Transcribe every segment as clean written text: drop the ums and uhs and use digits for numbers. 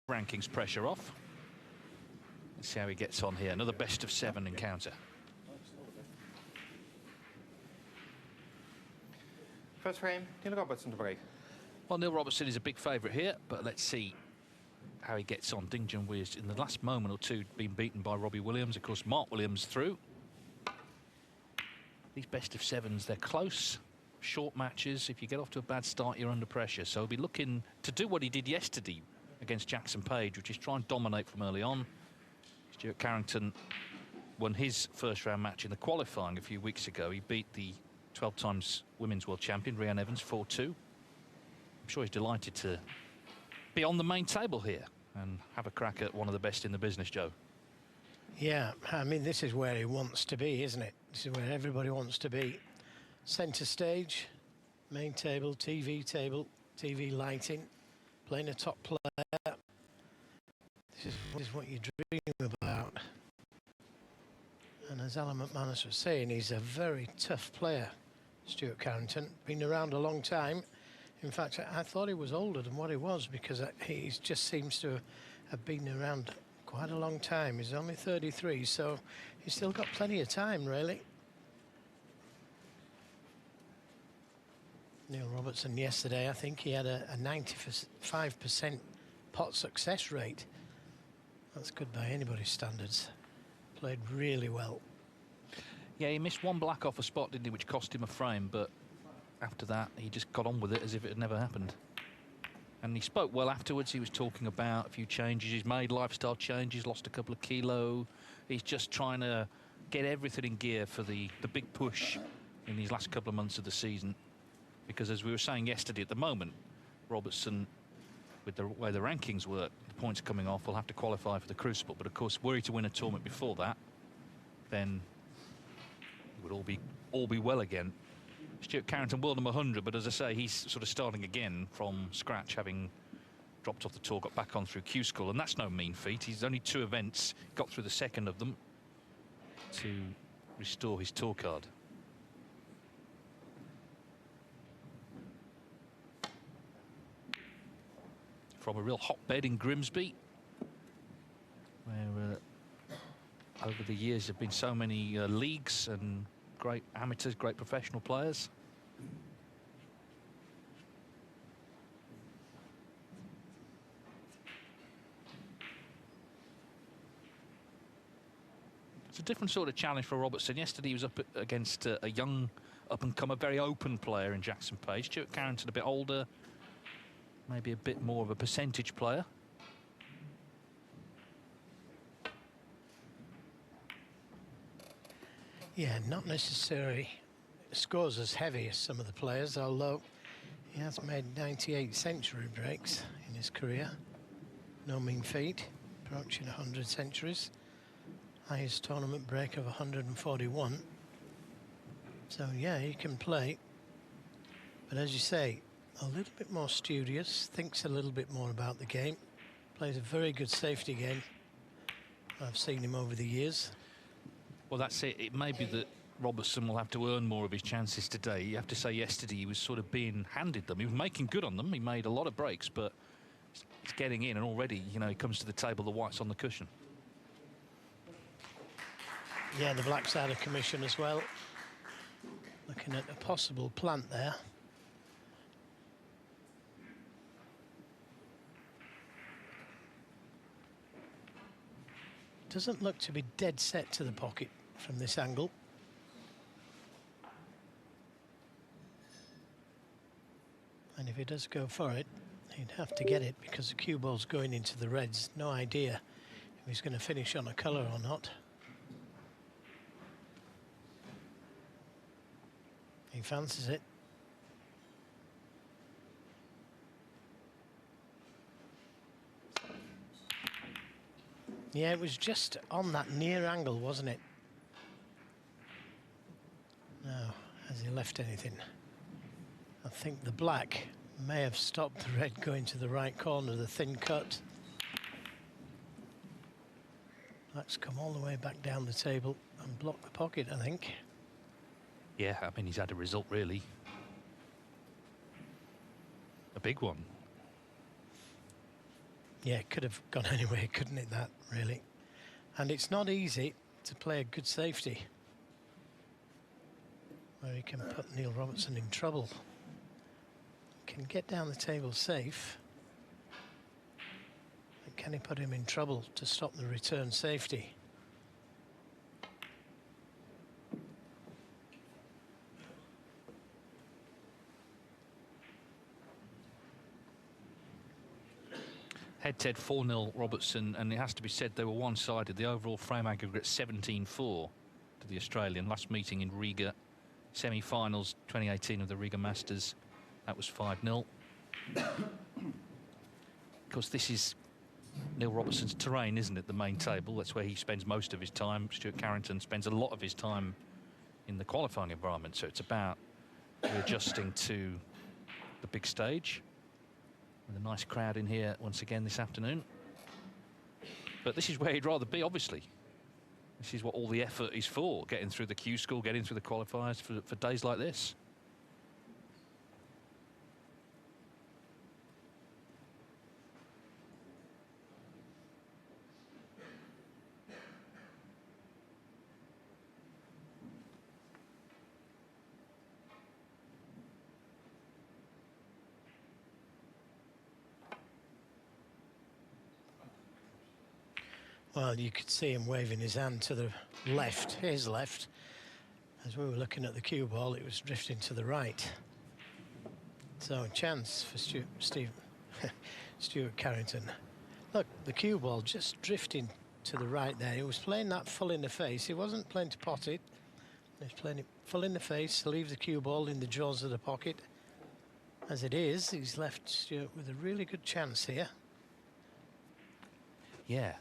rankings pressure off. Let's see how he gets on here. Another best of 7 encounter. First frame, Neil Robertson to break. Well, Neil Robertson is a big favourite here, but let's see how he gets on. Ding Junhui has, in the last moment or two, been beaten by Robbie Williams. Of course, Mark Williams through. These best of 7s, they're close, short matches. If you get off to a bad start, you're under pressure. So he'll be looking to do what he did yesterday against Jackson Page, which is try and dominate from early on. Stuart Carrington won his first-round match in the qualifying a few weeks ago. He beat the 12 times women's world champion, Rhiannon Evans, 4-2. I'm sure he's delighted to be on the main table here and have a crack at one of the best in the business, Joe. Yeah, I mean, this is where he wants to be, isn't it? This is where everybody wants to be. Centre stage, main table, TV lighting, playing a top player. This is what you dream about. And as Alan McManus was saying, he's a very tough player, Stuart Carrington. Been around a long time. In fact, I thought he was older than what he was, because he just seems to have been around quite a long time. He's only 33, so he's still got plenty of time, really. Neil Robertson yesterday, I think he had a 95% pot success rate. That's good by anybody's standards. Played really well. Yeah, he missed one black off a spot, didn't he, which cost him a frame, but after that, he just got on with it as if it had never happened. And he spoke well afterwards. He was talking about a few changes he's made, lifestyle changes, lost a couple of kilo. He's just trying to get everything in gear for the big push in these last couple of months of the season. Because as we were saying yesterday, at the moment, Robertson, with the way the rankings work, the points coming off, will have to qualify for the Crucible. But of course, were he to win a tournament before that, then it would all be well again. Stuart Carrington, world number 100, but as I say, he's sort of starting again from scratch, having dropped off the tour, got back on through Q School, and that's no mean feat. He's only 2 events, got through the second of them to restore his tour card. From a real hotbed in Grimsby, where over the years there have been so many leagues and great amateurs, great professional players. It's a different sort of challenge for Robertson. Yesterday he was up against a young up-and-comer, very open player in Jackson Page. Stuart Carrington a bit older, maybe a bit more of a percentage player. Yeah, not necessarily scores as heavy as some of the players, although he has made 98 century breaks in his career. No mean feat, approaching 100 centuries. Highest tournament break of 141. So yeah, he can play. But as you say, a little bit more studious, thinks a little bit more about the game. Plays a very good safety game. I've seen him over the years. Well, that's it. It may be that Robertson will have to earn more of his chances today. You have to say yesterday he was sort of being handed them. He was making good on them. He made a lot of breaks, but he's getting in, and already, you know, he comes to the table, the white's on the cushion. Yeah, the black side of commission as well. Looking at a possible plant there. Doesn't look to be dead set to the pocket from this angle. And if he does go for it, he'd have to get it, because the cue ball's going into the reds. No idea if he's going to finish on a colour or not. He fancies it. Yeah, it was just on that near angle, wasn't it? Now, has he left anything? I think the black may have stopped the red going to the right corner, the thin cut. Black's come all the way back down the table and blocked the pocket, I think. Yeah, I mean, he's had a result, really. A big one. Yeah, it could have gone anywhere, couldn't it, that, really? And it's not easy to play a good safety where he can put Neil Robertson in trouble. Can get down the table safe. But can he put him in trouble to stop the return safety? Head-to-head 4-0 Robertson, and it has to be said they were one-sided. The overall frame aggregate 17-4 to the Australian. Last meeting in Riga, semi-finals 2018 of the Riga Masters, that was 5-0. Of course, this is Neil Robertson's terrain, isn't it? The main table. That's where he spends most of his time. Stuart Carrington spends a lot of his time in the qualifying environment. So it's about readjusting to the big stage. With a nice crowd in here once again this afternoon. But this is where he'd rather be, obviously. This is what all the effort is for, getting through the Q school, getting through the qualifiers for days like this. Well, you could see him waving his hand to the left, his left. As we were looking at the cue ball, it was drifting to the right. So a chance for Stuart Carrington. Look, the cue ball just drifting to the right there. He was playing that full in the face. He wasn't playing to pot it. He was playing it full in the face to leave the cue ball in the jaws of the pocket. As it is, he's left Stuart with a really good chance here. Yeah.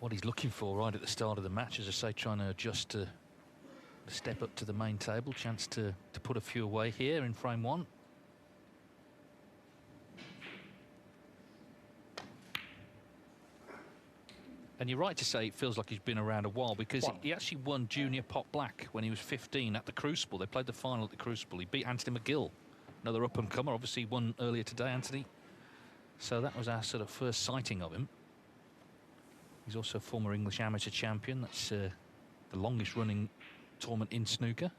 What he's looking for right at the start of the match, as I say, trying to adjust to step up to the main table. Chance to put a few away here in frame one. And you're right to say it feels like he's been around a while, because he actually won Junior Pot Black when he was 15 at the Crucible. They played the final at the Crucible. He beat Anthony McGill, another up-and-comer. Obviously won earlier today, Anthony. So that was our sort of first sighting of him. He's also a former English amateur champion. That's the longest running tournament in snooker.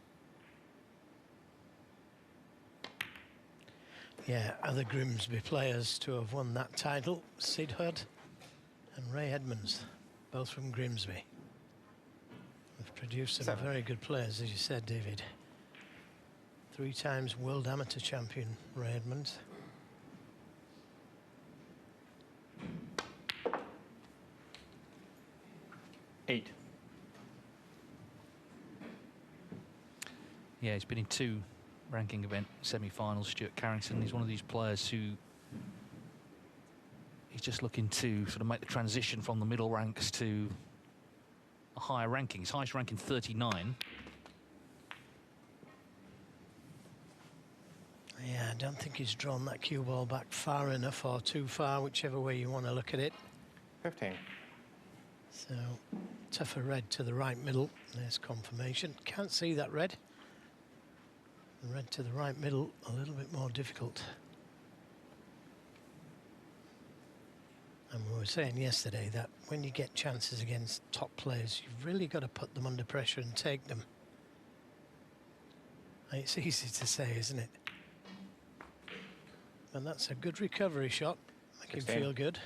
Yeah, other Grimsby players to have won that title, Sid Hudd and Ray Edmonds, both from Grimsby. They've produced some very good players, as you said, David. 3 times world amateur champion, Ray Edmonds. Yeah, he's been in 2 ranking event semi-finals, Stuart Carrington. He's one of these players who he's just looking to sort of make the transition from the middle ranks to a higher ranking. His highest ranking 39. Yeah, I don't think he's drawn that cue ball back far enough or too far, whichever way you want to look at it. 15. So, tougher red to the right middle. There's confirmation. Can't see that red. The red to the right middle, a little bit more difficult. And we were saying yesterday that when you get chances against top players, you've really got to put them under pressure and take them. It's easy to say, isn't it? And that's a good recovery shot. Make him feel good.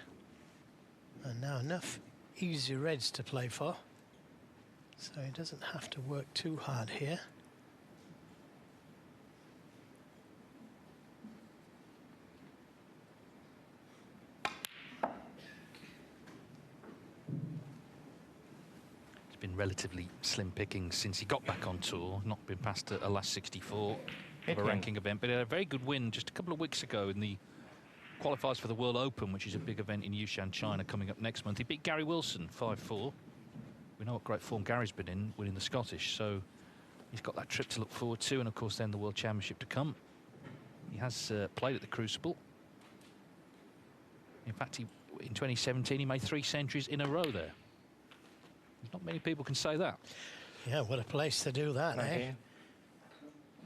And now enough easy reds to play for. So he doesn't have to work too hard here. It's been relatively slim pickings since he got back on tour. Not been past a last 64 of a ranking event, but he had a very good win just a couple of weeks ago in the qualifiers for the World Open, which is a big event in Yushan, China, coming up next month. He beat Gary Wilson 5-4. We know what great form Gary's been in, winning the Scottish, so he's got that trip to look forward to, and of course then the World Championship to come. He has played at the Crucible. In fact, in 2017 he made 3 centuries in a row there. Not many people can say that. Yeah, what a place to do that, eh?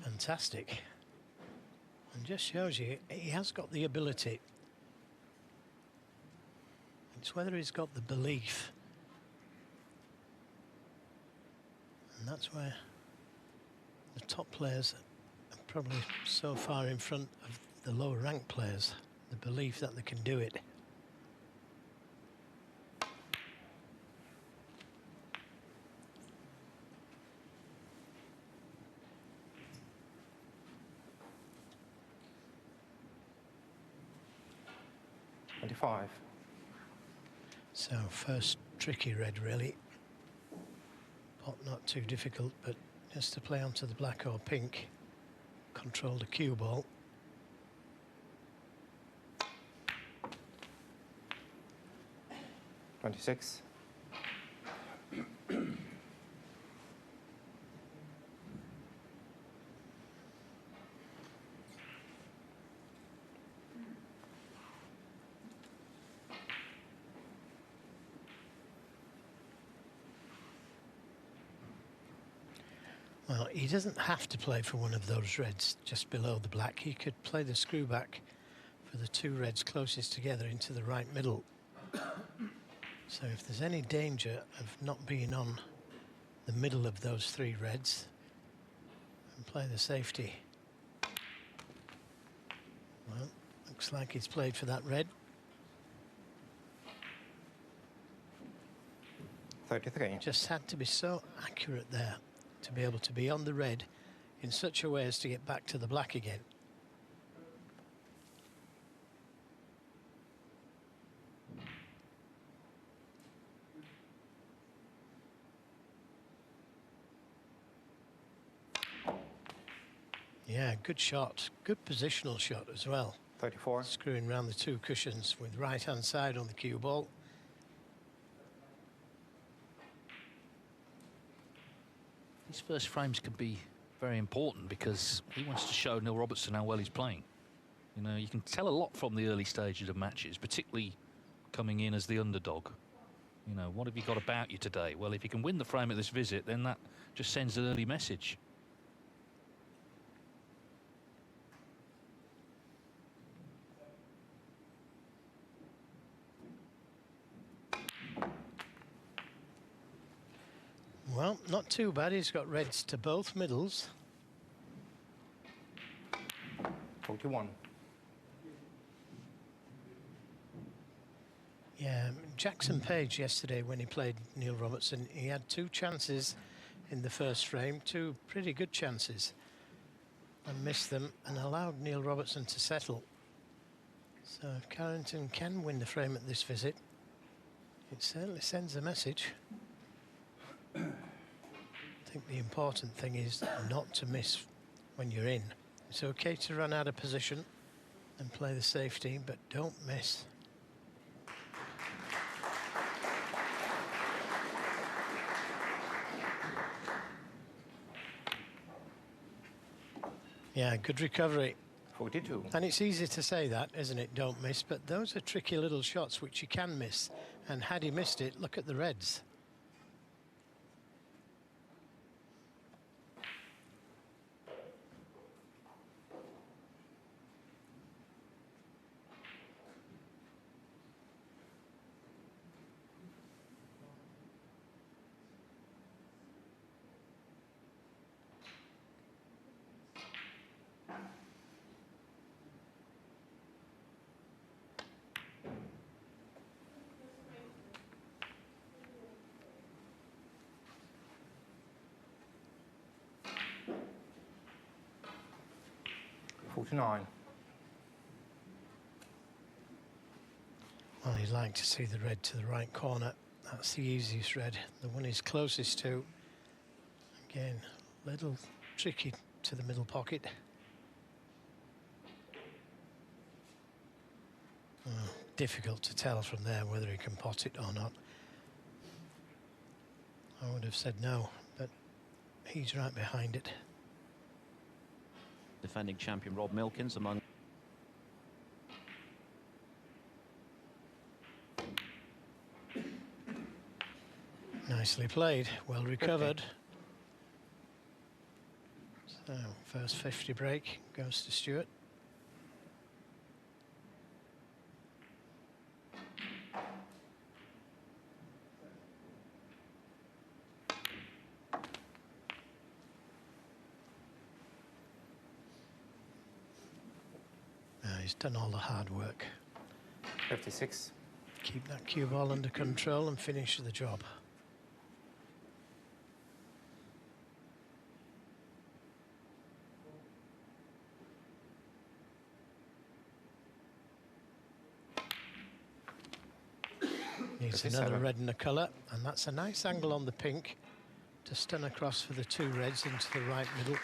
Fantastic. And just shows you he has got the ability It's whether he's got the belief. And that's where the top players are probably so far in front of the lower ranked players, the belief that they can do it. So first tricky red really. Pot not too difficult, but just to play onto the black or pink. Control the cue ball. $26. Well, he doesn't have to play for one of those reds just below the black. He could play the screw back for the two reds closest together into the right middle. So if there's any danger of not being on the middle of those three reds, and play the safety. Well, looks like he's played for that red. 33. Just had to be so accurate there to be able to be on the red in such a way as to get back to the black again. Yeah, good shot. Good positional shot as well. 34. Screwing around the two cushions with right hand side on the cue ball. These first frames can be very important because he wants to show Neil Robertson how well he's playing. You know, you can tell a lot from the early stages of matches, particularly coming in as the underdog. You know, what have you got about you today? Well, if you can win the frame at this visit, then that just sends an early message. Well, not too bad. He's got reds to both middles. 41. Yeah, Jackson Page yesterday when he played Neil Robertson, he had two chances in the first frame, two pretty good chances, and missed them and allowed Neil Robertson to settle. So if Carrington can win the frame at this visit, it certainly sends a message. I think the important thing is not to miss when you're in. It's okay to run out of position and play the safety, but don't miss. Yeah, good recovery. 42. And it's easy to say that, isn't it? Don't miss, but those are tricky little shots which you can miss. And had he missed it, look at the reds. $49. Well, you'd like to see the red to the right corner. That's the easiest red, the one he's closest to. Again, a little tricky to the middle pocket. Oh, difficult to tell from there whether he can pot it or not. I would have said no, but he's right behind it. Defending champion Rob Milkins among. Nicely played, well recovered. So first 50 break goes to Stewart. he's done all the hard work. 56. Keep that cue ball under control and finish the job. Needs another 57. red and a colour, and that's a nice angle on the pink to stun across for the 2 reds into the right middle.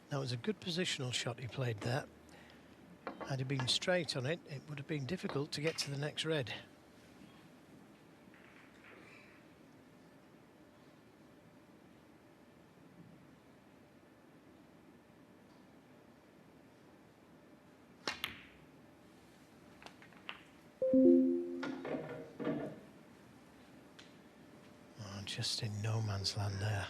That was a good positional shot he played there. Had he been straight on it, it would have been difficult to get to the next red. Oh, just in no man's land there.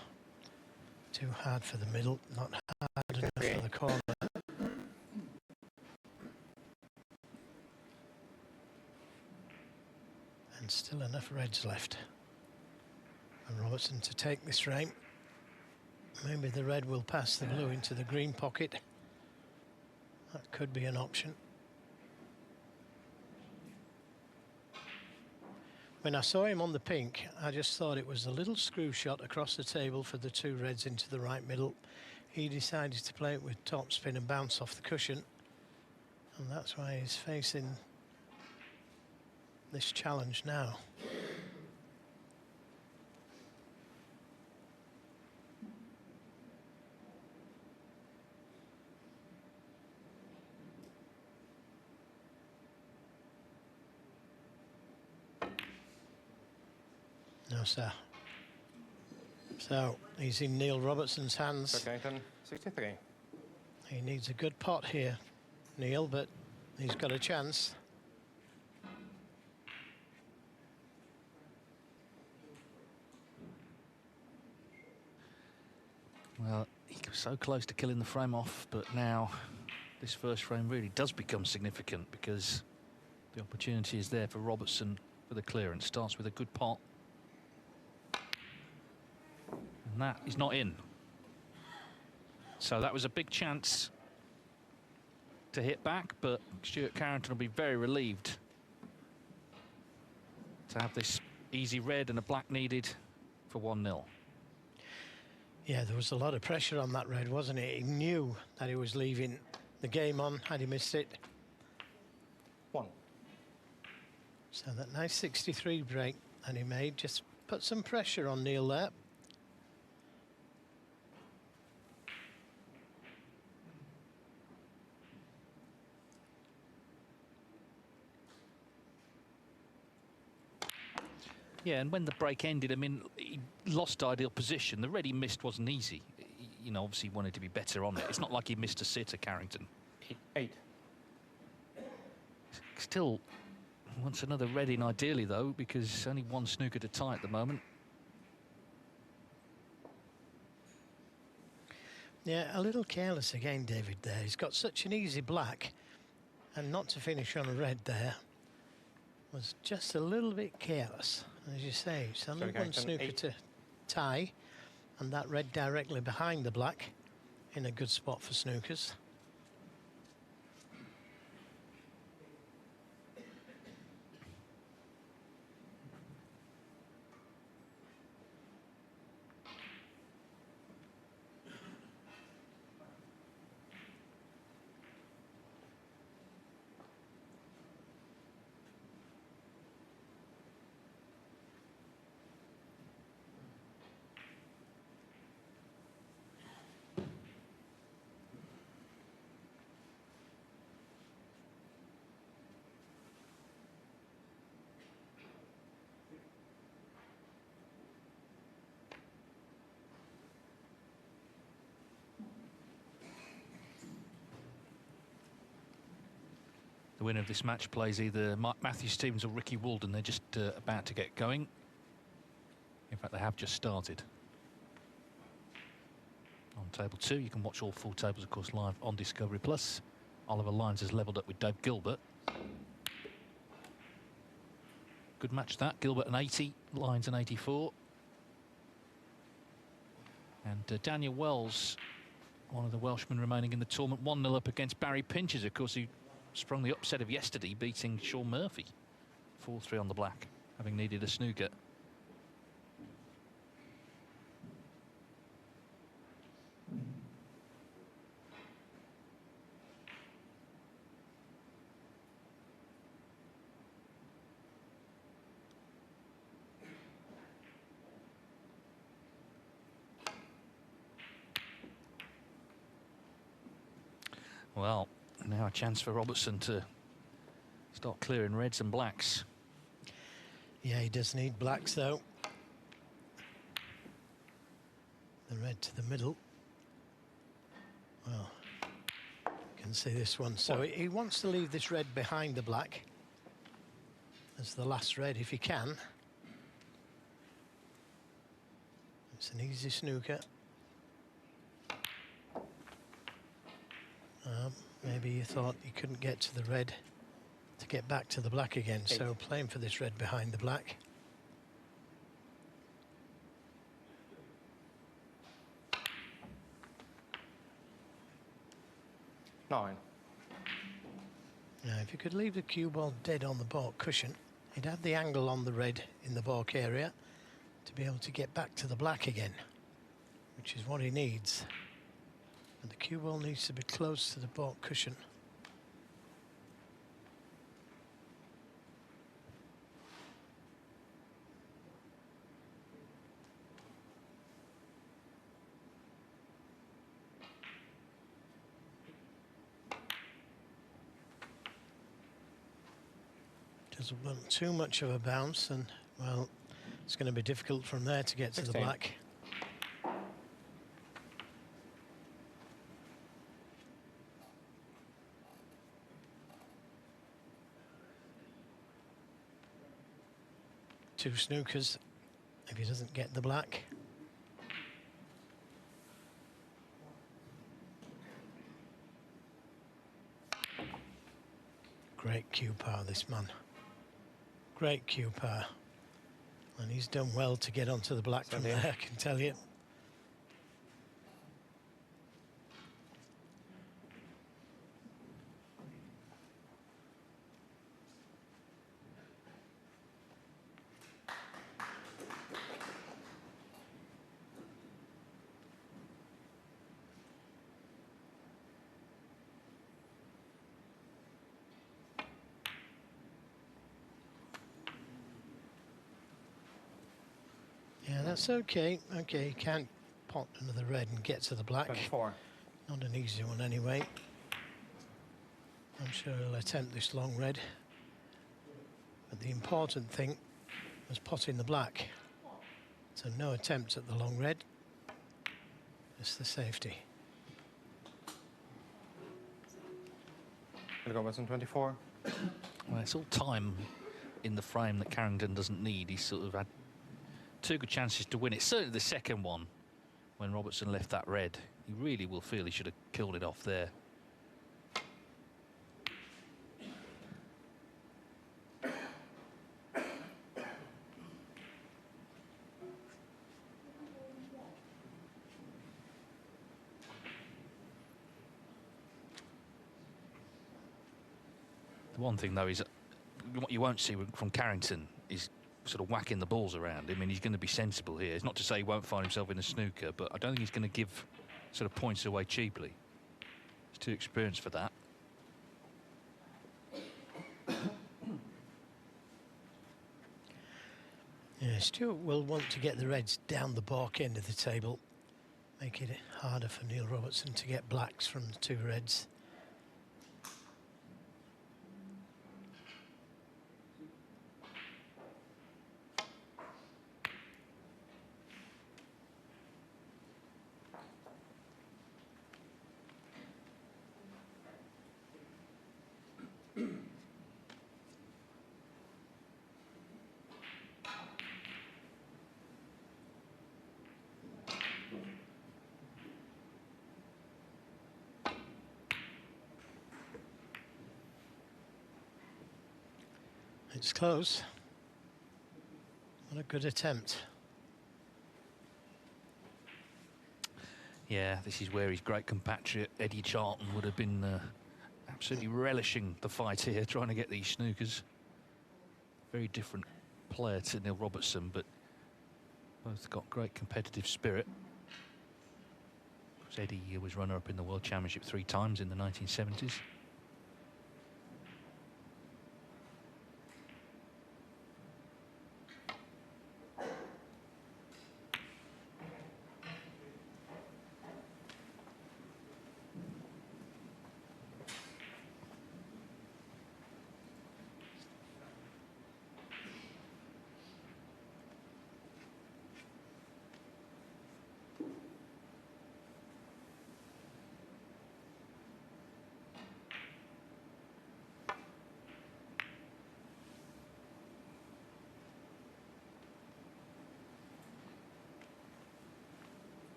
Too hard for the middle, not hard enough for the corner. And still enough reds left. And Robertson to take this frame. Maybe the red will pass the blue into the green pocket. That could be an option. When I saw him on the pink, I just thought it was a little screw shot across the table for the 2 reds into the right middle. He decided to play it with topspin and bounce off the cushion. And that's why he's facing this challenge now. No, sir. So he's in Neil Robertson's hands. Carrington, 63. He needs a good pot here, Neil, but he's got a chance. Well, he was so close to killing the frame off, but now this first frame really does become significant because the opportunity is there for Robertson for the clearance. Starts with a good pot. And that is not in. So that was a big chance to hit back, but Stuart Carrington will be very relieved to have this easy red and a black needed for 1-0. Yeah, there was a lot of pressure on that red, wasn't it? He knew that he was leaving the game on had he missed it. 1. So that nice 63 break that he made just put some pressure on Neil there. Yeah, and when the break ended, I mean, he lost ideal position. The red he missed wasn't easy. You know, obviously he wanted to be better on it. It's not like he missed a sitter, Carrington. 8. Still wants another red in ideally, though, because only 1 snooker to tie at the moment. Yeah, a little careless again, David, there. He's got such an easy black, and not to finish on a red there was just a little bit careless. As you say, it's only 1 snooker to tie, and that red directly behind the black in a good spot for snookers. The winner of this match plays either Matthew Stevens or Ricky Walden. They're just about to get going. In fact, they have just started. On table 2, you can watch all 4 tables, of course, live on Discovery Plus. Oliver Lyons has levelled up with Dave Gilbert. Good match that. Gilbert an 80, Lyons an 84. And Daniel Wells one of the Welshmen remaining in the tournament. 1-0 up against Barry Pinches, of course, who sprung the upset of yesterday, beating Sean Murphy. 4-3 on the black, having needed a snooker. Well, now a chance for Robertson to start clearing reds and blacks. Yeah, he does need blacks, though. The red to the middle. Well, you can see this one. So he wants to leave this red behind the black as the last red, if he can. It's an easy snooker. Maybe you thought you couldn't get to the red to get back to the black again. So playing for this red behind the black. Nine. Now, if you could leave the cue ball dead on the balk cushion, he'd have the angle on the red in the balk area to be able to get back to the black again, which is what he needs. But the cue ball needs to be close to the balk cushion. Doesn't want too much of a bounce, and well, it's going to be difficult from there to get to the 16. black. Two snookers if he doesn't get the black. Great cue power, this man. Great cue power. And he's done well to get onto the black from there, I can tell you. Yeah, that's okay. Okay, he can't pot another red and get to the black. 24. Not an easy one anyway. I'm sure he'll attempt this long red. But the important thing was potting the black. So no attempt at the long red. Just the safety. Robertson 24. Well, it's all time in the frame that Carrington doesn't need. He's sort of had two good chances to win it. Certainly the second one, when Robertson left that red, he really will feel he should have killed it off there. The one thing, though, is what you won't see from Carrington is sort of whacking the balls around. I mean, he's going to be sensible here. It's not to say he won't find himself in a snooker, but I don't think he's going to give sort of points away cheaply. He's too experienced for that. Yeah, Stuart will want to get the reds down the balk end of the table, make it harder for Neil Robertson to get blacks from the two reds. It's close. What a good attempt. Yeah, this is where his great compatriot Eddie Charlton would have been absolutely relishing the fight here, trying to get these snookers. Very different player to Neil Robertson, but both got great competitive spirit. Eddie was runner-up in the World Championship 3 times in the 1970s.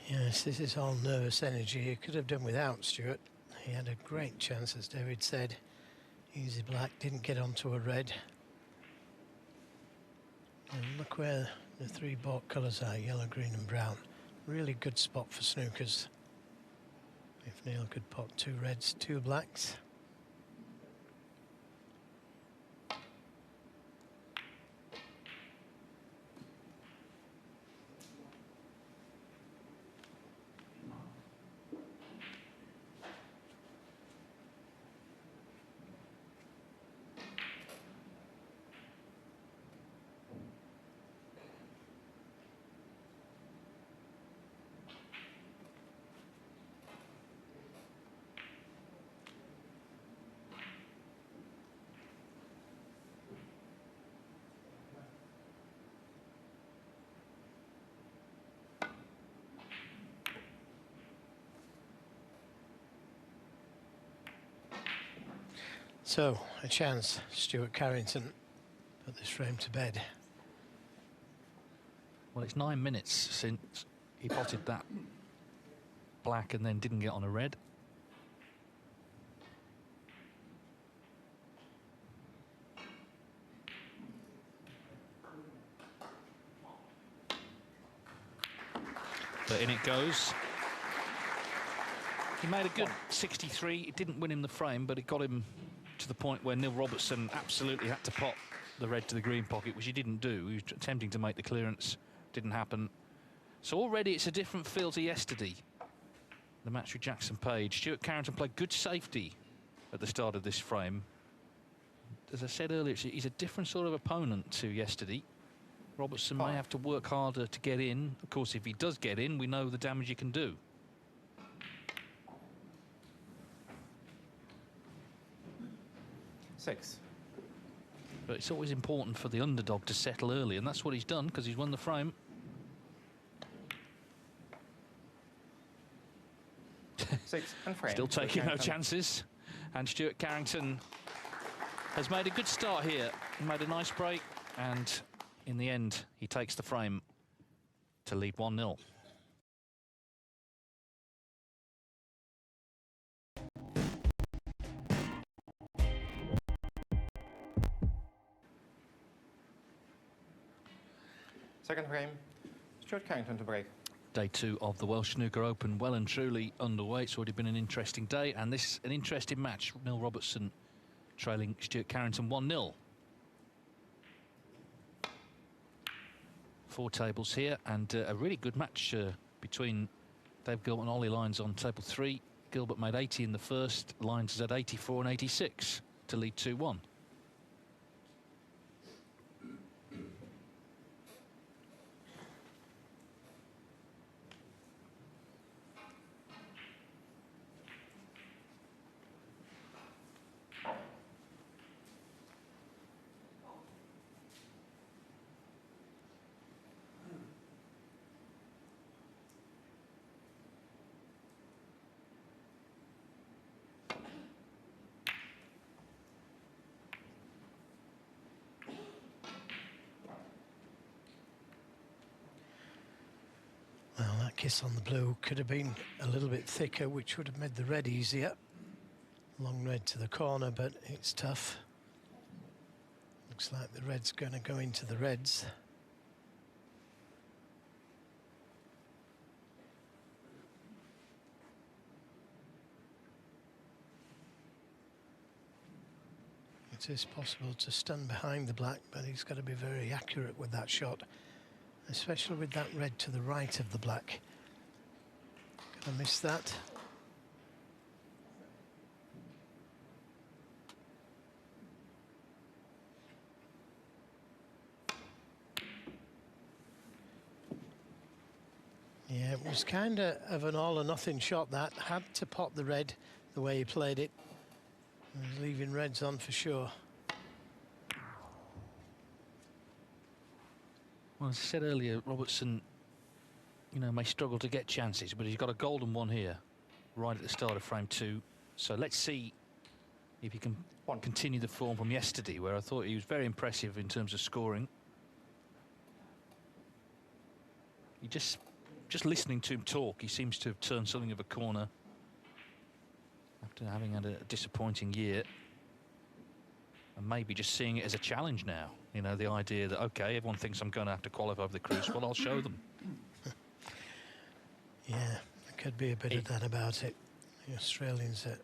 Yes, this is all nervous energy. He could have done without Stuart. He had a great chance, as David said. Easy black, didn't get onto a red. And look where the 3 baulk colours are, yellow, green and brown. Really good spot for snookers. If Neil could pot 2 reds, 2 blacks. So, a chance, Stuart Carrington, put this frame to bed. Well, it's 9 minutes since he potted that black and then didn't get on a red. But in it goes. He made a good 63. It didn't win him the frame, but it got him to the point where Neil Robertson absolutely had to pot the red to the green pocket, which he didn't do. He was attempting to make the clearance, didn't happen. So already it's a different feel to yesterday. The match with Jackson Page. Stuart Carrington played good safety at the start of this frame. As I said earlier, he's a different sort of opponent to yesterday. Robertson may have to work harder to get in. Of course, if he does get in, we know the damage he can do. Six. But it's always important for the underdog to settle early, and that's what he's done because he's won the frame. Six and frame. Still taking no chances. And Stuart Carrington has made a good start here. He made a nice break, and in the end, he takes the frame to lead 1-0. Second frame, Stuart Carrington to break. Day 2 of the Welsh Snooker Open well and truly underway. It's already been an interesting day, and this an interesting match. Neil Robertson trailing Stuart Carrington 1-0. 4 tables here, and a really good match between Dave Gilbert and Ollie Lyons on table 3. Gilbert made 80 in the first. Lyons is at 84 and 86 to lead 2-1. Well, that kiss on the blue could have been a little bit thicker, which would have made the red easier. Long red to the corner, but it's tough. Looks like the red's going to go into the reds. It is possible to stand behind the black, but he's got to be very accurate with that shot, especially with that red to the right of the black. Gonna miss that. Yeah, it was kind of an all or nothing shot that. Had to pot the red the way he played it. He was leaving reds on for sure. Well, as I said earlier, Robertson, you know, may struggle to get chances, but he's got a golden one here, right at the start of frame 2. So let's see if he can continue the form from yesterday, where I thought he was very impressive in terms of scoring. He just listening to him talk, he seems to have turned something of a corner after having had a disappointing year, and maybe just seeing it as a challenge now. You know, the idea that, okay, everyone thinks I'm going to have to qualify for the Crucible, well, I'll show them. Yeah, there could be a bit of that about it. The Australians are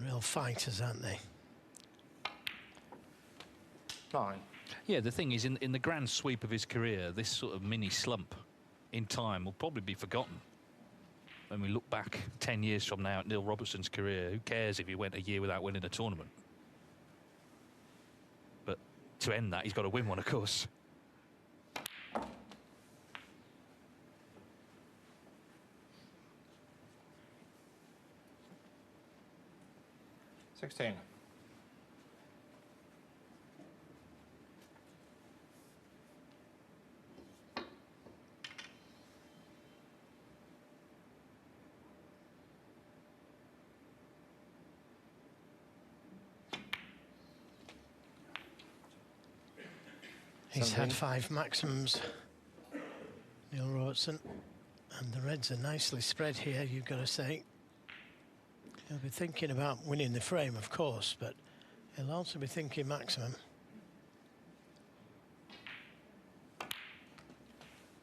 real fighters, aren't they? 9. Yeah, the thing is, in the grand sweep of his career, this sort of mini slump in time will probably be forgotten. When we look back 10 years from now at Neil Robertson's career, who cares if he went a year without winning a tournament? But to end that, he's got to win one, of course. $16. He's had 5 maximums, Neil Robertson, and the reds are nicely spread here, you've got to say. He'll be thinking about winning the frame, of course, but he'll also be thinking maximum.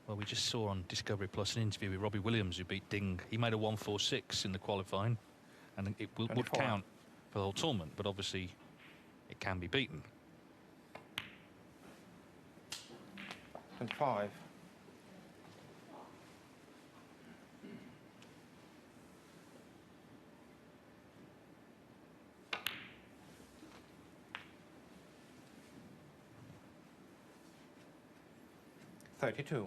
Well, we just saw on Discovery Plus an interview with Robbie Williams, who beat Ding. He made a 146 in the qualifying, and it would count for the whole tournament, but obviously it can be beaten. 25. $32.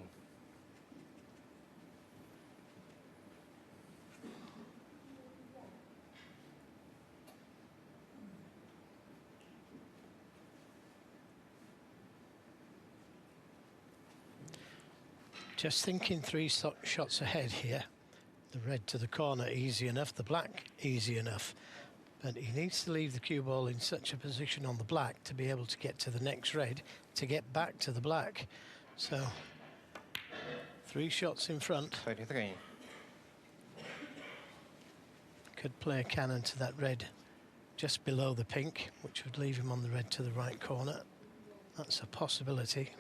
Just thinking 3 shots ahead here. The red to the corner, easy enough. The black, easy enough. But he needs to leave the cue ball in such a position on the black to be able to get to the next red, to get back to the black. So, 3 shots in front. 33. Could play a cannon to that red just below the pink, which would leave him on the red to the right corner. That's a possibility.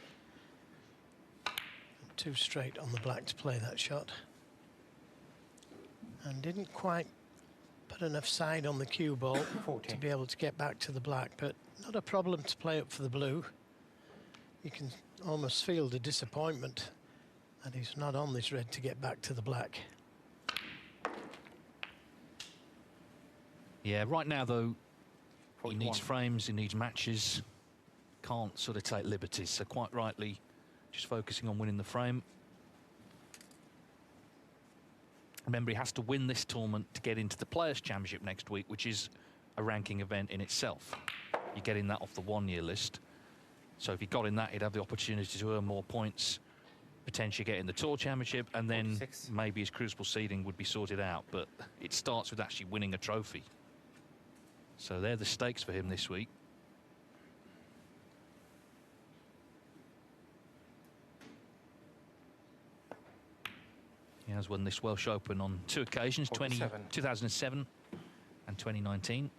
Too straight on the black to play that shot. And didn't quite put enough side on the cue ball 40. to be able to get back to the black, but not a problem to play up for the blue. You can almost feel the disappointment that he's not on this red to get back to the black. Yeah, right now, though, 41. he needs frames, he needs matches. Can't sort of take liberties, so quite rightly, just focusing on winning the frame. Remember, he has to win this tournament to get into the Players' Championship next week, which is a ranking event in itself. You're getting that off the one-year list. So if he got in that, he'd have the opportunity to earn more points, potentially get in the Tour Championship, and then 46. maybe his Crucible seeding would be sorted out. But it starts with actually winning a trophy. So they're the stakes for him this week. He has won this Welsh Open on 2 occasions, 2007 and 2019.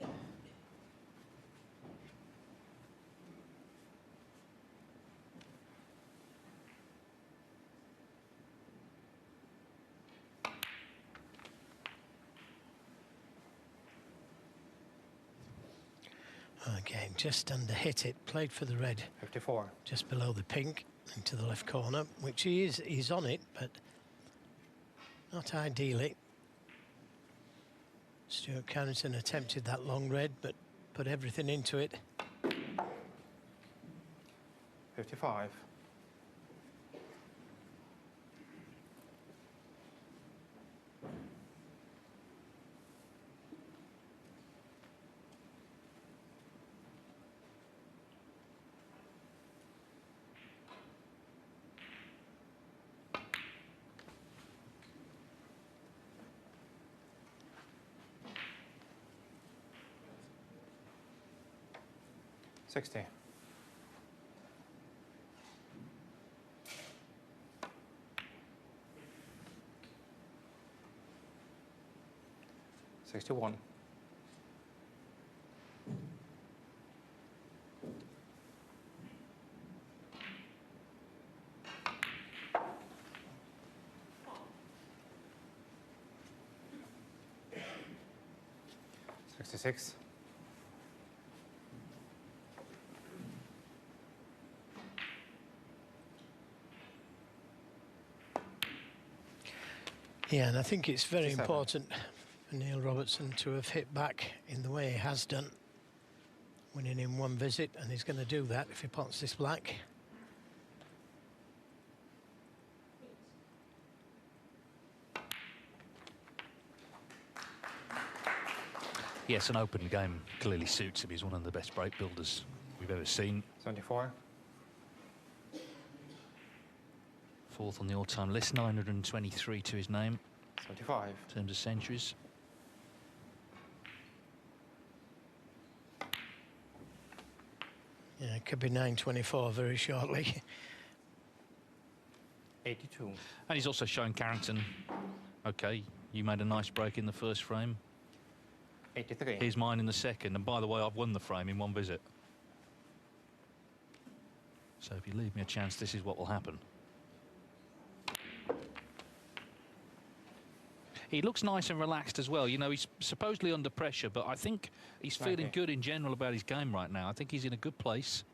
Again, just under hit it, played for the red, 54. just below the pink, into the left corner, which he's on it, but not ideally. Stuart Carrington attempted that long red, but put everything into it. 55. $60. $61. $66. Yeah, and I think it's very 57. important for Neil Robertson to have hit back in the way he has done, winning in one visit, and he's going to do that if he pots this black. Yes, an open game clearly suits him. He's one of the best break builders we've ever seen. 74. Fourth on the all-time list, 923 to his name 75. in terms of centuries. Yeah, it could be 924 very shortly. 82. And he's also shown Carrington, okay, you made a nice break in the first frame. 83. Here's mine in the second, and by the way, I've won the frame in one visit. So if you leave me a chance, this is what will happen. He looks nice and relaxed as well. You know, he's supposedly under pressure, but I think he's feeling good in general about his game right now. I think he's in a good place.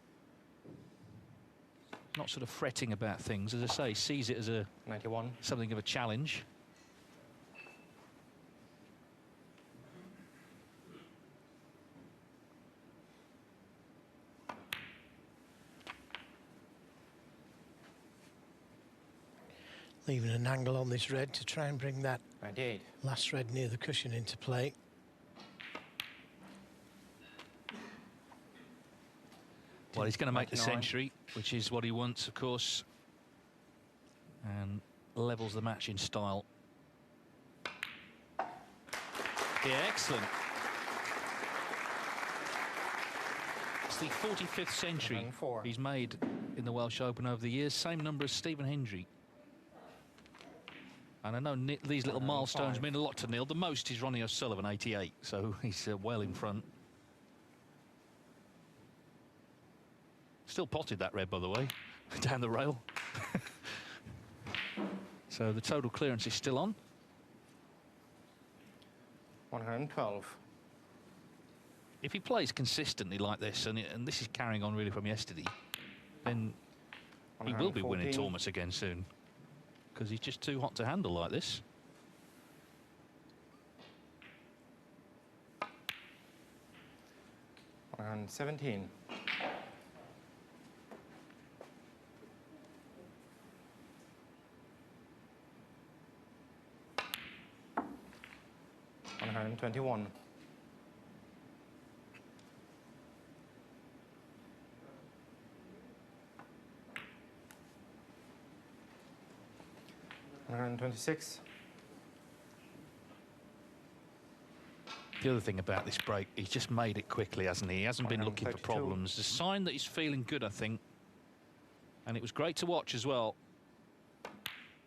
Not sort of fretting about things. As I say, he sees it as 91. something of a challenge. Leaving an angle on this red to try and bring that 98. last red near the cushion into play. Well, he's going to make the 99. century, which is what he wants, of course, and levels the match in style. Yeah, excellent. It's the 45th century 104. he's made in the Welsh Open over the years. Same number as Stephen Hendry. And I know these little milestones mean a lot to Neil. The most is Ronnie O'Sullivan, 88, so he's well in front. Still potted that red, by the way, down the rail. So the total clearance is still on. 112. If he plays consistently like this, and this is carrying on really from yesterday, then he will be winning 114. tournaments again soon, because he's just too hot to handle like this. And 17. And 21. And 26. The other thing about this break, he's just made it quickly, hasn't he? He hasn't been looking for 132. problems. It's a sign that he's feeling good, I think. And it was great to watch as well.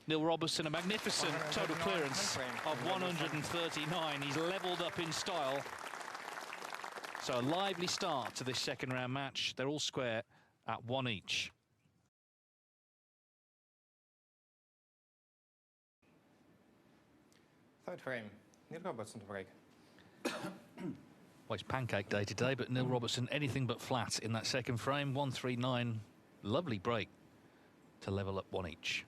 Neil Robertson, a magnificent total clearance of 139. He's levelled up in style. So a lively start to this second round match. They're all square at one each. Third frame. Neil Robertson to break. Well, it's pancake day today, but Neil Robertson anything but flat in that second frame. 139, lovely break to level up one each.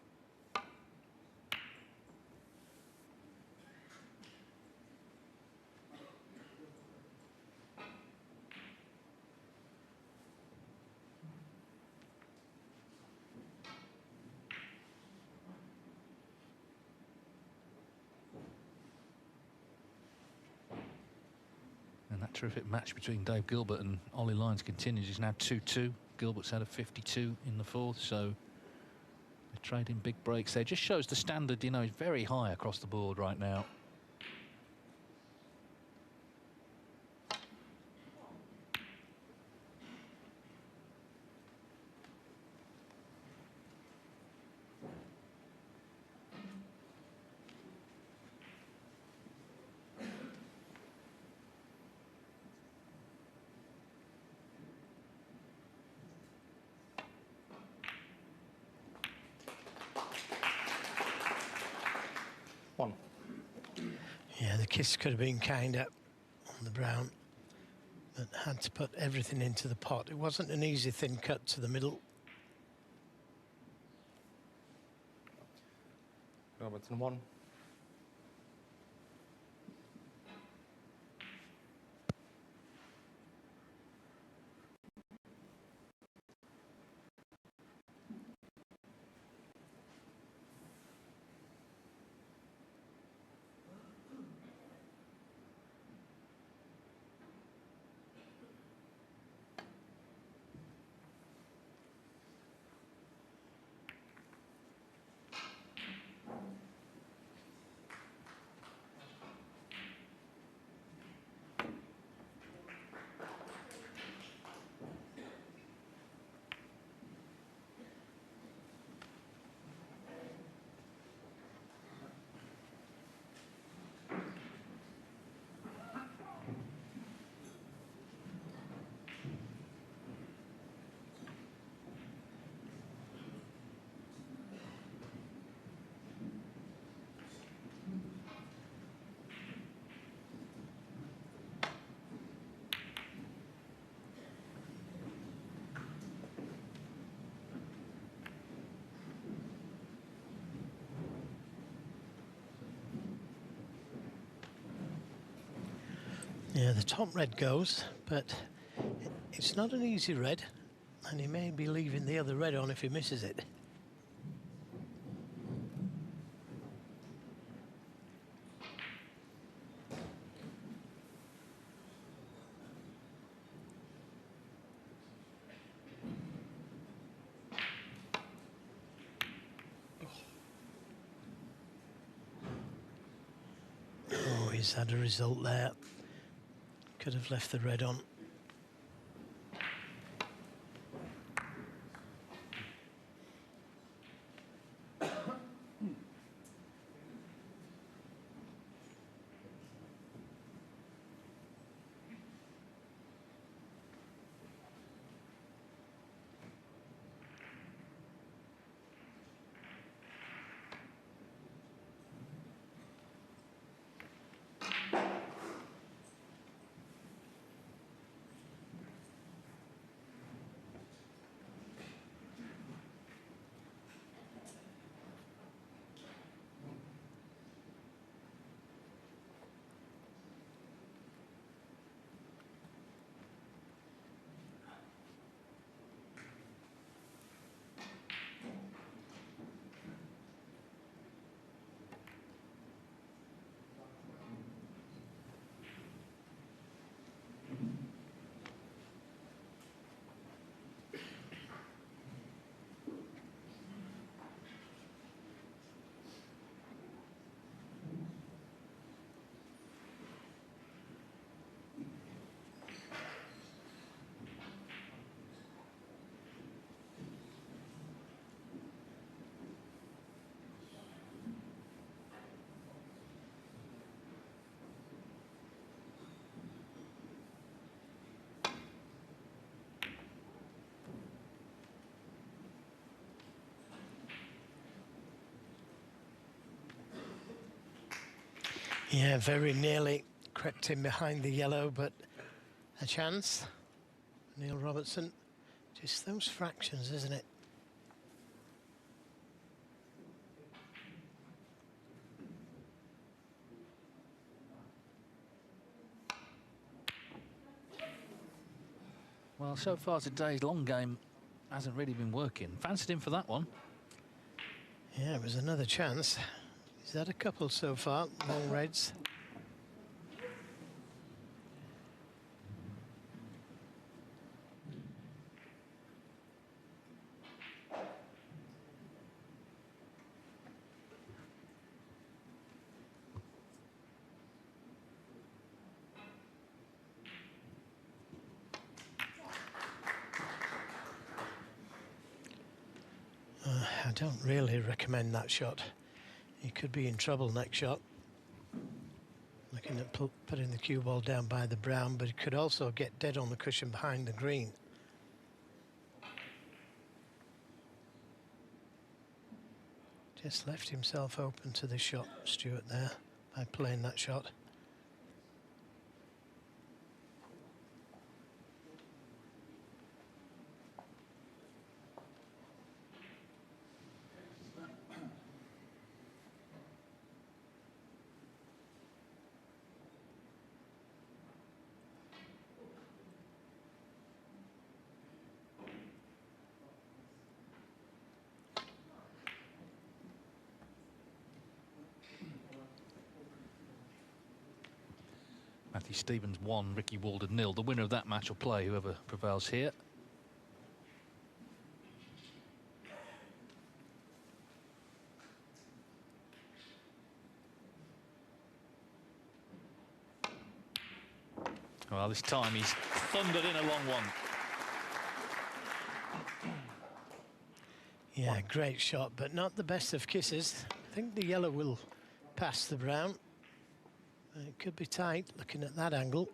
And that terrific match between Dave Gilbert and Ollie Lyons continues. It's now 2-2. Gilbert's had a 52 in the fourth, so they're trading big breaks there. Just shows the standard, you know, is very high across the board right now. One. Yeah, the kiss could have been kinder on the brown, but had to put everything into the pot. It wasn't an easy thin cut to the middle. Robertson 1. Yeah, the top red goes, but it's not an easy red, and he may be leaving the other red on if he misses it. Oh, he's had a result there. Could have left the red on. Yeah, very nearly crept in behind the yellow, but a chance. Neil Robertson. Just those fractions, isn't it? Well, so far today's long game hasn't really been working. Fancied him for that one. Yeah, it was another chance. He's had a couple so far, long reds. I don't really recommend that shot. He could be in trouble next shot. Looking at putting the cue ball down by the brown, but he could also get dead on the cushion behind the green. Just left himself open to the shot, Stuart, there, by playing that shot. Matthew Stevens 1, Ricky Walden 0. The winner of that match will play, whoever prevails here. Well, this time he's thundered in a long one. Yeah, great shot, but not the best of kisses. I think the yellow will pass the brown. It could be tight, looking at that angle.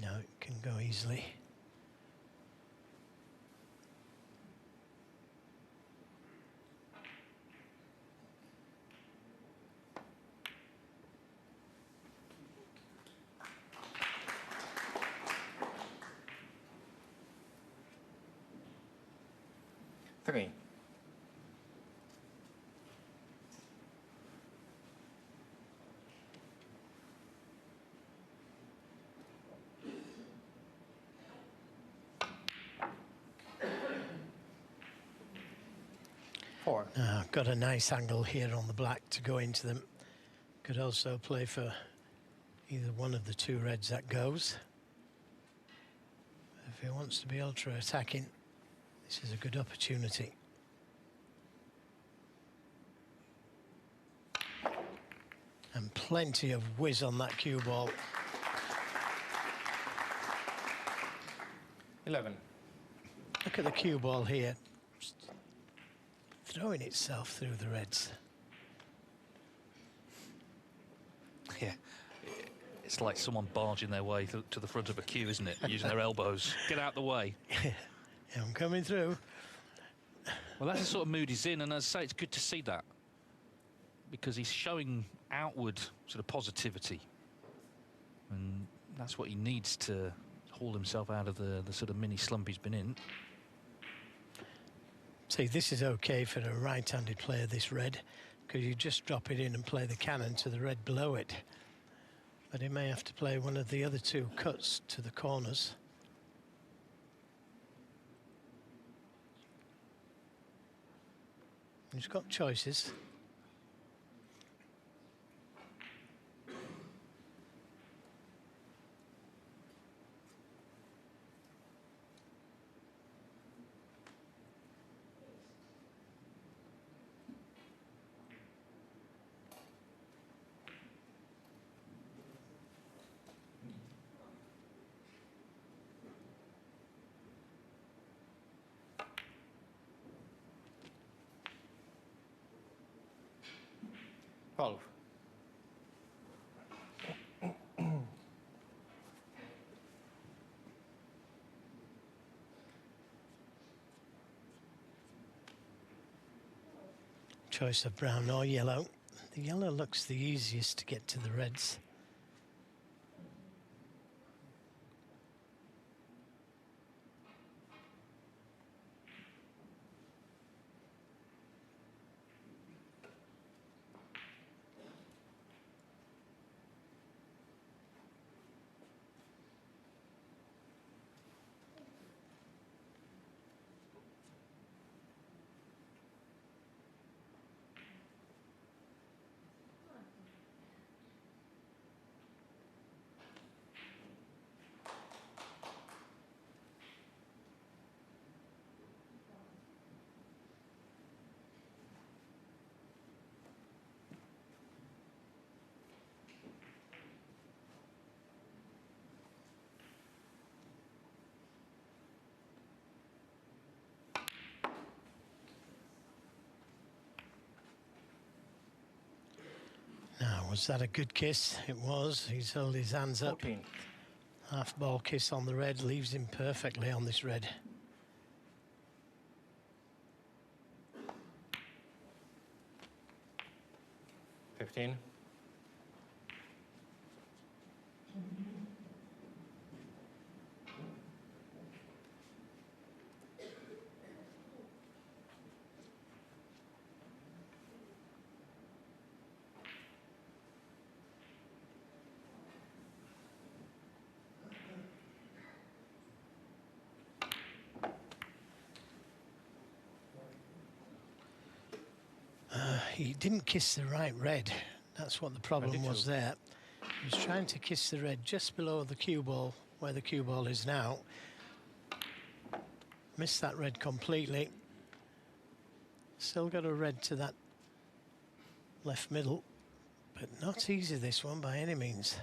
No, it can go easily. Three. Four. Got a nice angle here on the black to go into them. Could also play for either one of the two reds that goes. If he wants to be ultra attacking, this is a good opportunity. And plenty of whiz on that cue ball. 11. Look at the cue ball here. Just throwing itself through the reds. Yeah, it's like someone barging their way to the front of a queue, isn't it? Using their elbows. Get out the way. Yeah, I'm coming through. Well, that's the sort of mood he's in, and as I say, it's good to see that, because he's showing outward sort of positivity, and that's what he needs to haul himself out of the sort of mini slump he's been in. See, this is okay for a right-handed player, this red, because you just drop it in and play the cannon to the red below it. But he may have to play one of the other two cuts to the corners. He's got choices. Twelve. choice of brown or yellow. The yellow looks the easiest to get to the reds. Now, was that a good kiss? It was. He's held his hands up. 14. Half ball kiss on the red leaves him perfectly on this red. $15. He didn't kiss the right red. That's what the problem was there. He was trying to kiss the red just below the cue ball, where the cue ball is now. Missed that red completely. Still got a red to that left middle, but not easy this one by any means.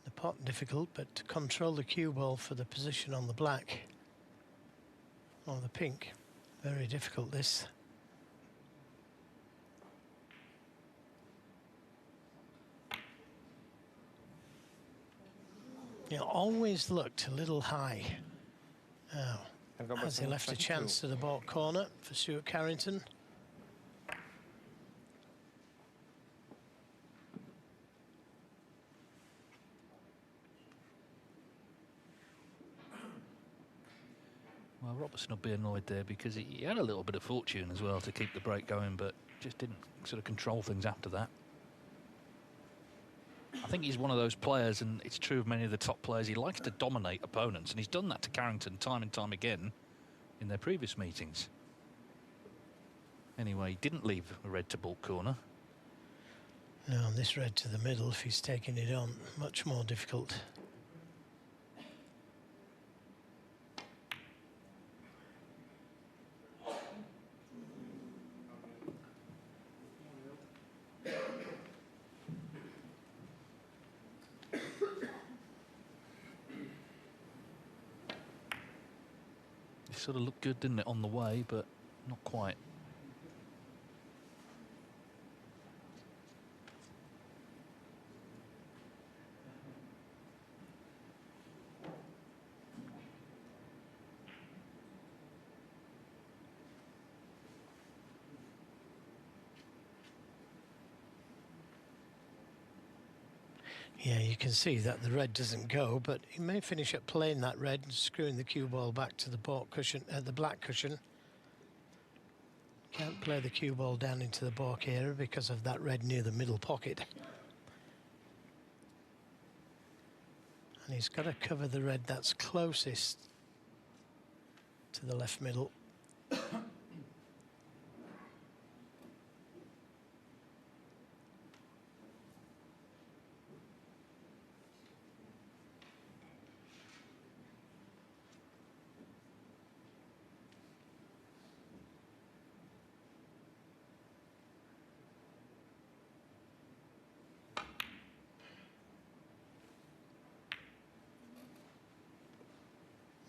The pot difficult, but to control the cue ball for the position on the black or the pink, very difficult this. You know, always looked a little high. Now, has he left a chance to the baulk corner for Stuart Carrington? Well, Robertson will be annoyed there because he had a little bit of fortune as well to keep the break going, but just didn't sort of control things after that. I think he's one of those players, and it's true of many of the top players, he likes to dominate opponents, and he's done that to Carrington time and time again in their previous meetings. Anyway, he didn't leave a red to baulk corner. No, this red to the middle, if he's taking it on, much more difficult. Sort of looked good, didn't it, on the way, but not quite. Yeah, you can see that the red doesn't go, but he may finish up playing that red and screwing the cue ball back to the baulk cushion, the black cushion. Can't play the cue ball down into the baulk area because of that red near the middle pocket. And he's got to cover the red that's closest to the left middle.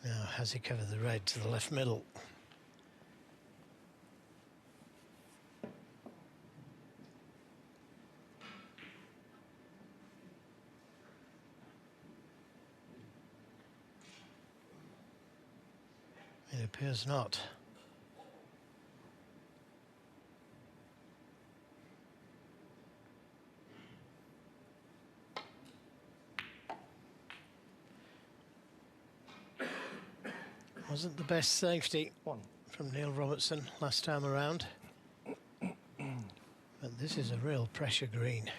Now, has he covered the red to the left middle? It appears not. Wasn't the best safety 1. from Neil Robertson last time around. But this is a real pressure green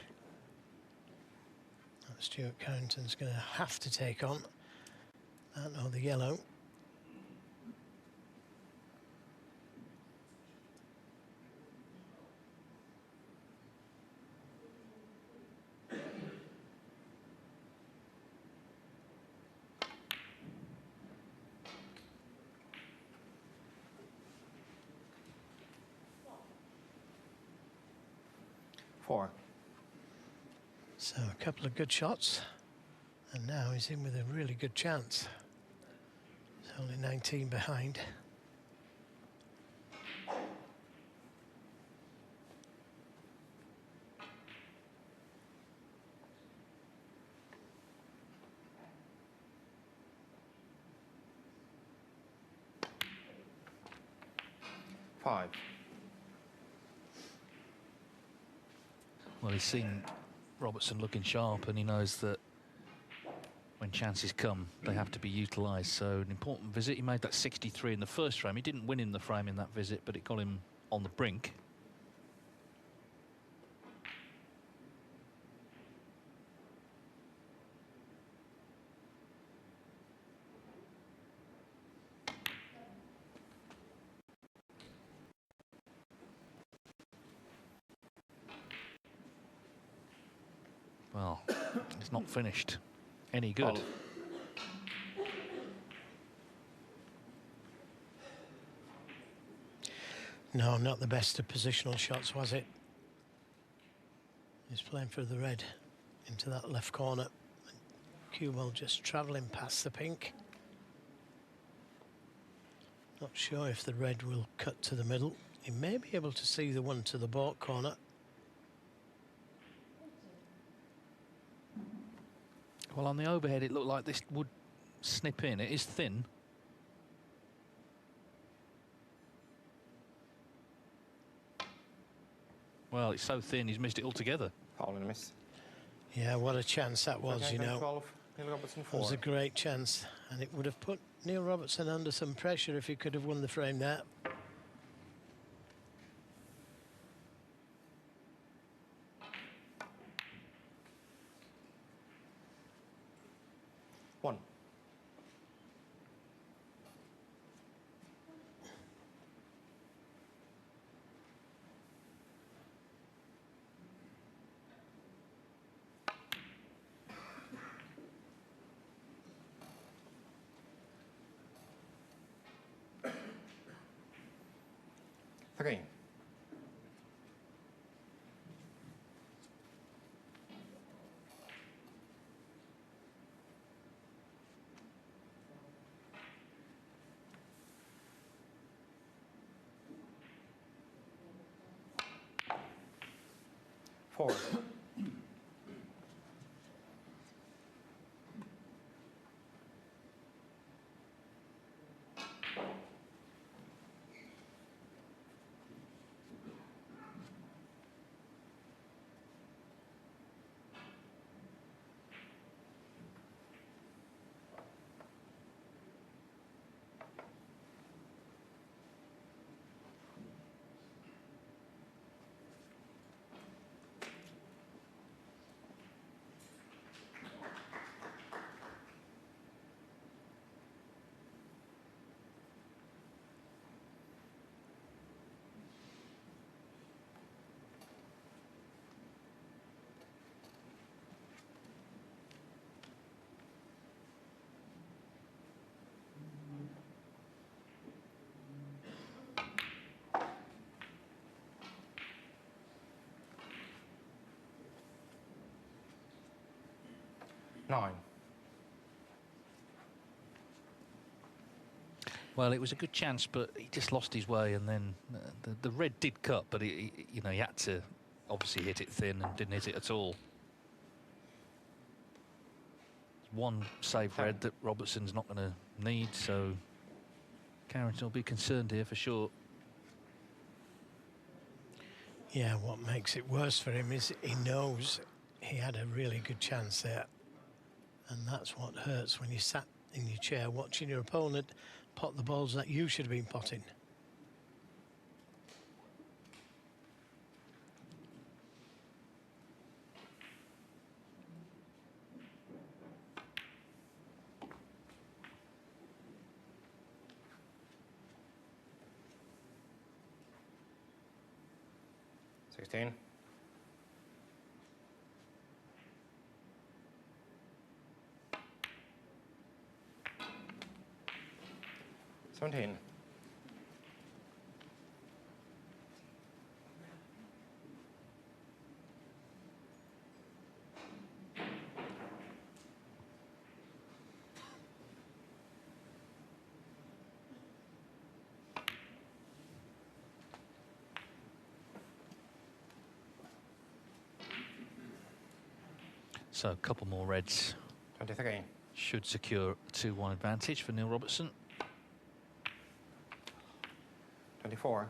that Stuart Carrington's going to have to take on. That or the yellow. Four. So a couple of good shots, and now he's in with a really good chance. He's only 19 behind. Five. Well, he's seen Robertson looking sharp, and he knows that when chances come, they have to be utilised. So an important visit. He made that 63 in the first frame. He didn't win in the frame in that visit, but it got him on the brink. Well, it's not finished any good. No, not the best of positional shots, was it? He's playing for the red into that left corner. Cue ball just travelling past the pink. Not sure if the red will cut to the middle. He may be able to see the one to the baulk corner. Well, on the overhead, it looked like this would snip in. It is thin. Well, it's so thin, he's missed it altogether. Foul and a miss. Yeah, what a chance that was, you know. 12. Neil Robertson, It 4. was a great chance, and it would have put Neil Robertson under some pressure if he could have won the frame there. One. Three. Four. Nine. Well, it was a good chance, but he just lost his way, and then the red did cut, but you know, he had to obviously hit it thin and didn't hit it at all. One save red that Robertson's not going to need, so Carrington will be concerned here for sure. Yeah, what makes it worse for him is he knows he had a really good chance there. And that's what hurts when you sat in your chair watching your opponent pot the balls that you should have been potting. $16. $17. So a couple more reds 23. should secure a 2-1 advantage for Neil Robertson. 24.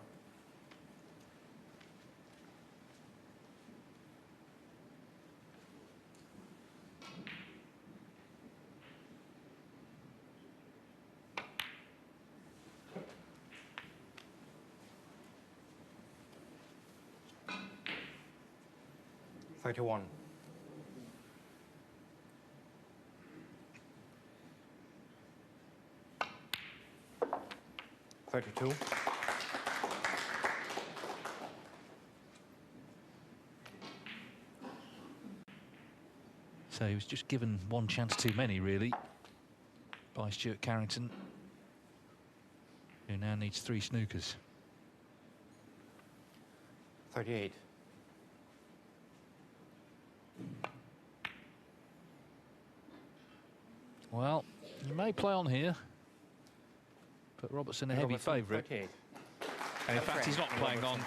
$31. 32. So he was just given one chance too many, really, by Stuart Carrington, who now needs 3 snookers. 38. Well, you may play on here, but Robertson a heavy Robertson, favourite. 38. And in fact, he's not playing on.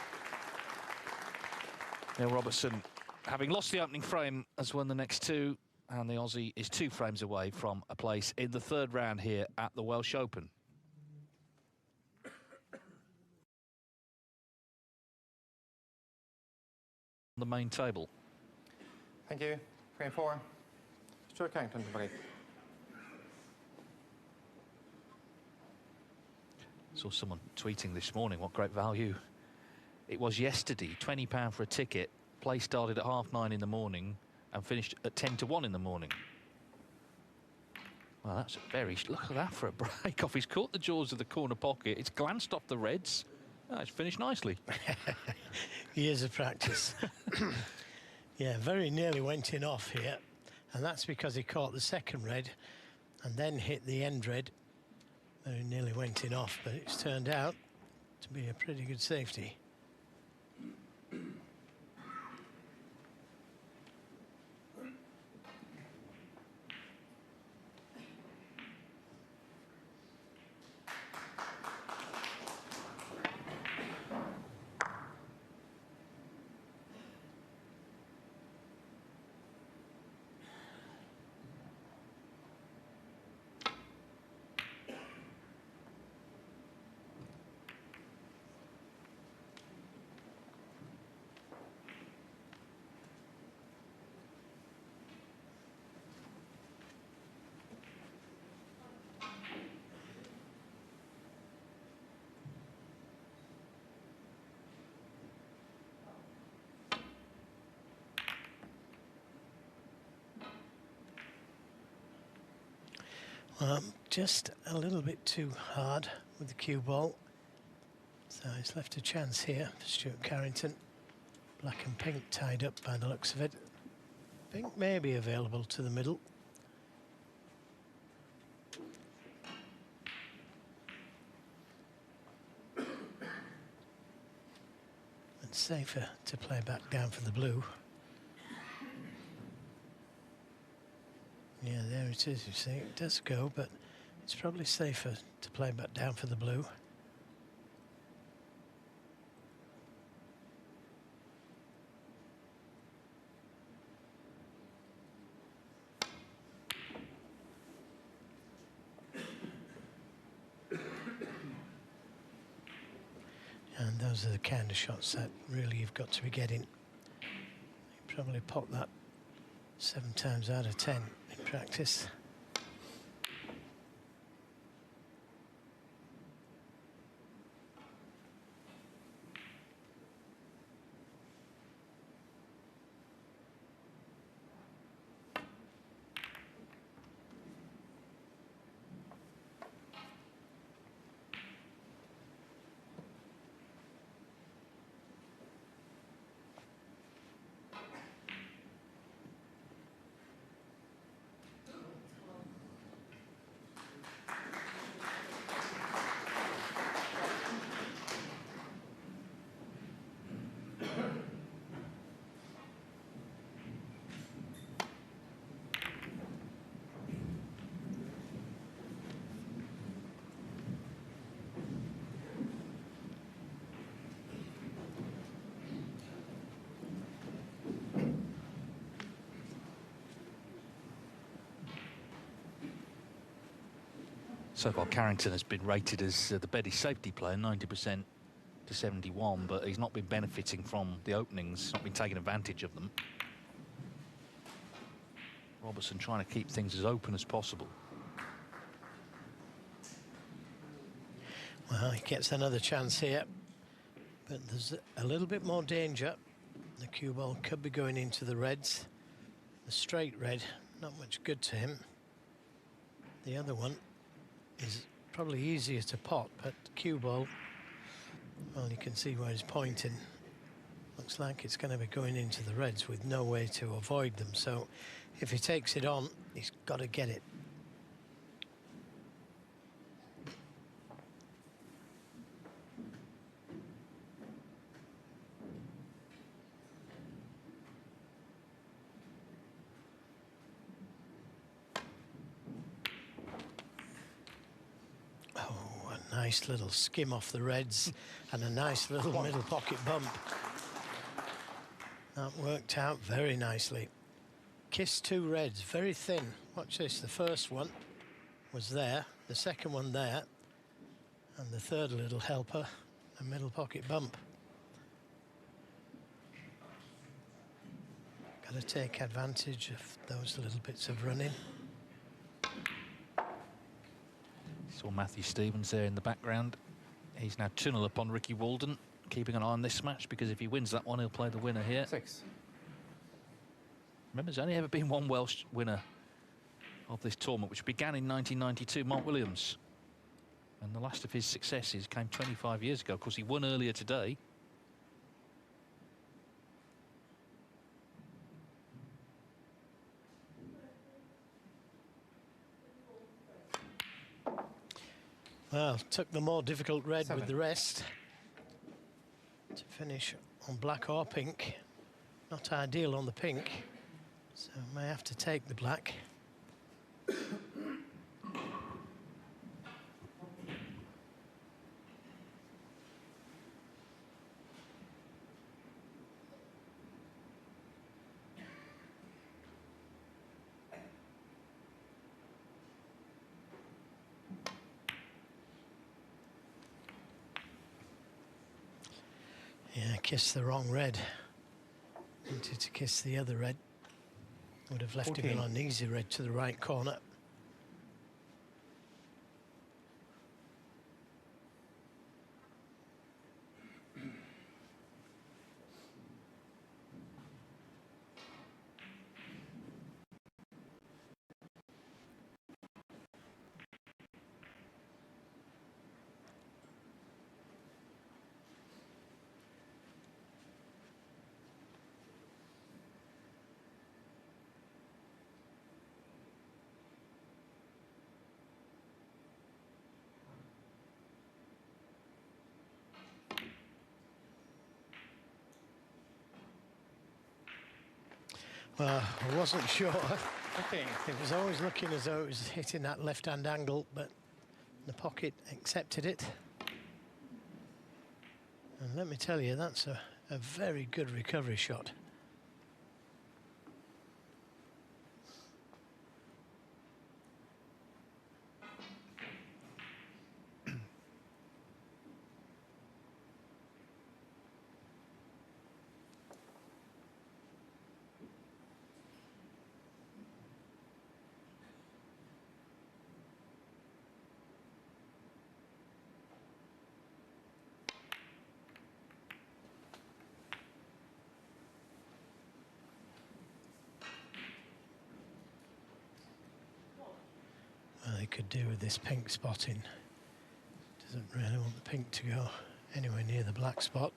Neil Robertson, having lost the opening frame, has won the next 2, and the Aussie is 2 frames away from a place in the 3rd round here at the Welsh Open. The main table. Thank you. Frame 4. Stuart Carrington to break. Saw someone tweeting this morning what great value it was yesterday. £20 for a ticket. Play started at 9:30 in the morning and finished at 10 to 1 in the morning. Well, that's a very... Look at that for a break off. He's caught the jaws of the corner pocket. It's glanced off the reds. Oh, it's finished nicely. Years of practice. Yeah, very nearly went in off here, and that's because he caught the second red and then hit the end red. Very nearly went in off, but it's turned out to be a pretty good safety. Just a little bit too hard with the cue ball. So he's left a chance here for Stuart Carrington. Black and pink tied up by the looks of it. Pink may be available to the middle. It's safer to play back down for the blue. Yeah, there it is, you see. It does go, but it's probably safer to play back down for the blue. And those are the kind of shots that really you've got to be getting. You probably pop that 7 times out of 10 in practice. So far, Carrington has been rated as the Betty safety player, 90% to 71, but he's not been benefiting from the openings, he's not been taking advantage of them. Robertson trying to keep things as open as possible. Well, he gets another chance here, but there's a little bit more danger. The cue ball could be going into the reds. The straight red, not much good to him. The other one is probably easier to pot, but cue ball, well, you can see where he's pointing. Looks like it's going to be going into the reds with no way to avoid them. So if he takes it on, he's got to get it. Nice little skim off the reds and a nice little middle pocket bump. That worked out very nicely. Kissed two reds, very thin. Watch this, the first one was there, the second one there, and the third little helper, a middle pocket bump. Got to take advantage of those little bits of running. Saw Matthew Stevens there in the background. He's now 2-0 up on Ricky Walden, keeping an eye on this match, because if he wins that one, he'll play the winner here. 6. Remember, there's only ever been one Welsh winner of this tournament, which began in 1992, Mark Williams. And the last of his successes came 25 years ago. Of course, he won earlier today. Well, took the more difficult red 7. with the rest to finish on black or pink. Not ideal on the pink, so may have to take the black. Yeah, kissed the wrong red. Wanted to kiss the other red. Would have left 14. him on an easy red to the right corner. Well, I wasn't sure. Okay. It was always looking as though it was hitting that left-hand angle, but the pocket accepted it. And let me tell you, that's a very good recovery shot. Well, they could do with this pink spotting. Doesn't really want the pink to go anywhere near the black spot.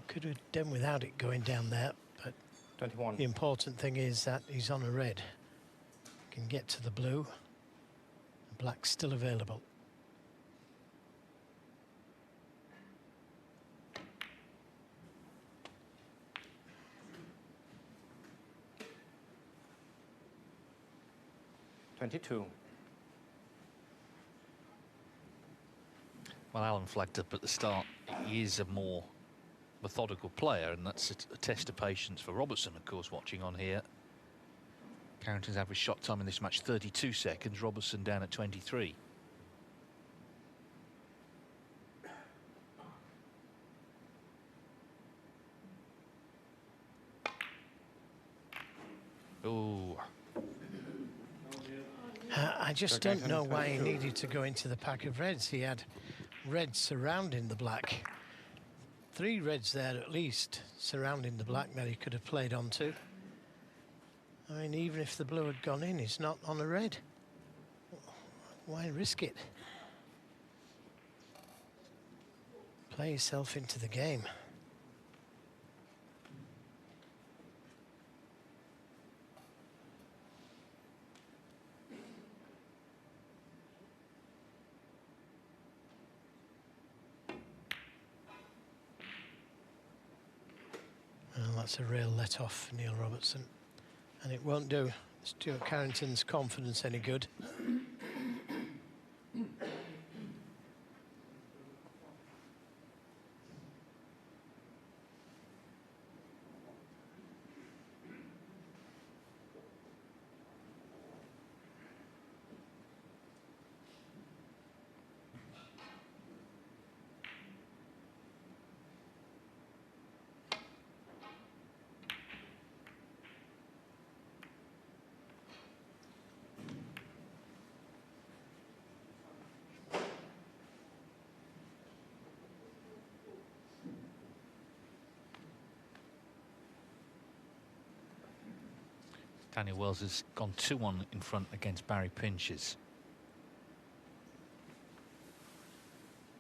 Could have done without it going down there, but 21. the important thing is that he's on a red. Can get to the blue. The black's still available. $22. Well, Alan flagged up at the start, he is a more methodical player, and that's a test of patience for Robertson, of course, watching on here. Carrington's average shot time in this match, 32 seconds, Robertson down at 23. Oh, I just Stuart don't know Carrington, why he 22. needed to go into the pack of reds. He had reds surrounding the black. 3 reds there at least surrounding the black that he could have played onto. I mean, even if the blue had gone in, it's not on a red. Why risk it? Play yourself into the game. Well, that's a real let-off for Neil Robertson. And it won't do Stuart Carrington's confidence any good. Daniel Wells has gone 2-1 in front against Barry Pinches.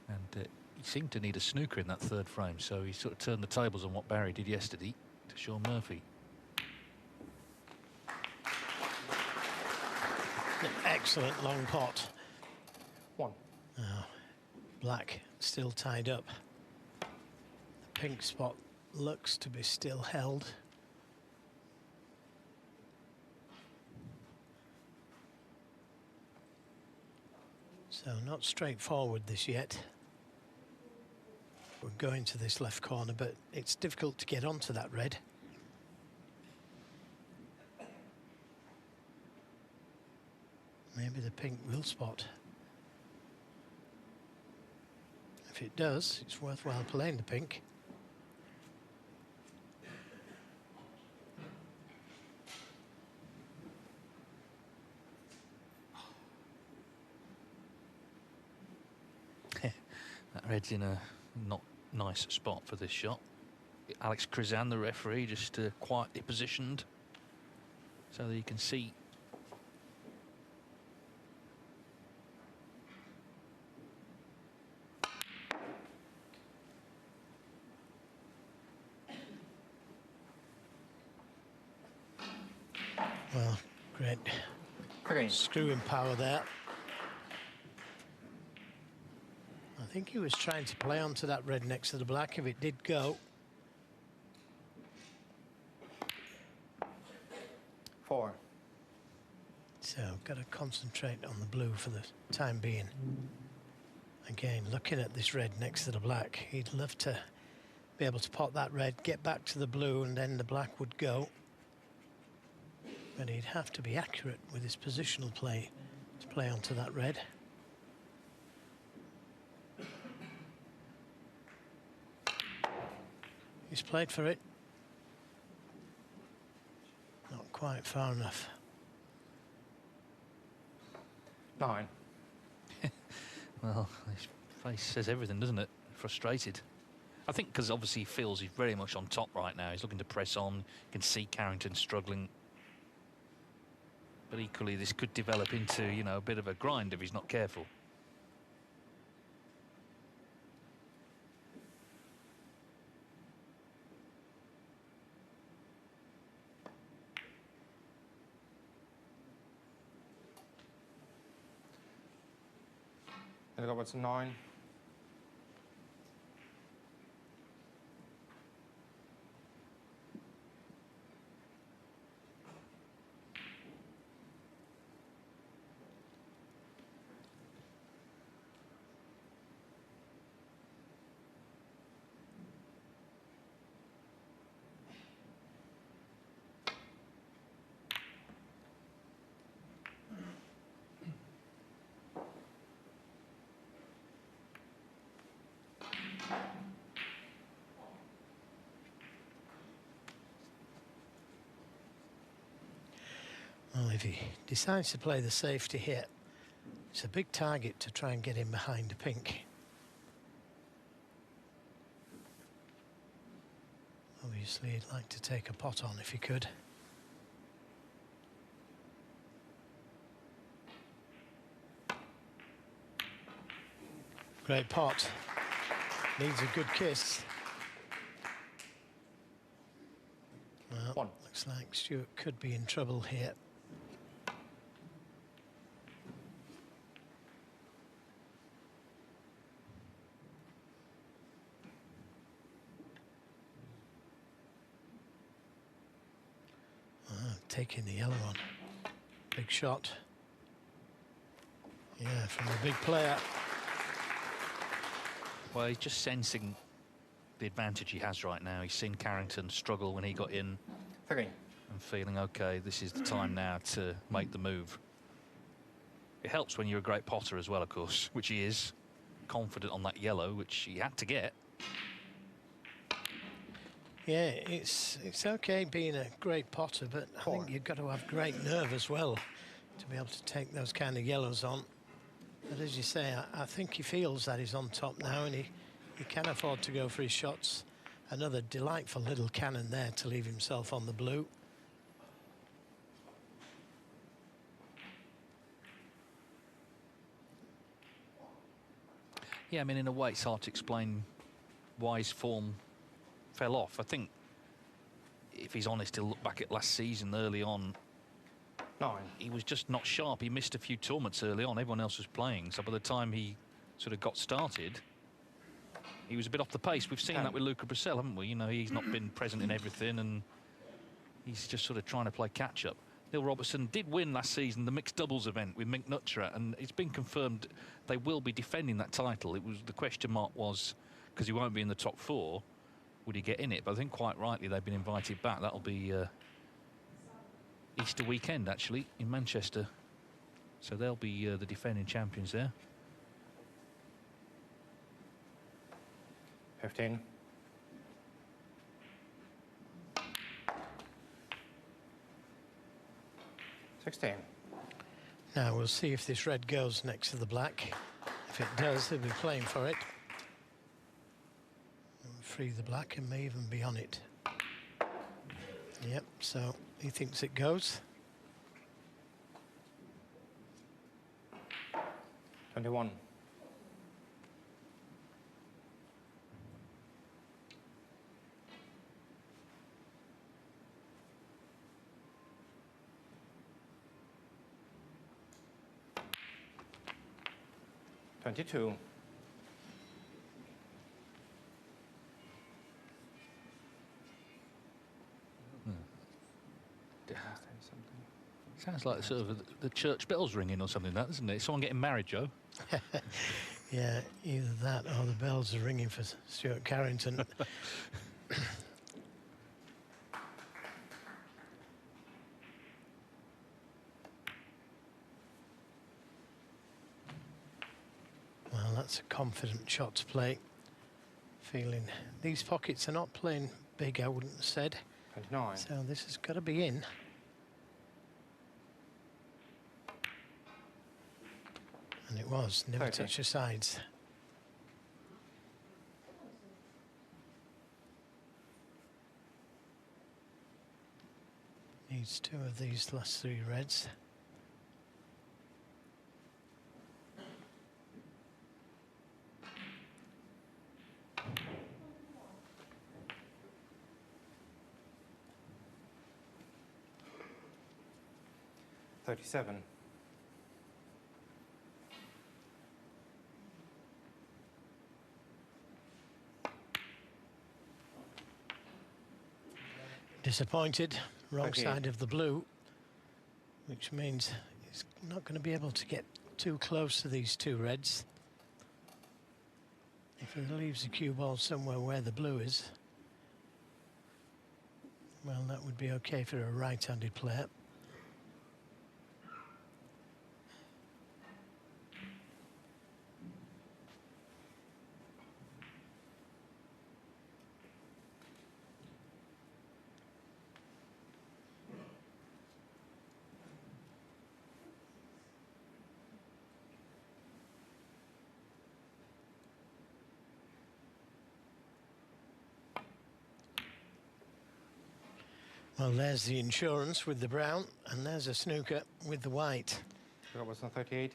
And he seemed to need a snooker in that third frame, so he sort of turned the tables on what Barry did yesterday to Sean Murphy. Excellent long pot. 1. Oh, black still tied up. The pink spot looks to be still held. So not straightforward this yet. We're going to this left corner, but it's difficult to get onto that red. Maybe the pink will spot. If it does, it's worthwhile playing the pink. That red's in a not nice spot for this shot. Alex Krizan, the referee, just quietly positioned so that you can see. Well, great Green. screwing power there. I think he was trying to play onto that red next to the black if it did go. 4. So got to concentrate on the blue for the time being. Again, looking at this red next to the black, he'd love to be able to pot that red, get back to the blue, and then the black would go. But he'd have to be accurate with his positional play to play onto that red. He's played for it. Not quite far enough. 9. Well, his face says everything, doesn't it? Frustrated. I think because obviously he feels he's very much on top right now. He's looking to press on. You can see Carrington struggling. But equally, this could develop into, you know, a bit of a grind if he's not careful. Robertson 9. Well, if he decides to play the safety here, it's a big target to try and get him behind a pink. Obviously, he'd like to take a pot on if he could. Great pot. Needs a good kiss. Well, One. looks like Stuart could be in trouble here. Taking the yellow one. Big shot. Yeah, from a big player. Well, he's just sensing the advantage he has right now. He's seen Carrington struggle when he got in 3. and feeling, OK, this is the time now to make the move. It helps when you're a great potter as well, of course, which he is. Confident on that yellow, which he had to get. Yeah, it's okay being a great potter, but I think you've got to have great nerve as well to be able to take those kind of yellows on. But as you say, I think he feels that he's on top now, and he can afford to go for his shots. Another delightful little cannon there to leave himself on the blue. Yeah, I mean, in a way, it's hard to explain why his form fell off. I think, if he's honest, he'll look back at last season early on. 9. He was just not sharp. He missed a few tournaments early on. Everyone else was playing. So by the time he sort of got started, he was a bit off the pace. We've seen that with Luca Brissell, haven't we? You know, he's not been present in everything, and he's just sort of trying to play catch-up. Neil Robertson did win last season the mixed doubles event with Mick Nutcherat, and it's been confirmed they will be defending that title. It was the question mark was, because he won't be in the top 4, would he get in it? But I think quite rightly they've been invited back. That'll be Easter weekend, actually, in Manchester. So they'll be the defending champions there. 15. Now we'll see if this red goes next to the black. If it does, they'll be playing for it. Free the black and may even be on it. Yep, so he thinks it goes. 21. Twenty-two. Sounds like sort of the church bells ringing or something, that, isn't it? Someone getting married, Joe. Yeah, either that or the bells are ringing for Stuart Carrington. Well, that's a confident shot to play. Feeling these pockets are not playing big, I wouldn't have said. 29. So this has got to be in. And it was, never 30. touch the sides. Needs 2 of these last 3 reds. $37. Disappointed, wrong 38. side of the blue, which means he's not going to be able to get too close to these 2 reds. If he leaves the cue ball somewhere where the blue is, well, that would be okay for a right-handed player. Well, there's the insurance with the brown, and there's a snooker with the white. Robertson 38.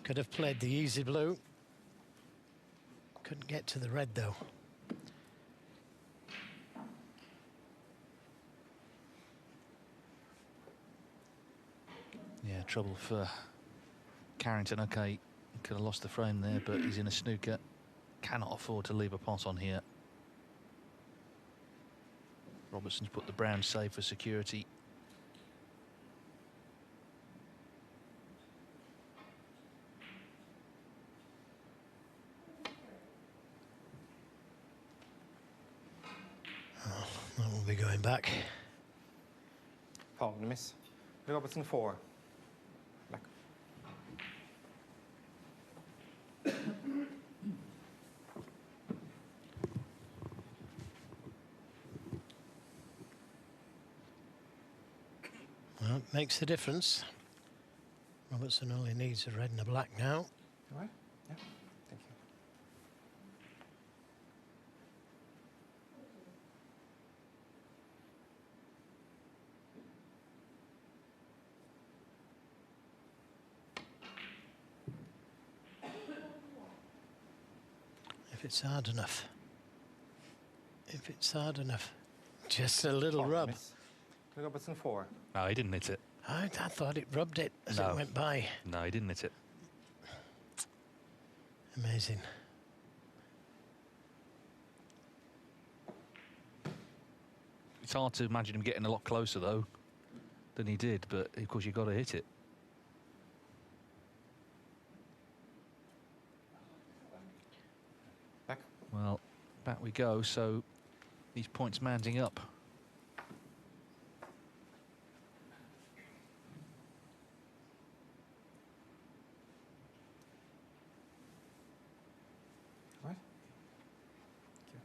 Could have played the easy blue. Couldn't get to the red, though. Yeah, trouble for Carrington. Okay, could have lost the frame there, but he's in a snooker. Cannot afford to leave a pot on here. Robertson's put the brown safe for security. Oh, that will be going back. Following the miss. Robertson 4. Black. Well, it makes a difference. Robertson only needs a red and a black now. All right? Yeah. Thank you. If it's hard enough. If it's hard enough. Just a little Following the rub. miss. Robertson 4. No, he didn't hit it. I thought it rubbed it as No. it went by. No, he didn't hit it. Amazing. It's hard to imagine him getting a lot closer, though, than he did, but of course you've got to hit it. Back. Well, back we go, so these points mounting up. All right? Thank you.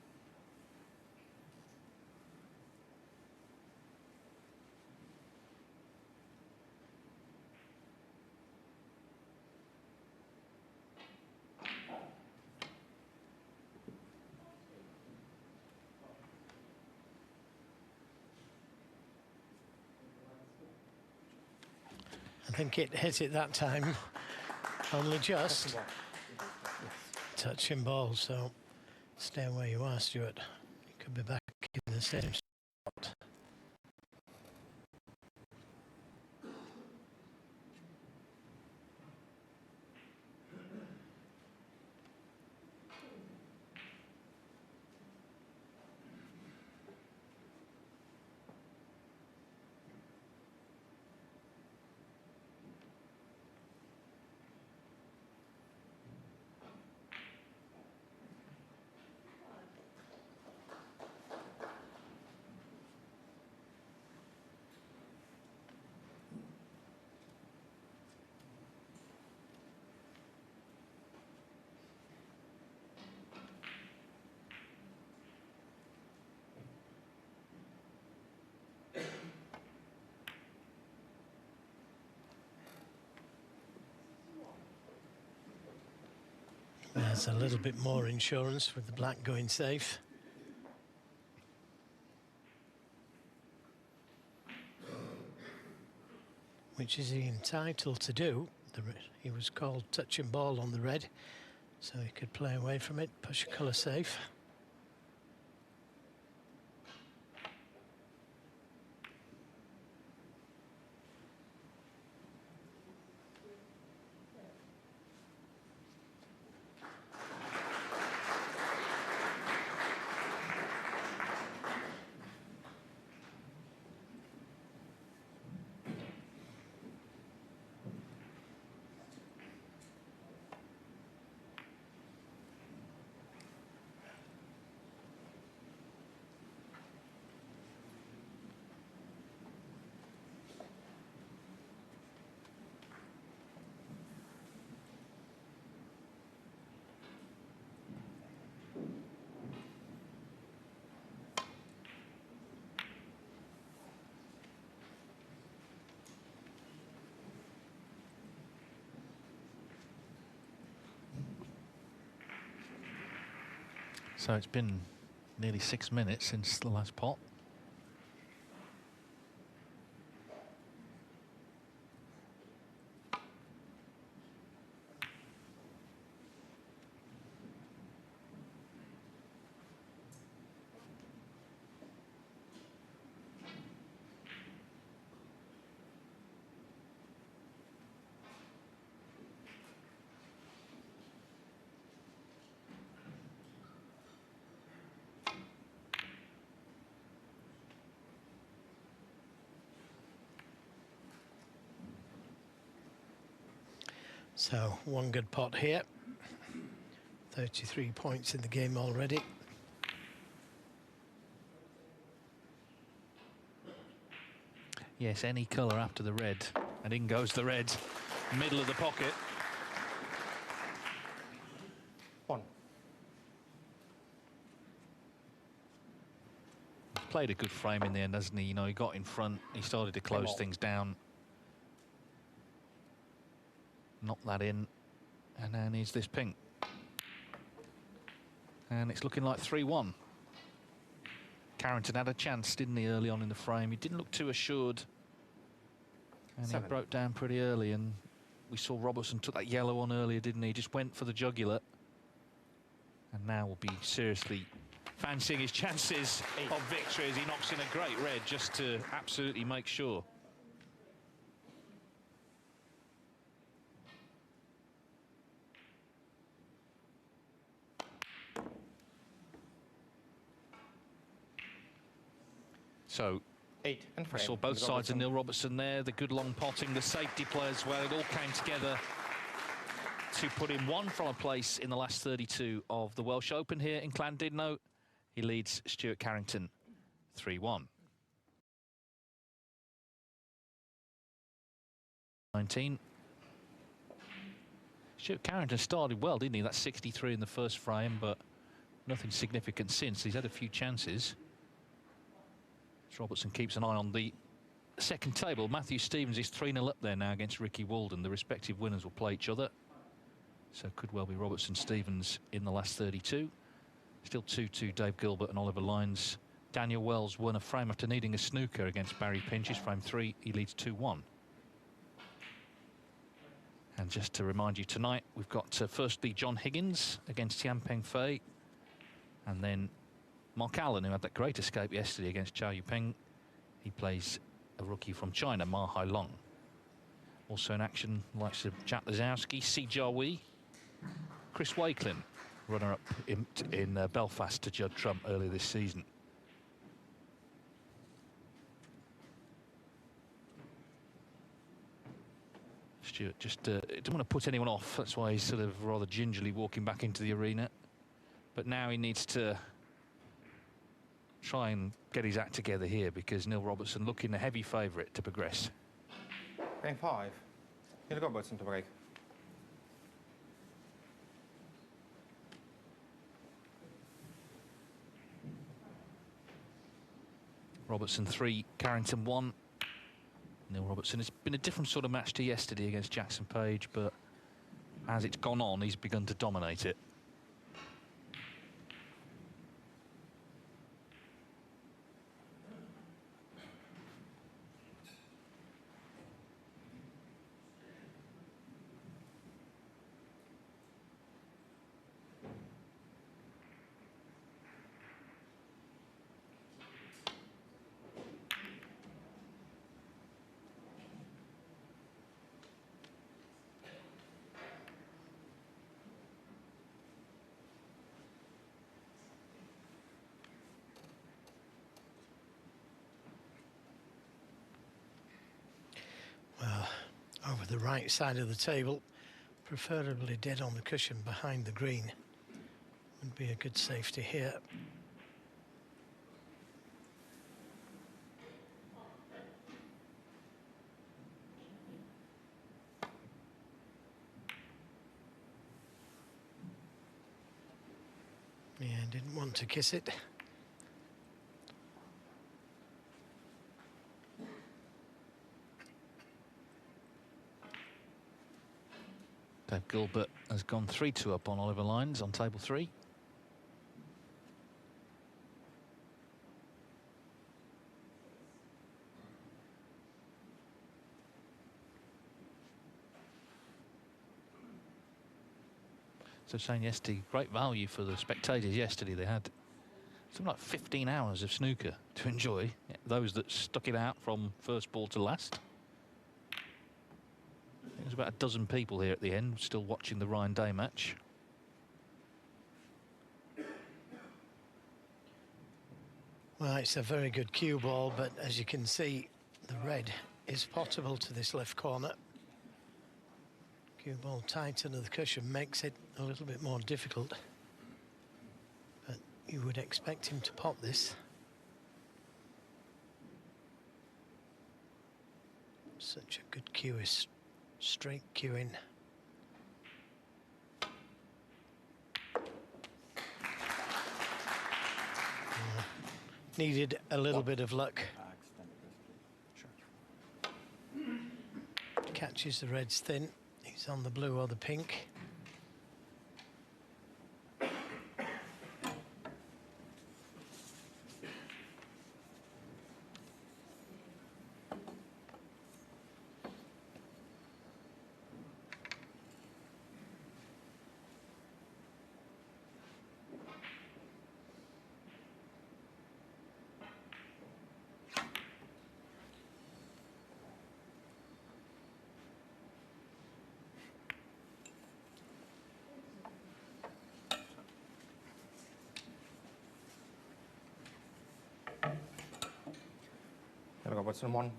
I think it hit it that time. Only just. Touching ball, so stay where you are, Stuart. You could be back in the same spot. There's a little bit more insurance with the black going safe. Which is he entitled to do. He was called touching ball on the red, so he could play away from it, push a colour safe. So it's been nearly 6 minutes since the last pot. So one good pot here. 33 points in the game already. Yes, any colour after the red. And in goes the red. Middle of the pocket. 1. Played a good frame in the end, hasn't he? You know, he got in front, he started to close things down. Knocked that in, and now needs this pink. And it's looking like 3-1. Carrington had a chance, didn't he, early on in the frame? He didn't look too assured. And 7. he broke down pretty early, and we saw Robertson took that yellow on earlier, didn't he? Just went for the jugular. And now will be seriously fancying his chances of victory as he knocks in a great red just to absolutely make sure. So 8 and we frame. saw both Neil sides of Robertson. Neil Robertson there, the good long potting, the safety play as well. It all came together to put him one from a place in the last 32 of the Welsh Open here in Llandudno. He leads Stuart Carrington 3-1. 19. Stuart Carrington started well, didn't he? That's 63 in the first frame, but nothing significant since. He's had a few chances. Robertson keeps an eye on the second table. Matthew Stevens is 3-0 up there now against Ricky Walden. The respective winners will play each other. So could well be Robertson-Stevens in the last 32. Still 2-2 Dave Gilbert and Oliver Lyons. Daniel Wells won a frame after needing a snooker against Barry Pinches. Frame 3, he leads 2-1. And just to remind you, tonight we've got firstly John Higgins against Tian Peng Fei. And then Mark Allen, who had that great escape yesterday against Chow Yupeng. He plays a rookie from China, Ma Hailong. Also in action, likes of Jack Lazowski, Si Jia-wei, Chris Wakelin, runner-up in Belfast to Judd Trump earlier this season. Stuart just didn't want to put anyone off. That's why he's sort of rather gingerly walking back into the arena. But now he needs to try and get his act together here, because Neil Robertson looking a heavy favourite to progress. Frame 5. Neil Robertson to break. Robertson 3, Carrington 1. Neil Robertson, it's been a different sort of match to yesterday against Jackson Page, but as it's gone on, he's begun to dominate it. Well, over the right side of the table, preferably dead on the cushion behind the green, would be a good safety here. Yeah, didn't want to kiss it. Dave Gilbert has gone 3-2 up on Oliver Lyons on table 3. So saying yesterday, great value for the spectators yesterday. They had something like 15 hours of snooker to enjoy, those that stuck it out from first ball to last. There was about a dozen people here at the end still watching the Ryan Day match. Well, it's a very good cue ball, but as you can see, the red is potable to this left corner. Cue ball tight under the cushion makes it a little bit more difficult. But you would expect him to pop this. Such a good cue is straight cueing. Needed a little bit of luck. Catches the reds thin. He's on the blue or the pink. Robertson 1.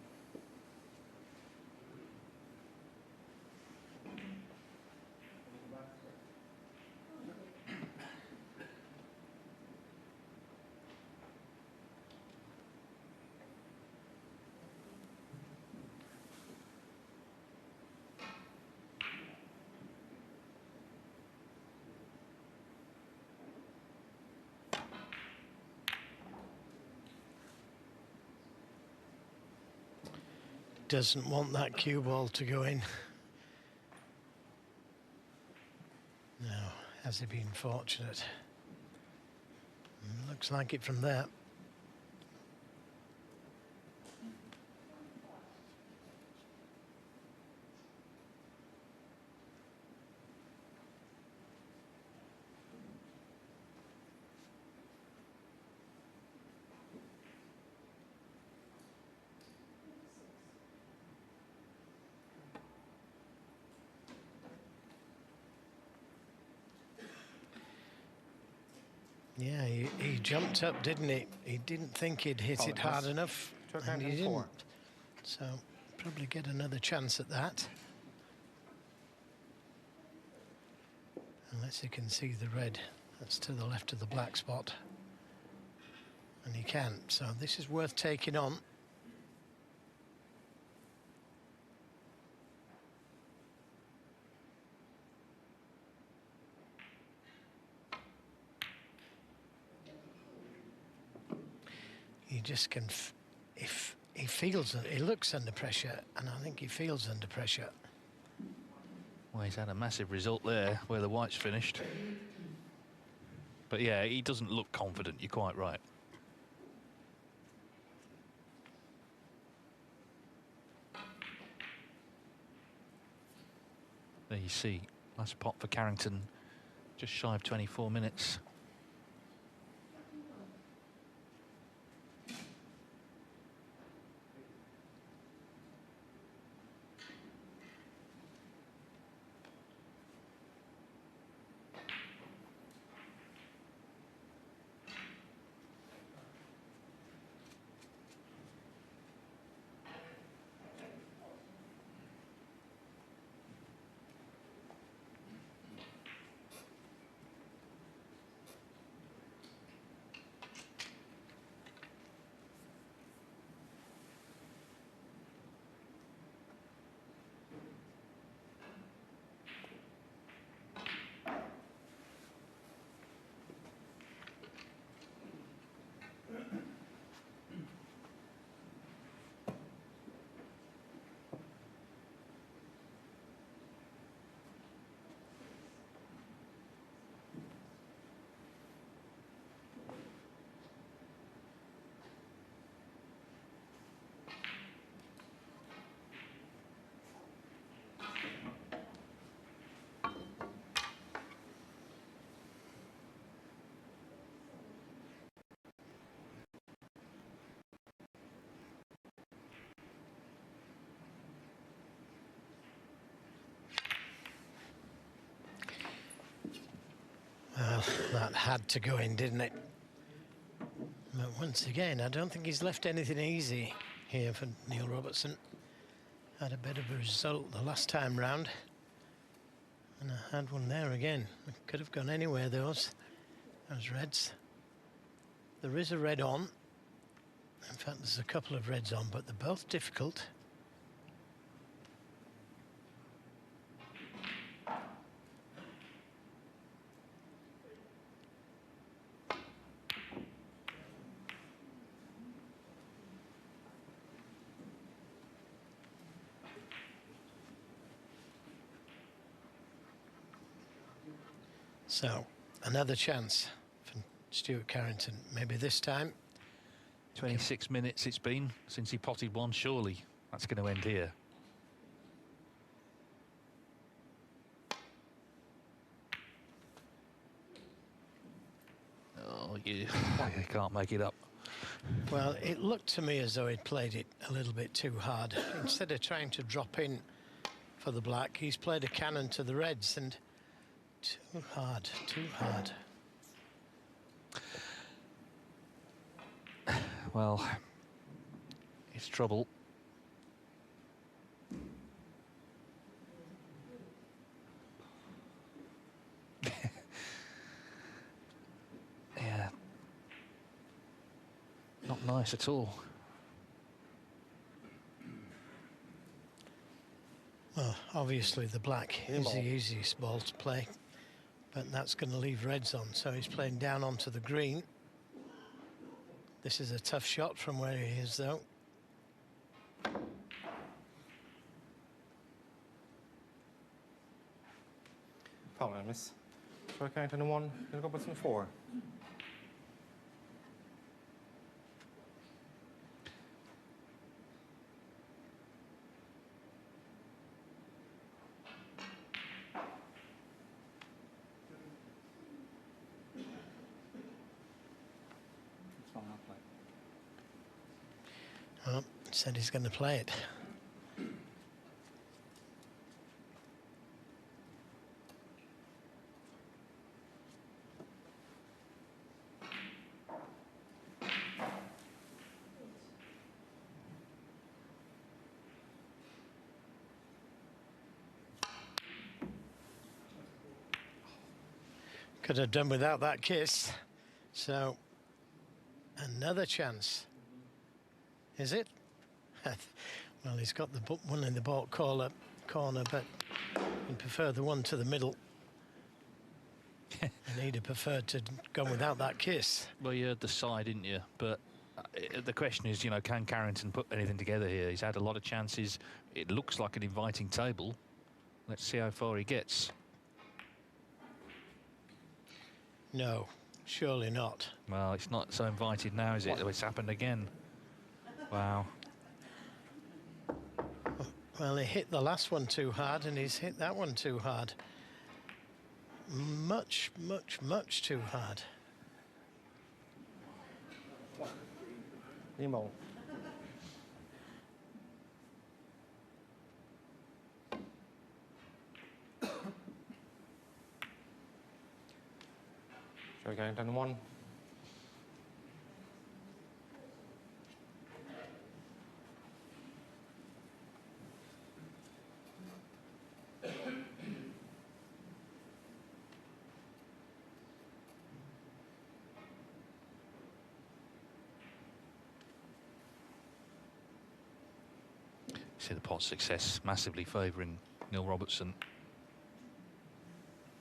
Doesn't want that cue ball to go in. No, has he been fortunate? Looks like it from there. Yeah, he jumped up, didn't he? He didn't think he'd hit it hard enough, and he didn't. So, probably get another chance at that. Unless he can see the red that's to the left of the black spot. And he can't, so this is worth taking on. He just can, if he feels, he looks under pressure, and I think he feels under pressure. Well, he's had a massive result there where the white's finished. But yeah, he doesn't look confident, you're quite right. There you see, last pot for Carrington, just shy of 24 minutes. Well, that had to go in, didn't it? But once again, I don't think he's left anything easy here for Neil Robertson. Had a bit of a result the last time round. And I had one there again. Could have gone anywhere, those reds. There is a red on. In fact, there's a couple of reds on, but they're both difficult. So, another chance for Stuart Carrington. Maybe this time. 26 minutes it's been since he potted one. Surely that's going to end here. Oh, you can't make it up. Well, it looked to me as though he'd played it a little bit too hard. Instead of trying to drop in for the black, he's played a cannon to the reds, and too hard, too hard. Well, it's trouble. Yeah. Not nice at all. Well, obviously the black is the easiest ball to play, but that's going to leave reds on, so he's playing down onto the green. This is a tough shot from where he is, though. Foul and miss. Stuart Carrington 1, Robertson 4. Well, said he's going to play it. Could have done without that kiss. So, another chance. Is it? Well, he's got the one in the ball corner, but he'd prefer the one to the middle. And he'd have preferred to go without that kiss. Well, you heard the side, didn't you? But the question is, you know, can Carrington put anything together here? He's had a lot of chances. It looks like an inviting table. Let's see how far he gets. No, surely not. Well, it's not so invited now, is it? It's happened again. Wow. Well, he hit the last one too hard, and he's hit that one too hard. Much, much, much too hard. Nemo. Stuart Carrington 1. See the pot success massively favouring Neil Robertson.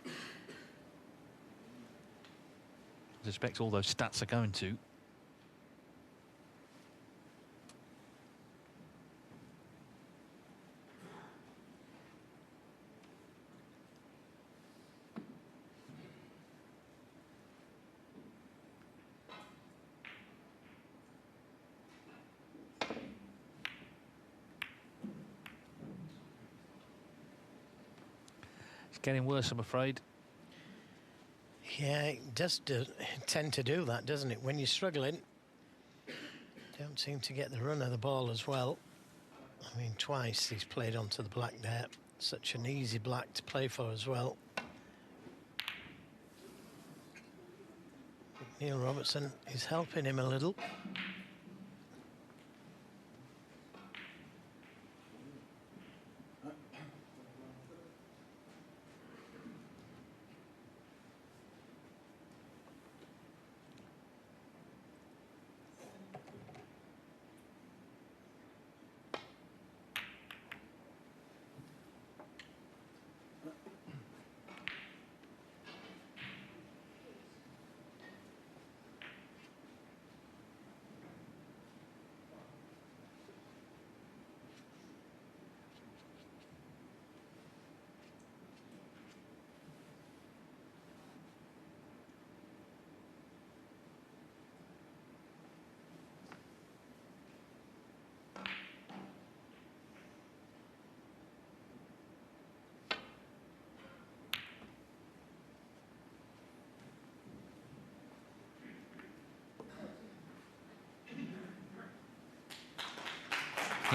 I suspect all those stats are going to. Getting worse, I'm afraid. Yeah, it does tend to do that, doesn't it? When you're struggling, don't seem to get the run of the ball as well. I mean, twice he's played onto the black there. Such an easy black to play for as well. Neil Robertson is helping him a little.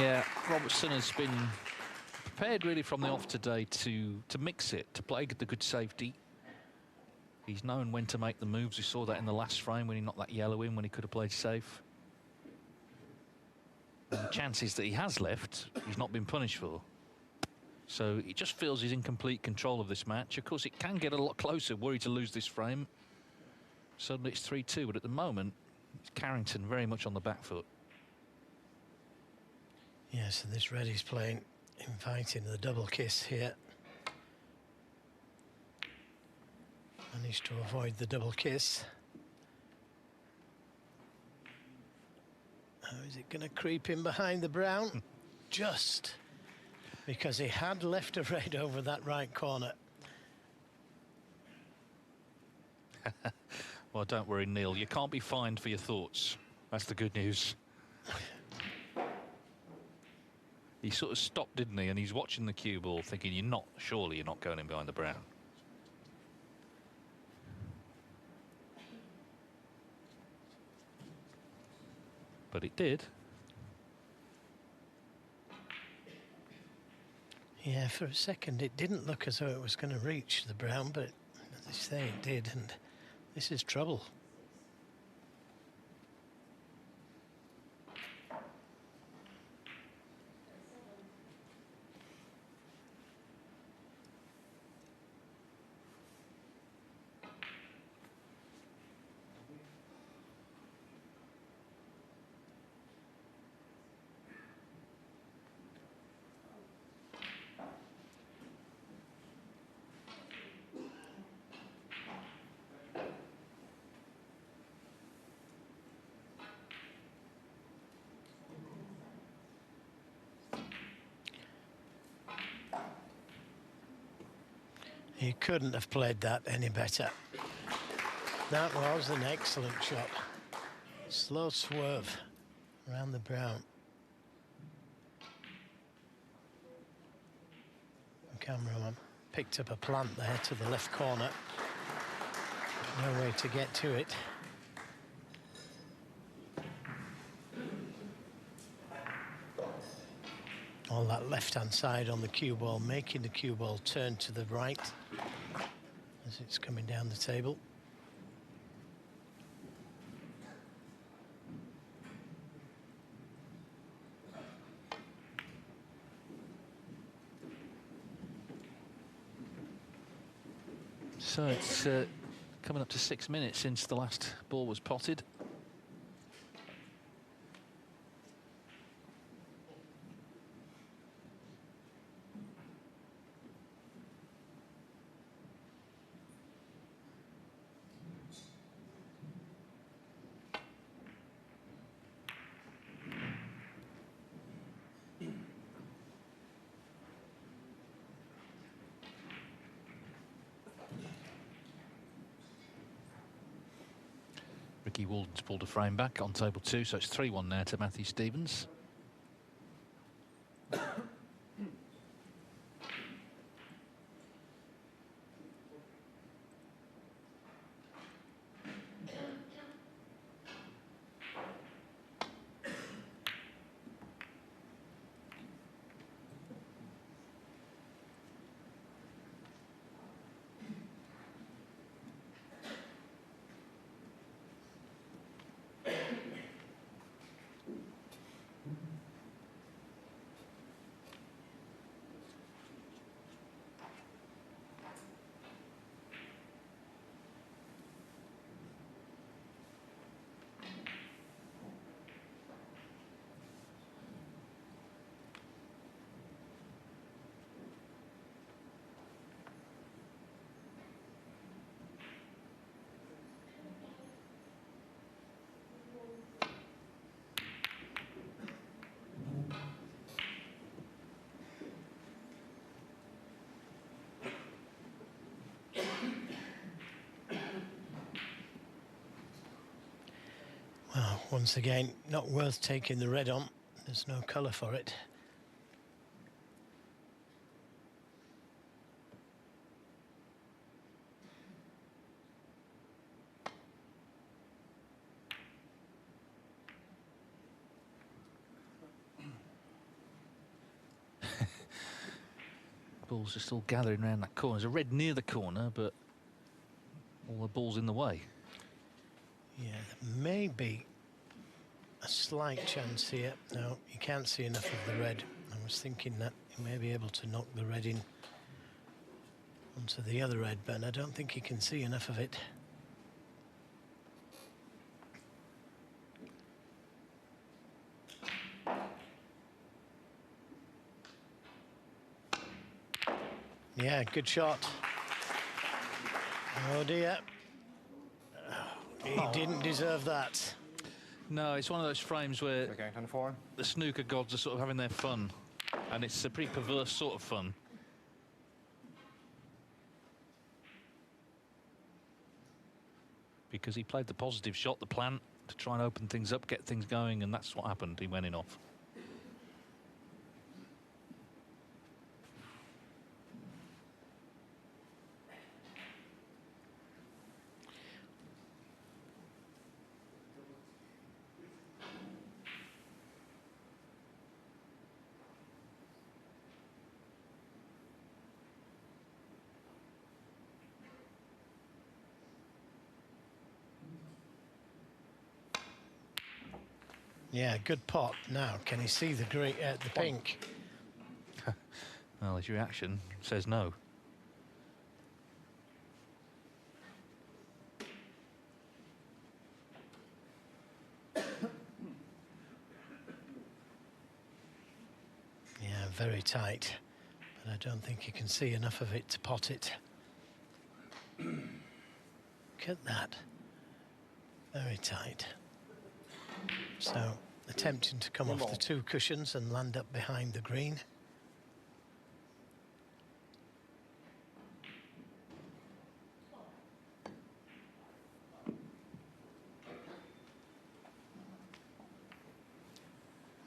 Yeah, Robertson has been prepared really from the off today to mix it, to play the good safety. He's known when to make the moves. We saw that in the last frame when he knocked that yellow in when he could have played safe. And the chances that he has left, he's not been punished for. So he just feels he's in complete control of this match. Of course, it can get a lot closer were he to lose this frame. Suddenly it's 3-2, but at the moment, it's Carrington very much on the back foot. Yes, and this red is playing, inviting the double kiss here. Managed to avoid the double kiss. How is it going to creep in behind the brown? Just because he had left a red over that right corner. Well, don't worry, Neil. You can't be fined for your thoughts. That's the good news. He sort of stopped, didn't he? And he's watching the cue ball thinking, surely you're not going in behind the brown. But it did. Yeah, for a second it didn't look as though it was going to reach the brown, but as I say, it did, and this is trouble. He couldn't have played that any better. That was an excellent shot. Slow swerve around the brown. The cameraman picked up a plant there to the left corner. No way to get to it. On that left-hand side on the cue ball, making the cue ball turn to the right as it's coming down the table. So it's coming up to 6 minutes since the last ball was potted. Ricky Walden's pulled a frame back on table 2, so it's 3-1 now to Matthew Stevens. Well, once again, not worth taking the red on. There's no colour for it. Ball's just all gathering around that corner. There's a red near the corner, but all the ball's in the way. Yeah, there may be a slight chance here. No, you can't see enough of the red. I was thinking that he may be able to knock the red in onto the other red, but I don't think he can see enough of it. Yeah, good shot. Oh dear. He didn't deserve that. No, it's one of those frames where Stuart Carrington 4. the snooker gods are sort of having their fun, and it's a pretty perverse sort of fun. Because he played the positive shot, the plan, to try and open things up, get things going, and that's what happened. He went in off. Yeah, good pot. Now, can he see the green, the pink? Well, his reaction says no. Yeah, very tight. But I don't think he can see enough of it to pot it. Look at that. Very tight. So, attempting to come off the two cushions and land up behind the green.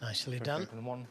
Nicely Stuart done. Carrington 1.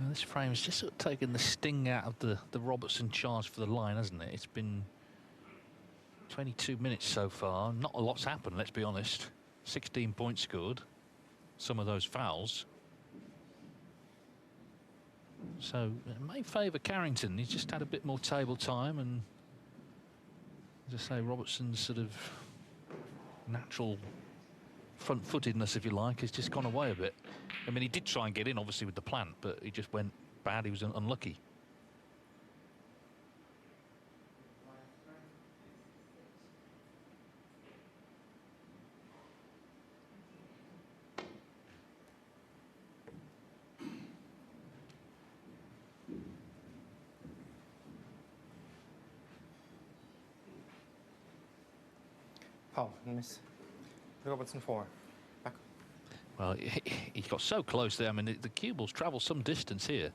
Now, this frame's just sort of taken the sting out of the Robertson charge for the line, hasn't it? It's been 22 minutes so far. Not a lot's happened, let's be honest. 16 points scored. Some of those fouls. So it may favour Carrington. He's just had a bit more table time, and as I say, Robertson's sort of natural front-footedness, if you like, has just gone away a bit. I mean, he did try and get in, obviously, with the plant, but he just went bad. He was unlucky. Foul and miss. Robertson 4. Back. Well, he got so close there. I mean, the cue balls travel some distance here.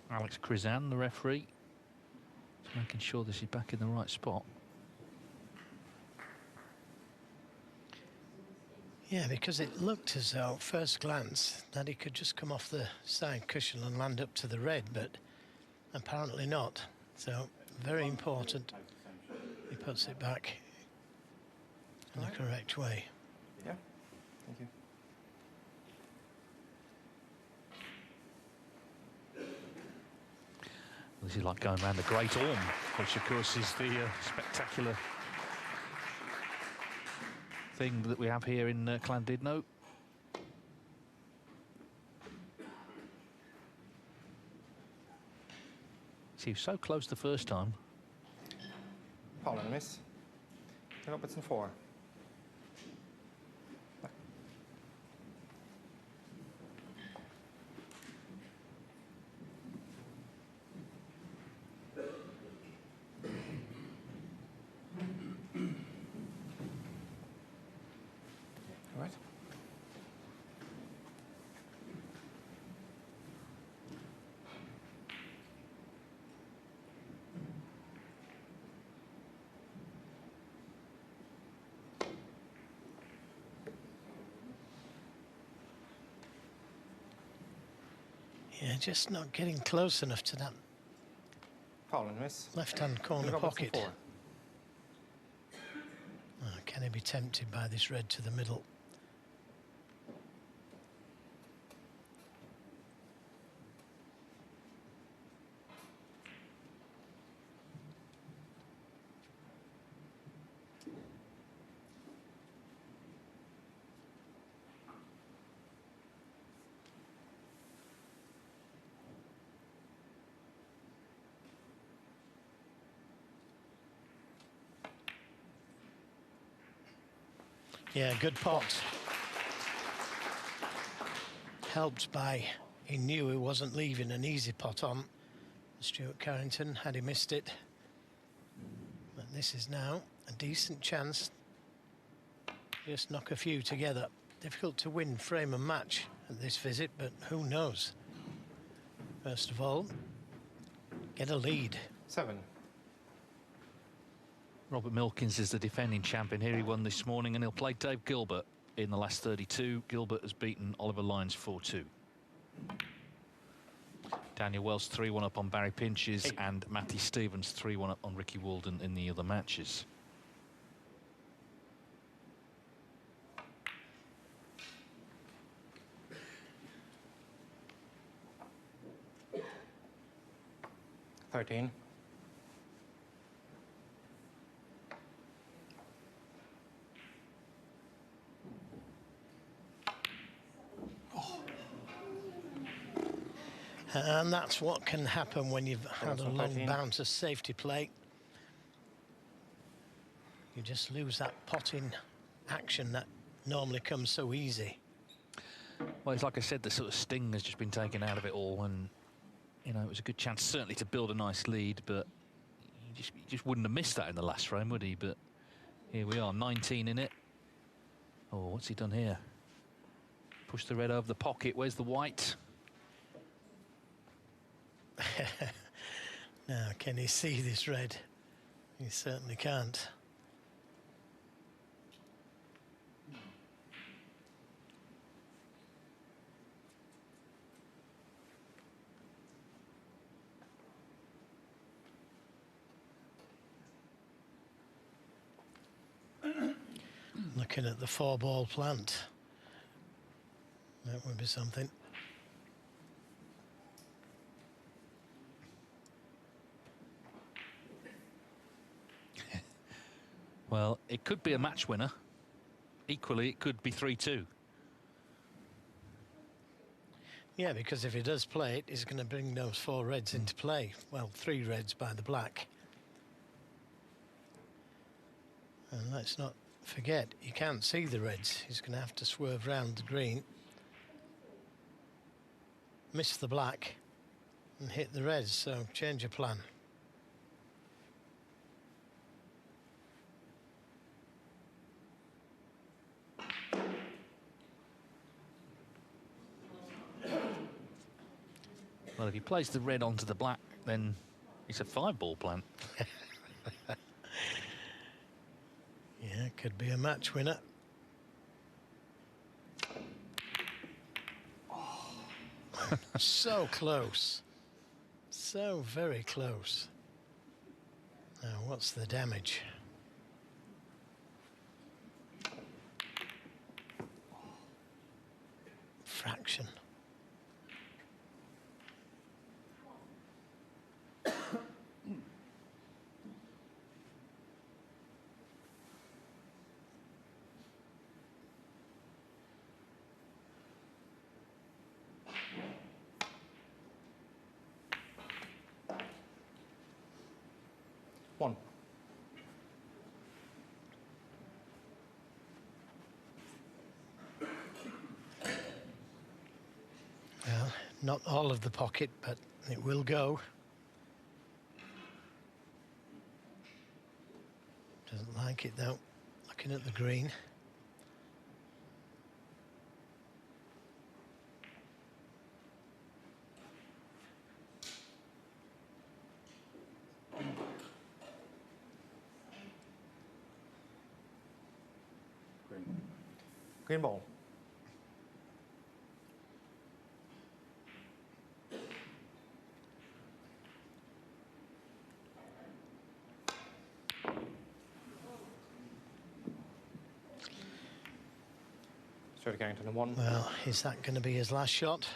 Alex Krizan, the referee, Making sure this is back in the right spot. Yeah, because it looked as though, at first glance, that he could just come off the side cushion and land up to the red, but apparently not. So, very important. He puts it back in the correct way. Yeah, thank you. This is like going around the Great Orme, which of course is the spectacular thing that we have here in Llandudno. See, he was so close the first time. Paul and a miss. Robertson 4. All right. Yeah, just not getting close enough to that Paul and a miss. left-hand corner Robertson pocket. 4. Oh, can he be tempted by this red to the middle? Yeah, good pot. Helped by, he knew he wasn't leaving an easy pot on. Stuart Carrington, had he missed it. But this is now a decent chance. Just knock a few together. Difficult to win frame and match at this visit, but who knows? First of all, get a lead. 7. Robert Milkins is the defending champion here. He won this morning, and he'll play Dave Gilbert in the last 32. Gilbert has beaten Oliver Lyons 4-2. Daniel Welsh 3-1 up on Barry Pinches, and Matty Stevens 3-1 up on Ricky Walden in the other matches. $13. And that's what can happen when you've had a long bounce of safety play. You just lose that potting action that normally comes so easy. Well, it's like I said, the sort of sting has just been taken out of it all, and you know, it was a good chance certainly to build a nice lead, but you just wouldn't have missed that in the last frame, would he? But here we are, 19 in it. Oh, what's he done here? Push the red over the pocket. Where's the white? Now, can he see this red? He certainly can't. Looking at the 4-ball plant. That would be something. Well, it could be a match winner. Equally, it could be 3-2. Yeah, because if he does play it, he's going to bring those 4 reds into play. Well, 3 reds by the black. And let's not forget, you can't see the reds. He's going to have to swerve round the green, miss the black, and hit the reds. So change your plan. Well, if he plays the red onto the black, then He's a 5-ball plant. Yeah, could be a match winner. So close. So very close. Now, what's the damage? Fraction. One. Well, not all of the pocket, but it will go. Doesn't like it though. Looking at the green. Green ball. Stuart Carrington in 1. Well, is that going to be his last shot?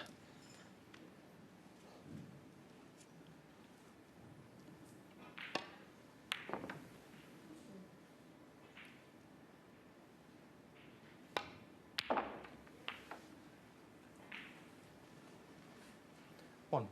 One.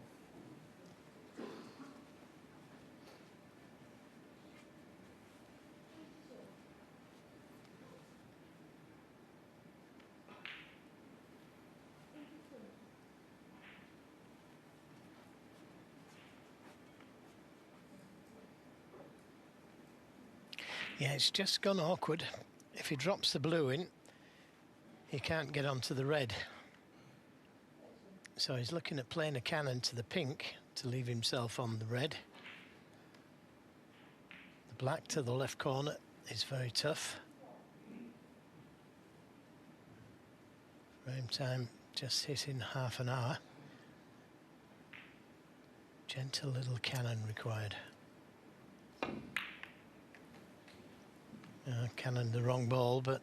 Yeah, it's just gone awkward. If he drops the blue in, he can't get onto the red. So he's looking at playing a cannon to the pink to leave himself on the red. The black to the left corner is very tough. Frame time just hitting half an hour. Gentle little cannon required. Cannon the wrong ball, but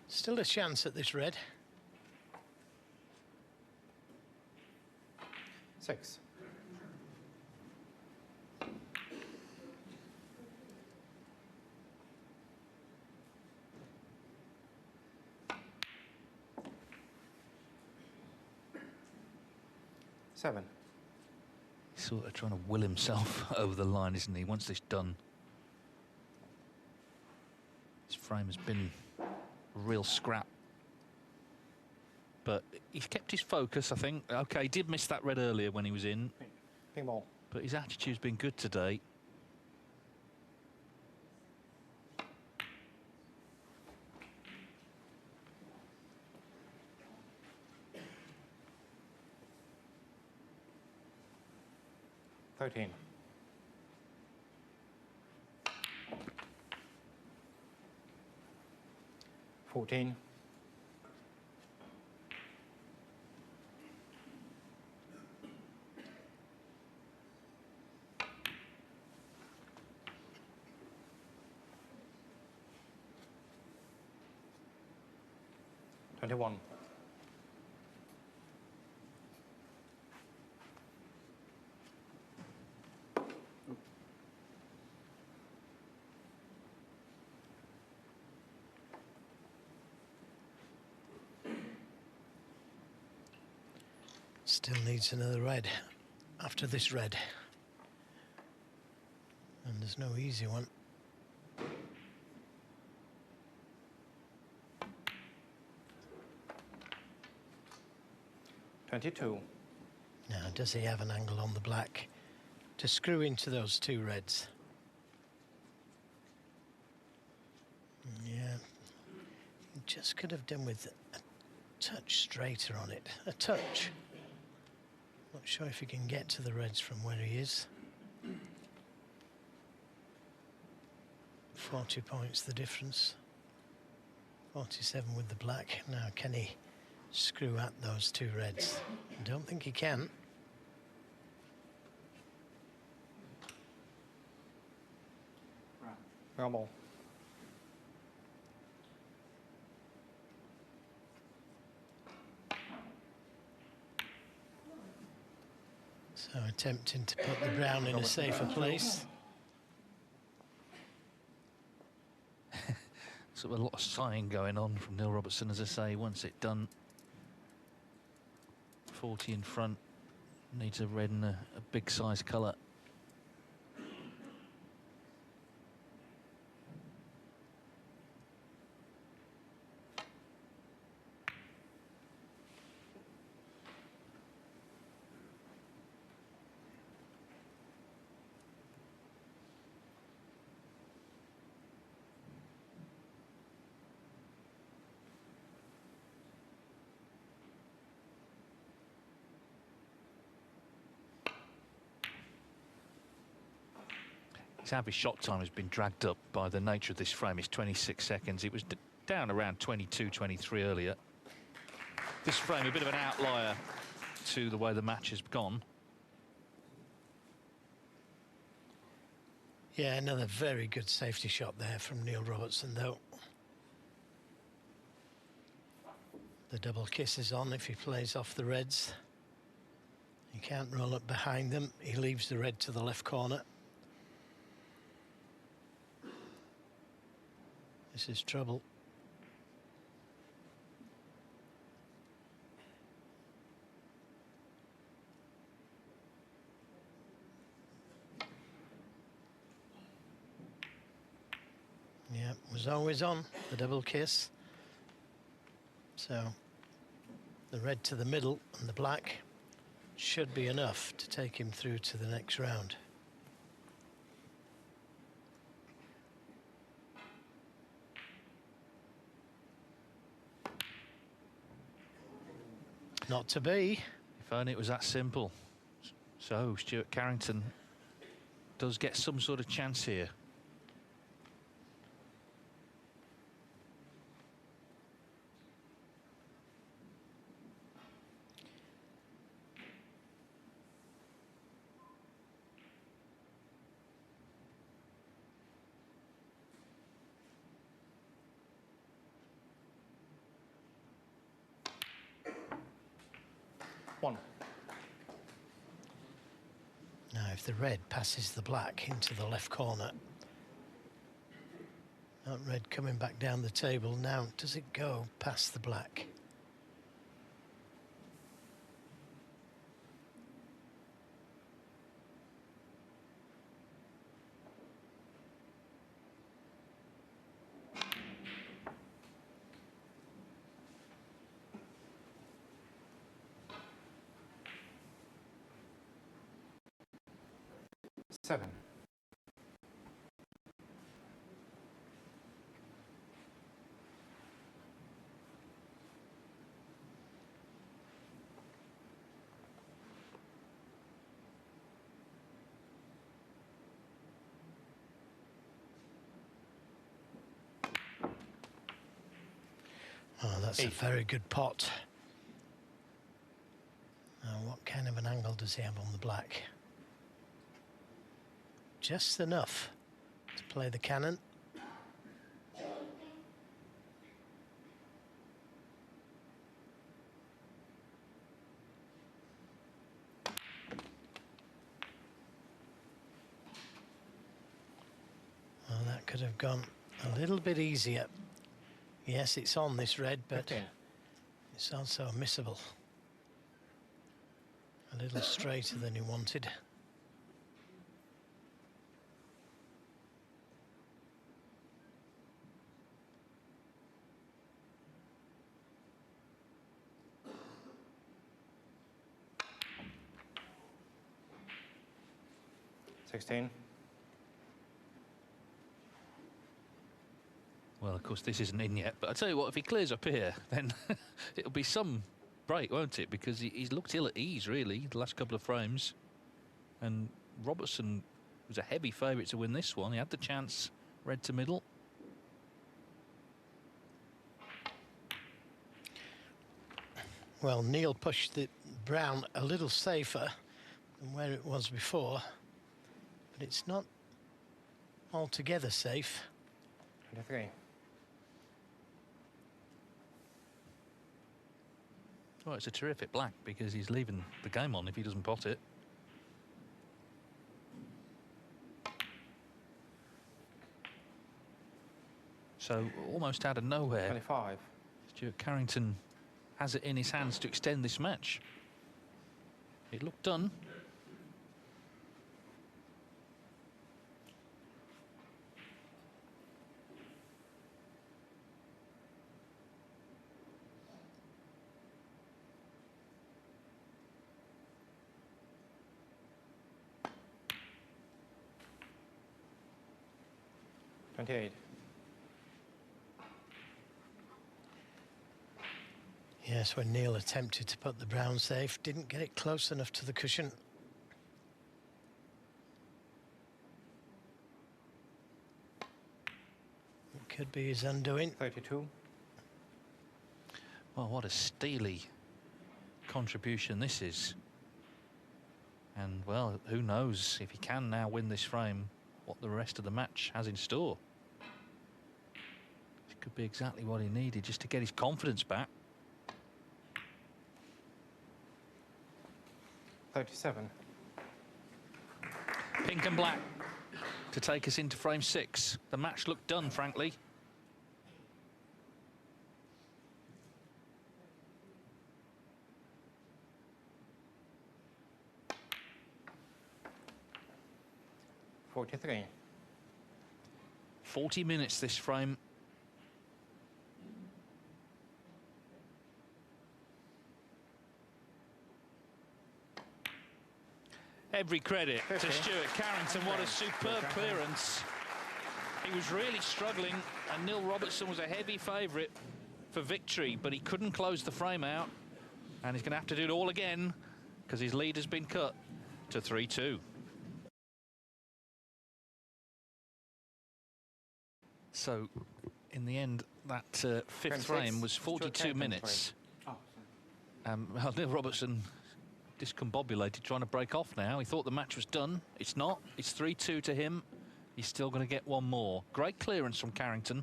still a chance at this red. 6. Seven. He's sort of trying to will himself over the line, isn't he? Once this done, his frame has been a real scrap. But he's kept his focus, I think. OK, he did miss that red earlier when he was in. Pink ball. But his attitude's been good today. Thirteen. 14. 21. Still needs another red after this red. And there's no easy one. $22. Now, does he have an angle on the black to screw into those two reds? Yeah, he just could have done with a touch straighter on it. A touch. Not sure if he can get to the reds from where he is. 40 points the difference. 47 with the black. Now, can he screw at those two reds? I don't think he can. Ground ball. So attempting to put the brown in a safer place. So a lot of sighing going on from Neil Robertson, as I say. Once it's done, 40 in front, needs a red and a big size colour. His average shot time has been dragged up by the nature of this frame. It's 26 seconds. It was down around 22, 23 earlier. This frame, a bit of an outlier to the way the match has gone. Yeah, another very good safety shot there from Neil Robertson, though. The double kiss is on if he plays off the reds. He can't roll up behind them. He leaves the red to the left corner. This is trouble. Yeah, was always on, the double kiss. So the red to the middle and the black should be enough to take him through to the next round. Not to be. If only it was that simple. So Stuart Carrington does get some sort of chance here. One. Now, if the red passes the black into the left corner, that red coming back down the table. Now, does it go past the black? Seven. Oh, that's a very good pot. Now, what kind of an angle does he have on the black? Just enough to play the cannon. Well, that could have gone a little bit easier. Yes, it's on this red, but 15. it's also missable. A little straighter than he wanted. Well, of course, this isn't in yet, but I tell you what, if he clears up here, then it'll be some break, won't it? Because he's looked ill at ease, really, the last couple of frames. And Robertson was a heavy favourite to win this one. He had the chance red to middle. Well, Neil pushed the brown a little safer than where it was before, but it's not altogether safe. 23. Well, it's a terrific black because he's leaving the game on if he doesn't pot it. So almost out of nowhere, 25. Stuart Carrington has it in his hands to extend this match. It looked done. Yes, when Neil attempted to put the brown safe, didn't get it close enough to the cushion. It could be his undoing. 32. Well, what a steely contribution this is. And, well, who knows if he can now win this frame, what the rest of the match has in store. It could be exactly what he needed just to get his confidence back. 37. Pink and black to take us into frame 6. The match looked done, frankly. $43. 40 minutes this frame. Every credit to Stuart Carrington. What a superb clearance. He was really struggling, and Neil Robertson was a heavy favourite for victory, but he couldn't close the frame out, and he's going to have to do it all again because his lead has been cut to 3-2. So, in the end, that fifth frame was 42 minutes. Well, Neil Robertson discombobulated, trying to break off now. He thought the match was done. It's not. It's 3-2 to him. He's still going to get one more. Great clearance from Carrington.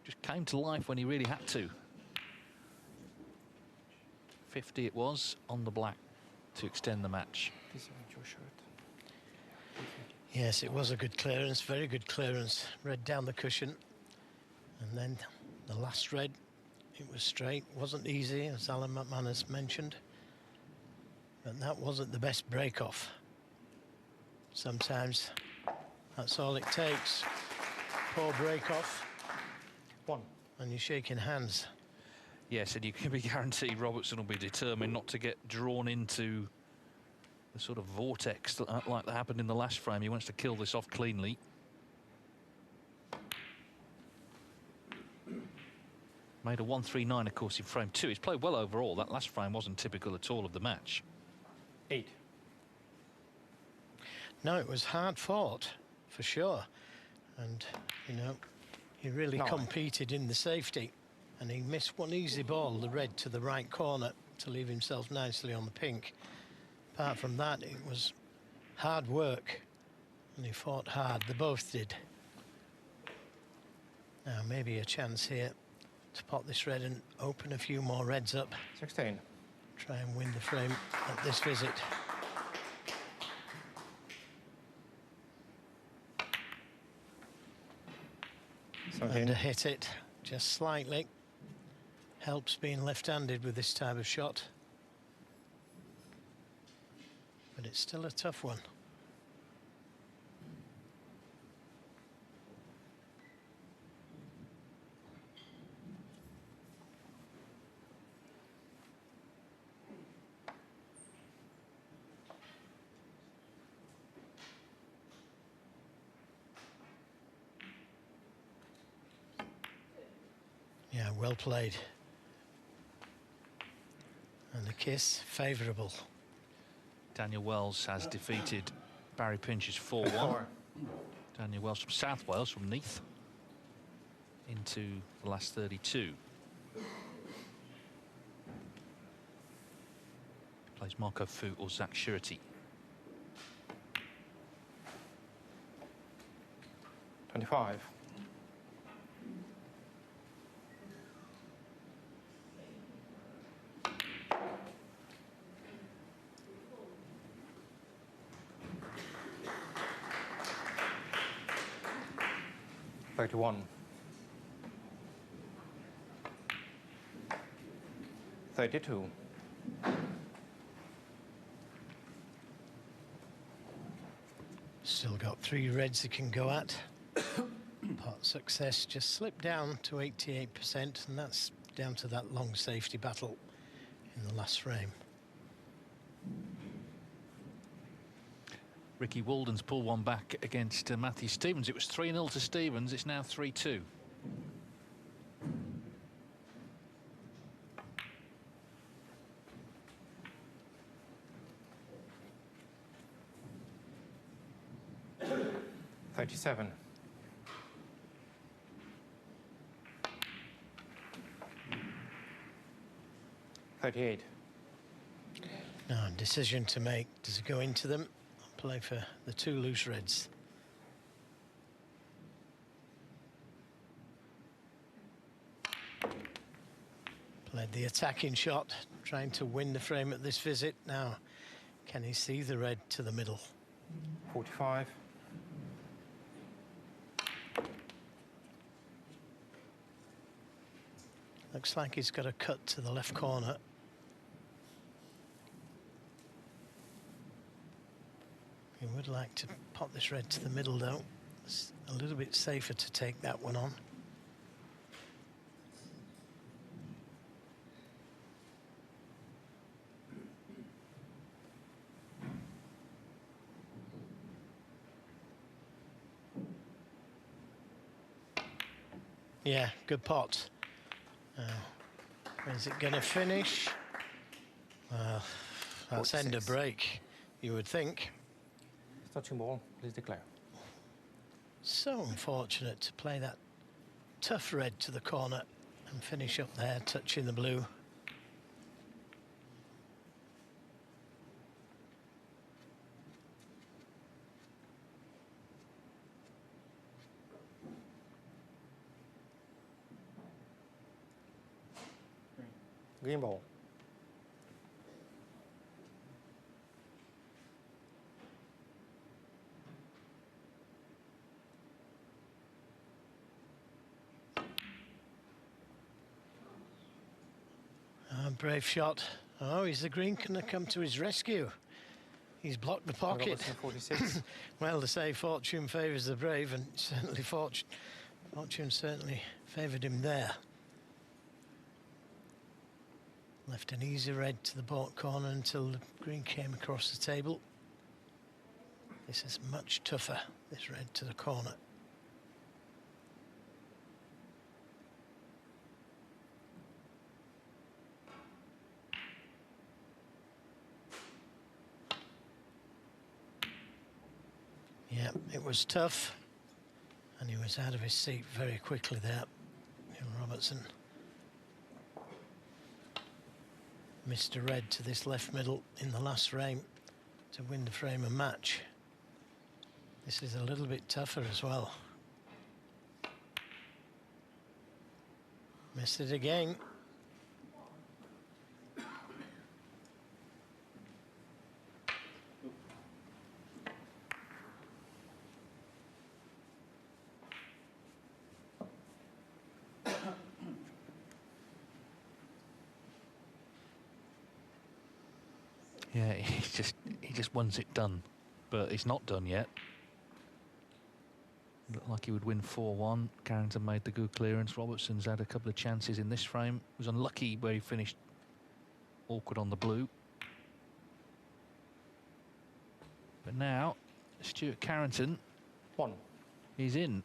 Just came to life when he really had to. 50 it was on the black to extend the match. Yes, it was a good clearance, very good clearance. Red down the cushion. And then the last red, it was straight. Wasn't easy, as Alan McManus mentioned. But that wasn't the best break-off. Sometimes that's all it takes. Poor break-off. 1. And you're shaking hands. Yes, and you can be guaranteed Robertson will be determined not to get drawn into the sort of vortex that, like that happened in the last frame. He wants to kill this off cleanly. Made a 139, of course, in frame 2. He's played well overall. That last frame wasn't typical at all of the match. 8. No, it was hard fought, for sure. And, you know, he really competed in the safety. And he missed one easy ball, the red to the right corner, to leave himself nicely on the pink. Apart from that, it was hard work. And he fought hard. They both did. Now, maybe a chance here to pot this red and open a few more reds up. 16. Try and win the frame at this visit. And to hit it just slightly helps being left-handed with this type of shot. But it's still a tough one. Yeah, well played. And the kiss, favourable. Daniel Wells has defeated Barry Pinch's 4-1. Daniel Welsh from South Wales, from Neath, into the last 32. Plays Marco Fu or Zach Shirity. 25. $31. 32. Still got 3 reds he can go at. Pot success just slipped down to 88%, and that's down to that long safety battle in the last frame. Ricky Walden's pulled one back against Matthew Stevens. It was 3-0 to Stevens. It's now 3-2. $37. 38. Now, decision to make. Does it go into them? Play for the 2 loose reds. Played the attacking shot, trying to win the frame at this visit. Now, can he see the red to the middle? 45. Looks like he's got a cut to the left corner. He would like to pop this red to the middle, though. It's a little bit safer to take that one on. Yeah, good pot. Where's it going to finish? Well, that's 46. end of break, you would think. Touching ball, please declare. So unfortunate to play that tough red to the corner and finish up there, touching the blue. Green ball. Brave shot. Oh, is the green going to come to his rescue? He's blocked the pocket. Robertson, 46. Well, they say fortune favours the brave, and certainly fortune certainly favoured him there. Left an easy red to the baulk corner until the green came across the table. This is much tougher, this red to the corner. Yeah, it was tough, and he was out of his seat very quickly there, Robertson. Missed a red to this left middle in the last frame to win the frame and match. This is a little bit tougher as well. Missed it again. Yeah, he just wants it done, but it's not done yet. Looked like he would win 4-1. Carrington made the good clearance. Robertson's had a couple of chances in this frame. Was unlucky where he finished awkward on the blue. But now, Stuart Carrington, 1. he's in.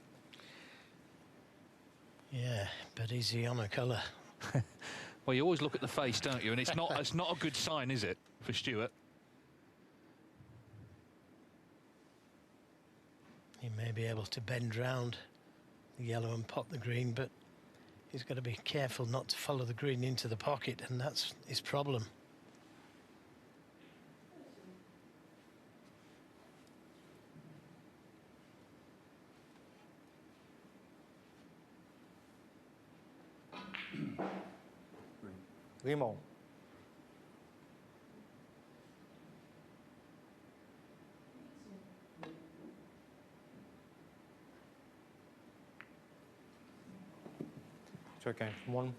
Yeah, but is he on a colour? Well, you always look at the face, don't you? And it's not a good sign, is it, for Stuart? He may be able to bend round the yellow and pot the green, but he's got to be careful not to follow the green into the pocket, and that's his problem. Remo. Short game from 1.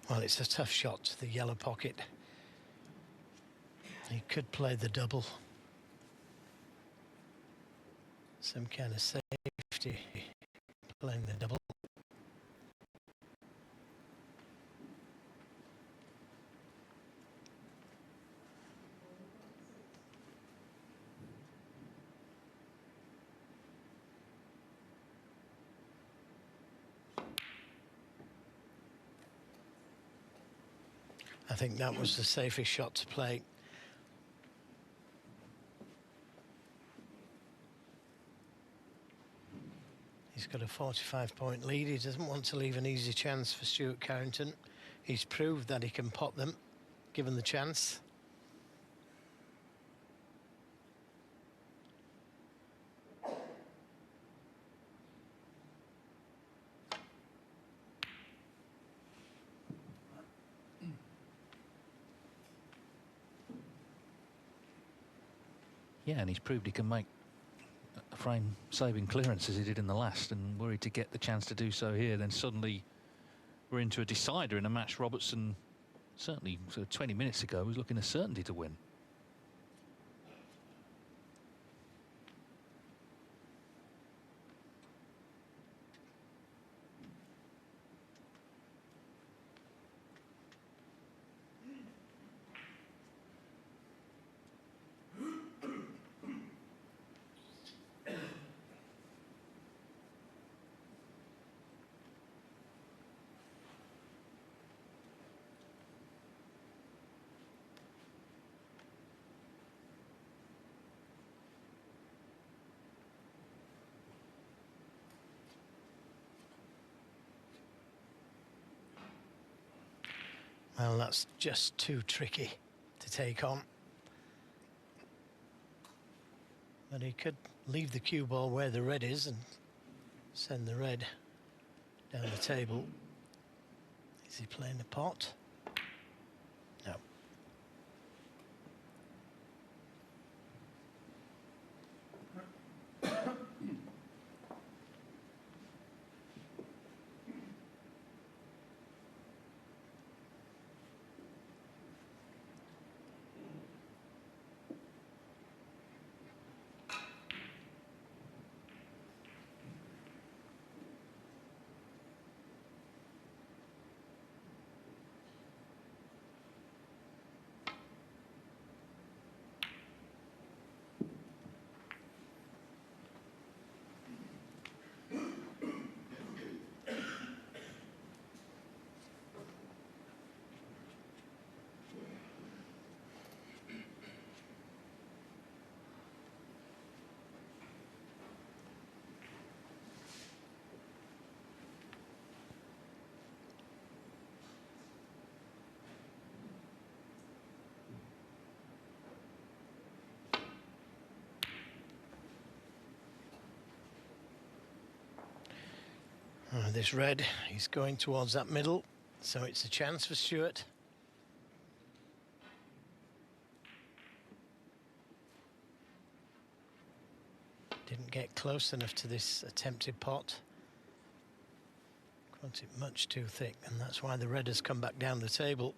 Well, it's a tough shot to the yellow pocket. He could play the double. Some kind of safety playing the double. I think that was the safest shot to play. He's got a 45-point lead. He doesn't want to leave an easy chance for Stuart Carrington. He's proved that he can pot them, given the chance. Yeah, and he's proved he can make a frame-saving clearance as he did in the last, and worried to get the chance to do so here. Then suddenly we're into a decider in a match Robertson, certainly sort of 20 minutes ago, was looking a certainty to win. Well, that's just too tricky to take on. But he could leave the cue ball where the red is and send the red down the table. Is he playing the pot? No. This red, he's going towards that middle, so it's a chance for Stuart. Didn't get close enough to this attempted pot. Want it much too thick, and that's why the red has come back down the table.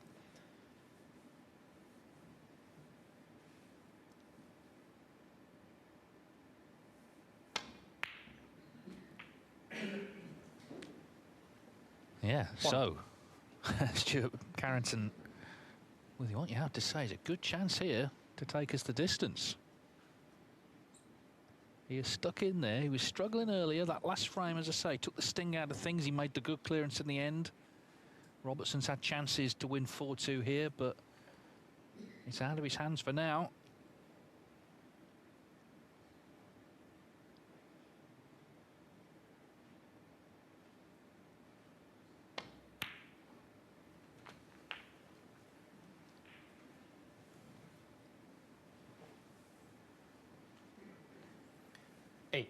Yeah, so Stuart Carrington, with what you have to say, is a good chance here to take us the distance. He is stuck in there. He was struggling earlier. That last frame, as I say, took the sting out of things. He made the good clearance in the end. Robertson's had chances to win 4-2 here, but it's out of his hands for now. Eight.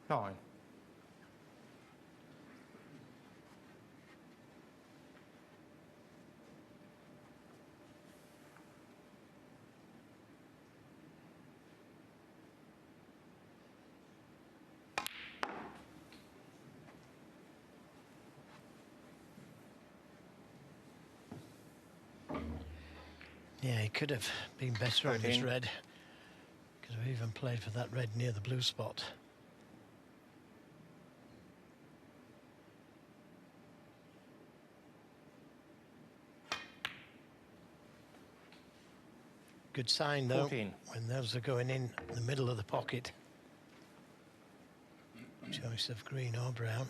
Nine. Yeah, he could have been better on this 13. red. Could have even played for that red near the blue spot. Good sign, though, 14. when those are going in the middle of the pocket. Choice of green or brown.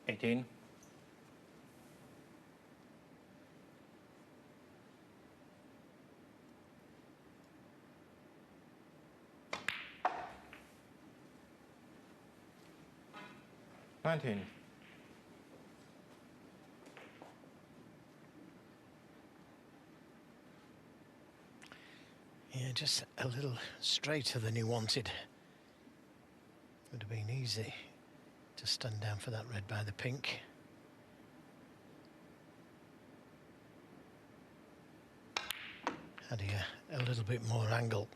Eighteen. Nineteen. Yeah, just a little straighter than he wanted. Would have been easy to stand down for that red by the pink. Had he a little bit more angle.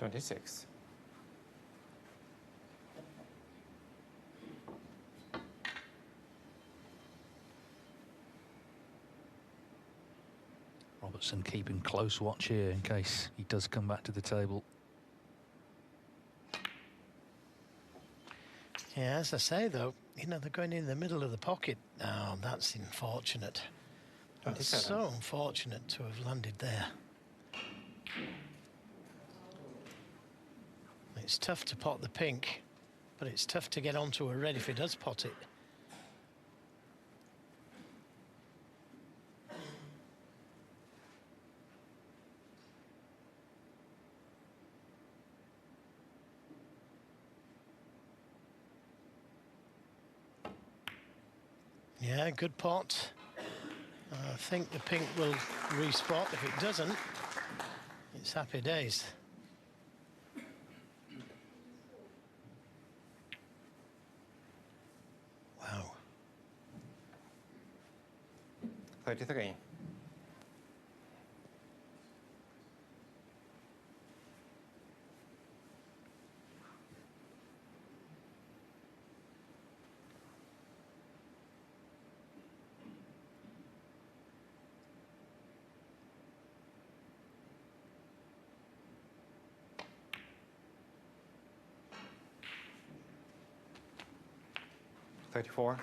26. Robertson keeping close watch here in case he does come back to the table. Yeah, as I say, though, you know, they're going in the middle of the pocket. Oh, that's unfortunate. That's 27. so unfortunate to have landed there. It's tough to pot the pink, but it's tough to get onto a red if he does pot it. Yeah, good pot. I think the pink will respot. If it doesn't, it's happy days. Wow. 33. 34.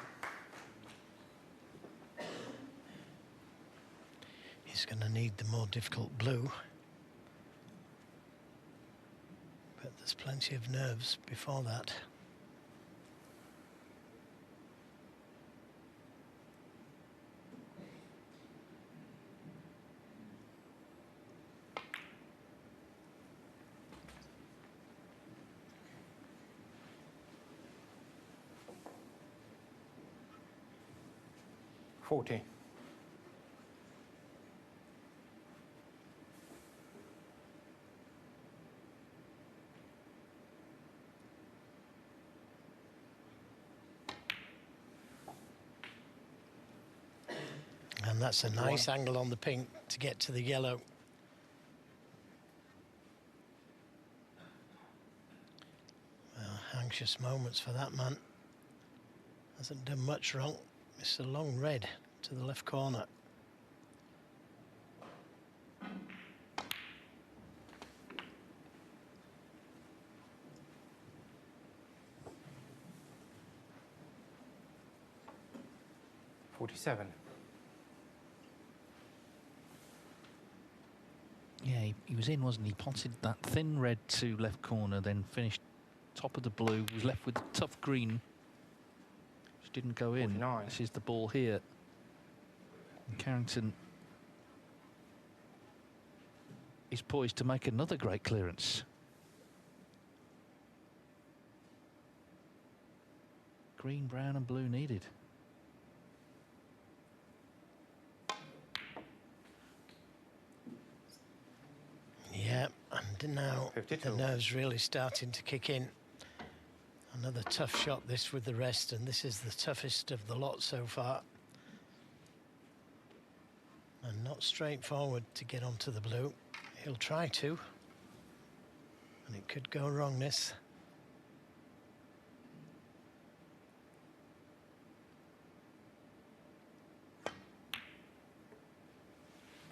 He's going to need the more difficult blue. But there's plenty of nerves before that. $40. And that's a nice angle on the pink to get to the yellow. Well, anxious moments for that man. Hasn't done much wrong. It's a long red to the left corner. $47. Yeah, he was in, wasn't he? Potted that thin red to left corner, then finished top of the blue, was left with the tough green, which didn't go in. 49. This is the ball here. And Carrington is poised to make another great clearance. Green, brown and blue needed. Yeah, and now 52. the nerves really starting to kick in. Another tough shot this with the rest, and this is the toughest of the lot so far. And not straightforward to get onto the blue. He'll try to. And it could go wrong, this.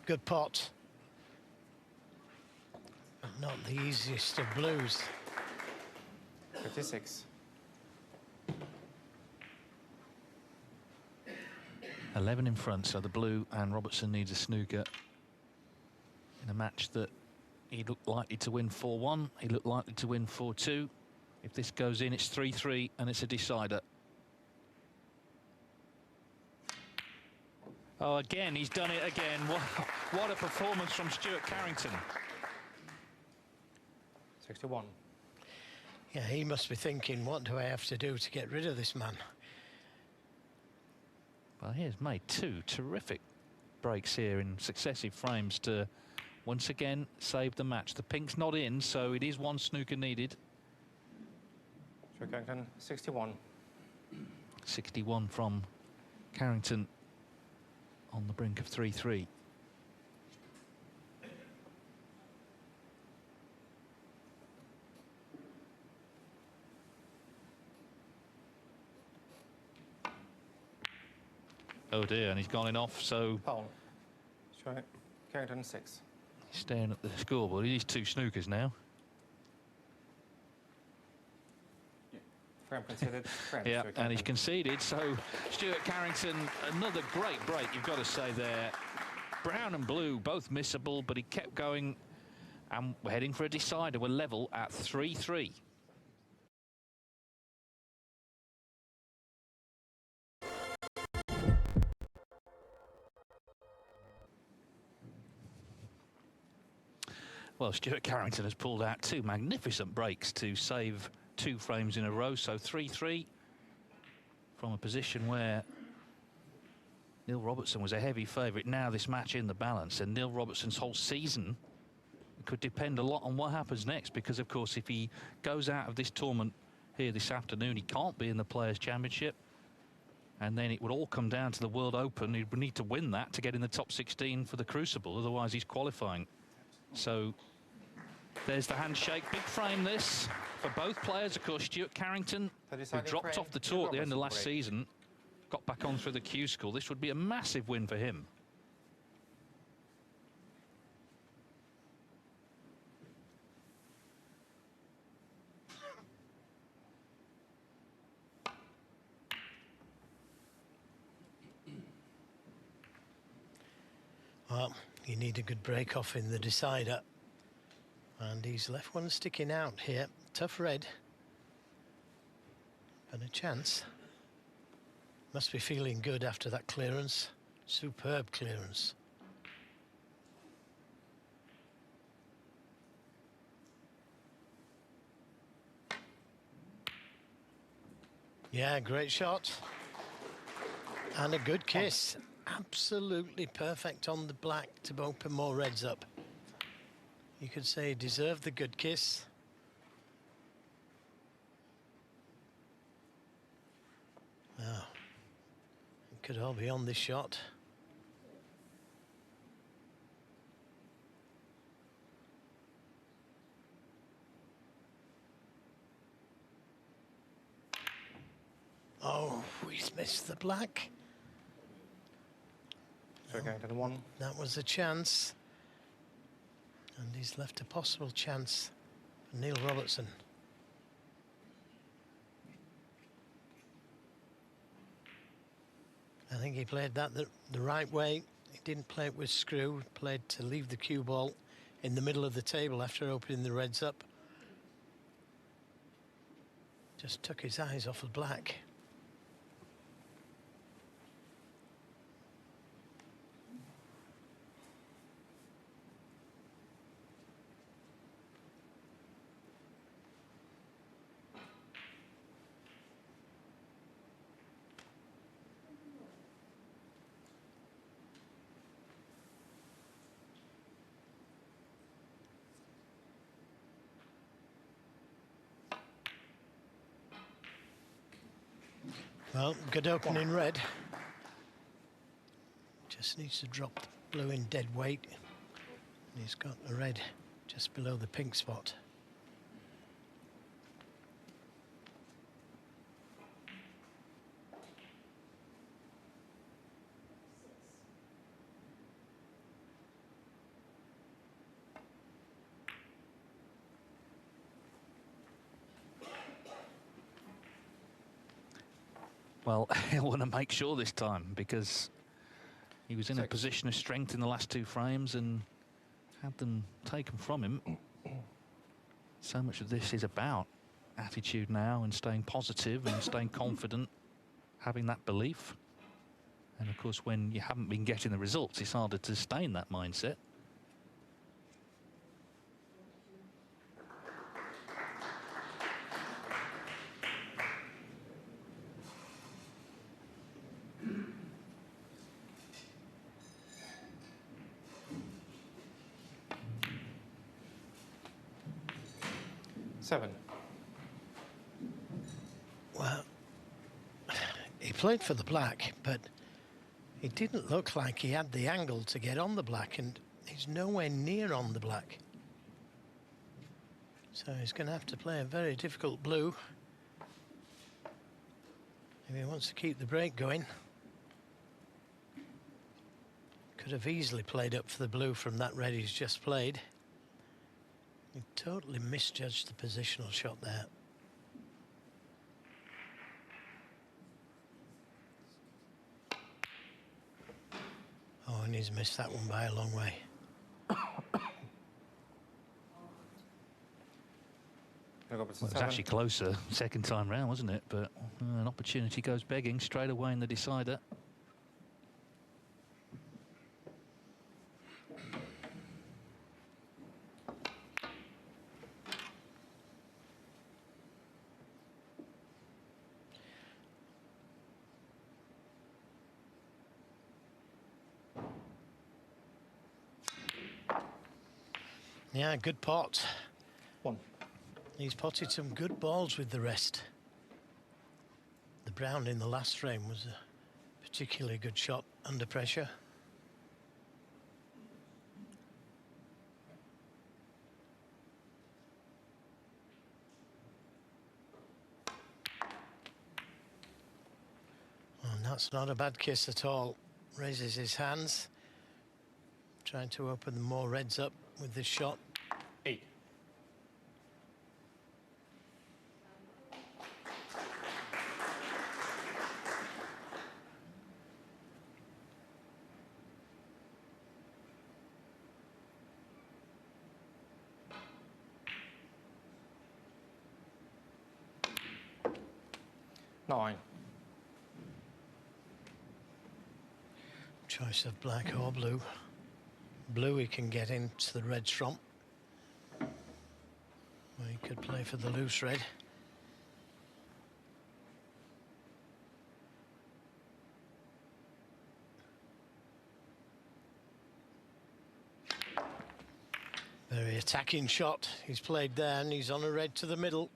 Good pot. But not the easiest of blues. 56. 11 in front, so the blue and Robertson needs a snooker in a match that he looked likely to win 4-1. He looked likely to win 4-2. If this goes in, it's 3-3 and it's a decider. Oh, again, he's done it again. What a performance from Stuart Carrington. 61. Yeah, he must be thinking, what do I have to do to get rid of this man? Well, he has made two terrific breaks here in successive frames to once again save the match. The pink's not in, so it is one snooker needed. Stuart Carrington, 61. 61 from Carrington on the brink of 3-3. Oh dear, and he's gone in off, so Paul. Stuart Carrington, 6. he's staring at the scoreboard. He needs two snookers now. Frame conceded. Frame, Yeah, Stuart and he's Carrington. conceded, so Stuart Carrington, another great break, you've got to say there. Brown and blue, both missable, but he kept going, and we're heading for a decider. We're level at 3-3. Well, Stuart Carrington has pulled out two magnificent breaks to save two frames in a row, so 3-3 from a position where Neil Robertson was a heavy favourite. Now this match in the balance, and Neil Robertson's whole season could depend a lot on what happens next, because of course if he goes out of this tournament here this afternoon, he can't be in the Players' Championship, and then it would all come down to the World Open. He would need to win that to get in the top 16 for the Crucible, otherwise he's qualifying. So there's the handshake. Big frame this for both players. Of course, Stuart Carrington, who dropped off the tour at the end of last season, got back on through the Q School. This would be a massive win for him. You need a good break off in the decider. And he's left one sticking out here. Tough red. But a chance. Must be feeling good after that clearance. Superb clearance. Yeah, great shot. And a good kiss. Absolutely perfect on the black to open more reds up. You could say he deserved the good kiss. Oh, it could all be on this shot. Oh, he's missed the black. Stuart Carrington 1. That was a chance. And he's left a possible chance for Neil Robertson. I think he played that the right way. He didn't play it with screw, played to leave the cue ball in the middle of the table after opening the reds up. Just took his eyes off the black. Well, good opening red. Just needs to drop the blue in dead weight. And he's got the red just below the pink spot. Well, he'll want to make sure this time because he was in a position of strength in the last two frames and had them taken from him. So much of this is about attitude now and staying positive and staying confident, having that belief. And of course, when you haven't been getting the results, it's harder to sustain that mindset. Well, he played for the black, but it didn't look like he had the angle to get on the black, and he's nowhere near on the black. So he's going to have to play a very difficult blue if he wants to keep the break going. Could have easily played up for the blue from that red he's just played. He totally misjudged the positional shot there. Oh, and he's missed that one by a long way. Well, it was actually closer second time round, wasn't it? But an opportunity goes begging straight away in the decider. Yeah, good pot. 1. He's potted some good balls with the rest. The brown in the last frame was a particularly good shot under pressure. And that's not a bad kiss at all. Raises his hands, trying to open the more reds up with this shot. 8. 9. Choice of black or blue. Blue he can get into the reds from. Well, he could play for the loose red. Very attacking shot. He's played there and he's on a red to the middle.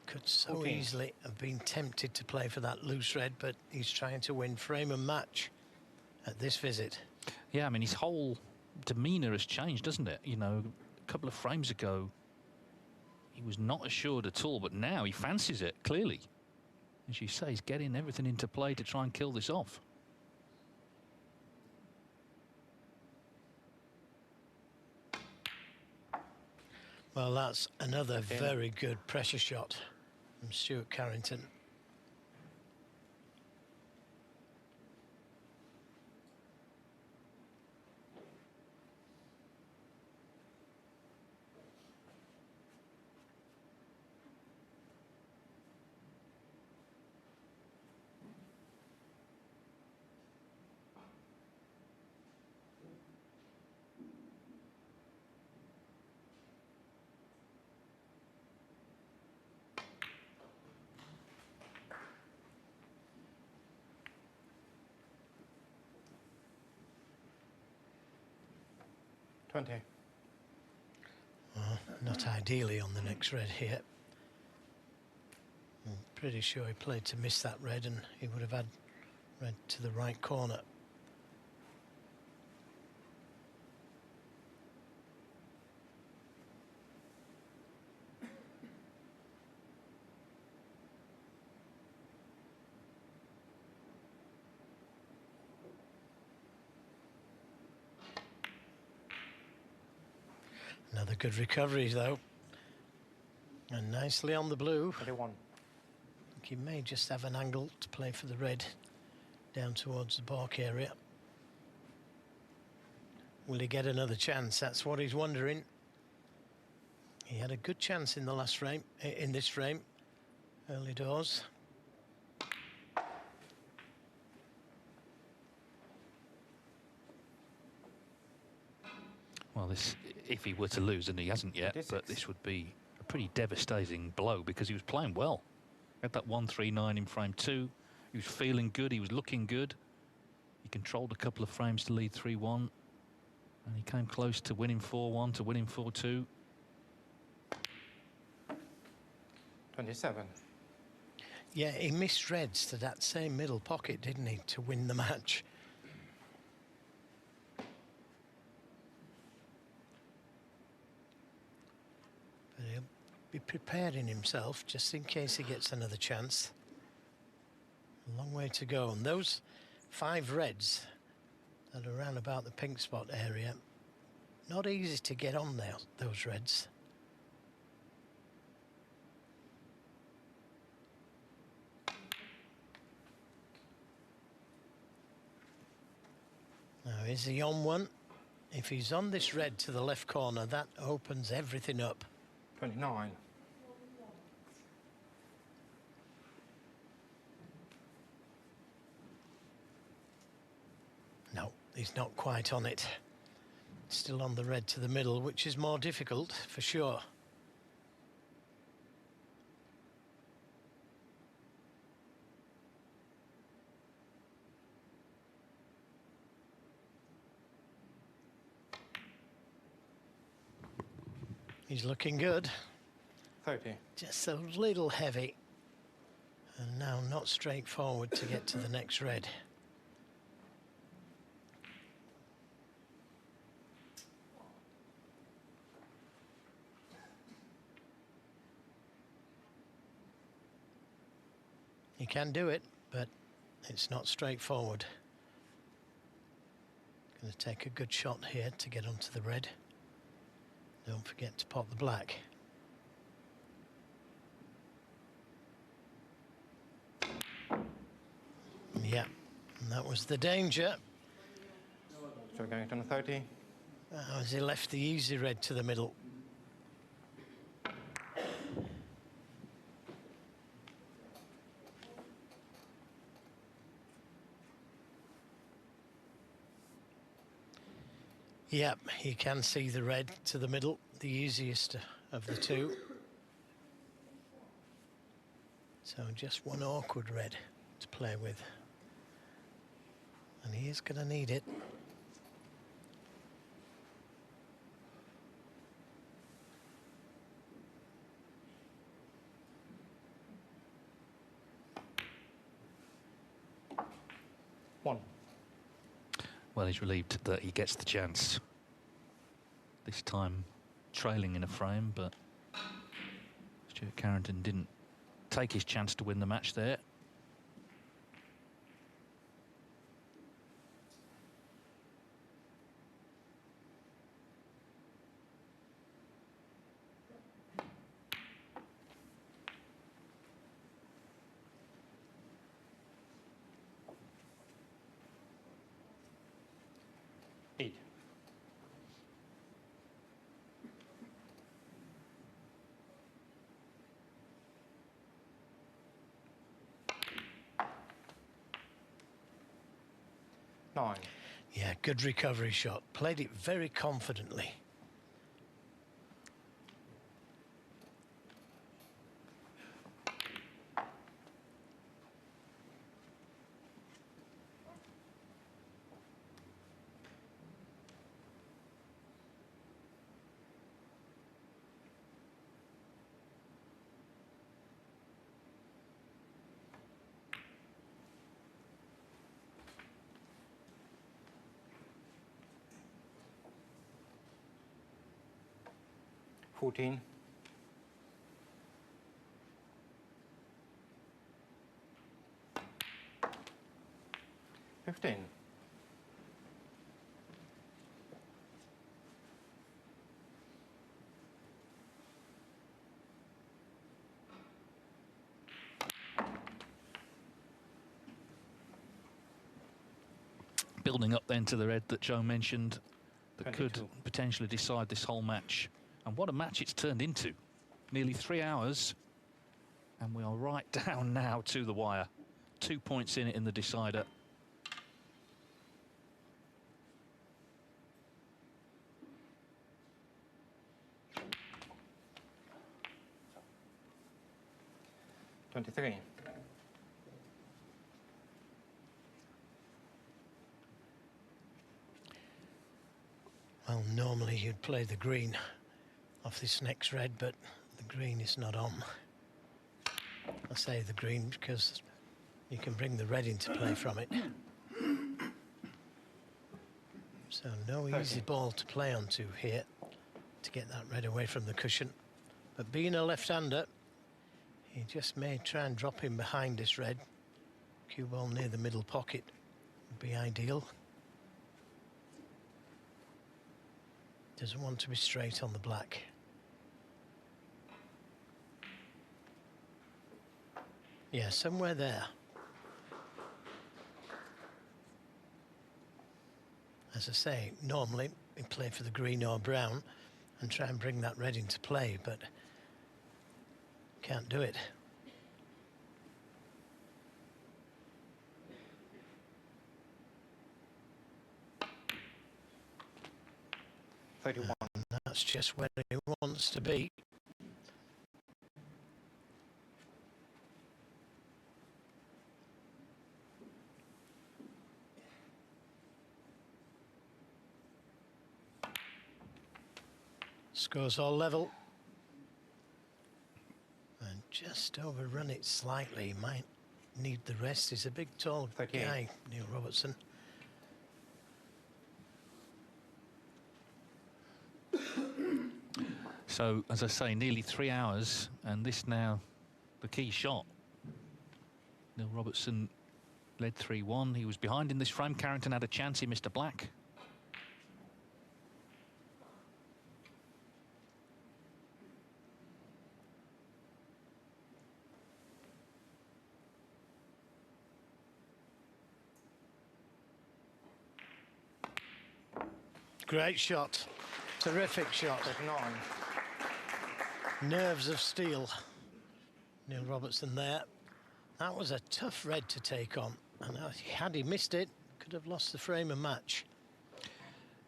Could so 14. easily have been tempted to play for that loose red, but he's trying to win frame and match at this visit. Yeah, I mean, his whole demeanour has changed, doesn't it? You know, a couple of frames ago, he was not assured at all, but now he fancies it, clearly. As you say, he's getting everything into play to try and kill this off. Well, that's another very good pressure shot from Stuart Carrington. Well, not ideally on the next red here. I'm pretty sure he played to miss that red and he would have had red to the right corner. Another good recovery, though. And nicely on the blue. 21. I think he may just have an angle to play for the red down towards the balk area. Will he get another chance? That's what he's wondering. He had a good chance in the last frame, in this frame, early doors. Well, this, if he were to lose, and he hasn't yet, but this would be a pretty devastating blow because he was playing well. Had that 1-3-9 in frame 2. He was feeling good. He was looking good. He controlled a couple of frames to lead 3-1. And he came close to winning 4-1, to winning 4-2. 27. Yeah, he missed reds to that same middle pocket, didn't he, to win the match. But he'll be preparing himself just in case he gets another chance. A long way to go. And those 5 reds that are around about the pink spot area, not easy to get on there, those reds. Now, is he on one? If he's on this red to the left corner, that opens everything up. 29. No, he's not quite on it. Still on the red to the middle, which is more difficult, for sure. He's looking good. 30. Just a little heavy. And now not straightforward to get to the next red. He can do it, but it's not straightforward. Going to take a good shot here to get onto the red. Don't forget to pop the black. Yeah, and that was the danger. So we're going to 30. As he left the easy red to the middle. Yep, you can see the red to the middle, the easiest of the two. So just one awkward red to play with. And he is going to need it. One. Well, he's relieved that he gets the chance. This time trailing in a frame, but Stuart Carrington didn't take his chance to win the match there. Eight. Nine. Yeah, good recovery shot. Played it very confidently. $14. $15. Building up then to the red that Joe mentioned that 22. could potentially decide this whole match. And what a match it's turned into. Nearly 3 hours. And we are right down now to the wire. 2 points in it in the decider. $23. Well, normally you'd play the green off this next red, but the green is not on. I say the green because you can bring the red into play from it. So no easy ball to play onto here to get that red away from the cushion. But being a left-hander, he just may try and drop in behind this red. Cue ball near the middle pocket would be ideal. Doesn't want to be straight on the black. Yeah, somewhere there. As I say, normally we play for the green or brown and try and bring that red into play, but can't do it. $31. And that's just where he wants to be. Scores all level. And just overrun it slightly. Might need the rest. He's a big, tall 38. guy, Neil Robertson. So, as I say, nearly 3 hours, and this now the key shot. Neil Robertson led 3-1. He was behind in this frame. Carrington had a chance. He missed a black. Great shot. Terrific shot. 39. Nerves of steel. Neil Robertson there. That was a tough red to take on. And had he missed it, could have lost the frame and match.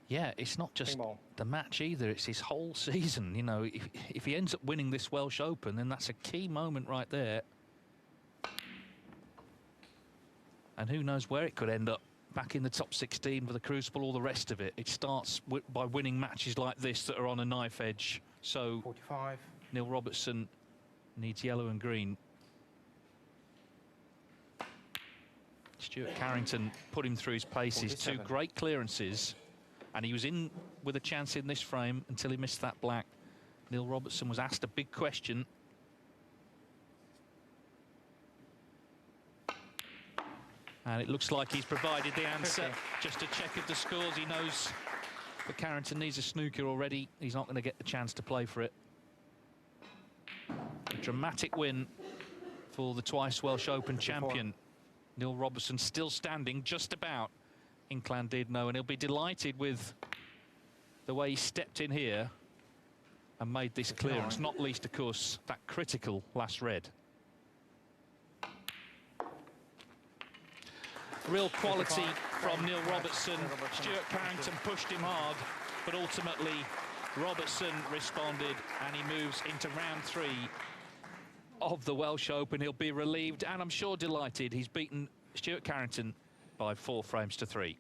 Yeah, it's not just Ping ball. the match either, it's his whole season. You know, if he ends up winning this Welsh Open, then that's a key moment right there. And who knows where it could end up, back in the top 16 for the Crucible, all the rest of it. It starts by winning matches like this that are on a knife edge. So 45. Neil Robertson needs yellow and green. Stuart Carrington put him through his paces. 47. 2 great clearances. And he was in with a chance in this frame until he missed that black. Neil Robertson was asked a big question. And it looks like he's provided the answer. 50. Just a check of the scores. He knows that Carrington needs a snooker already. He's not going to get the chance to play for it. A dramatic win for the twice Welsh Open 54. champion. Neil Robertson still standing just about in Llandudno, and he'll be delighted with the way he stepped in here and made this clearance, not least, of course, that critical last red. Real quality from Neil Robertson. Stuart Carrington pushed him hard, but ultimately Robertson responded, and he moves into round 3 of the Welsh Open. He'll be relieved and I'm sure delighted. He's beaten Stuart Carrington by 4 frames to 3.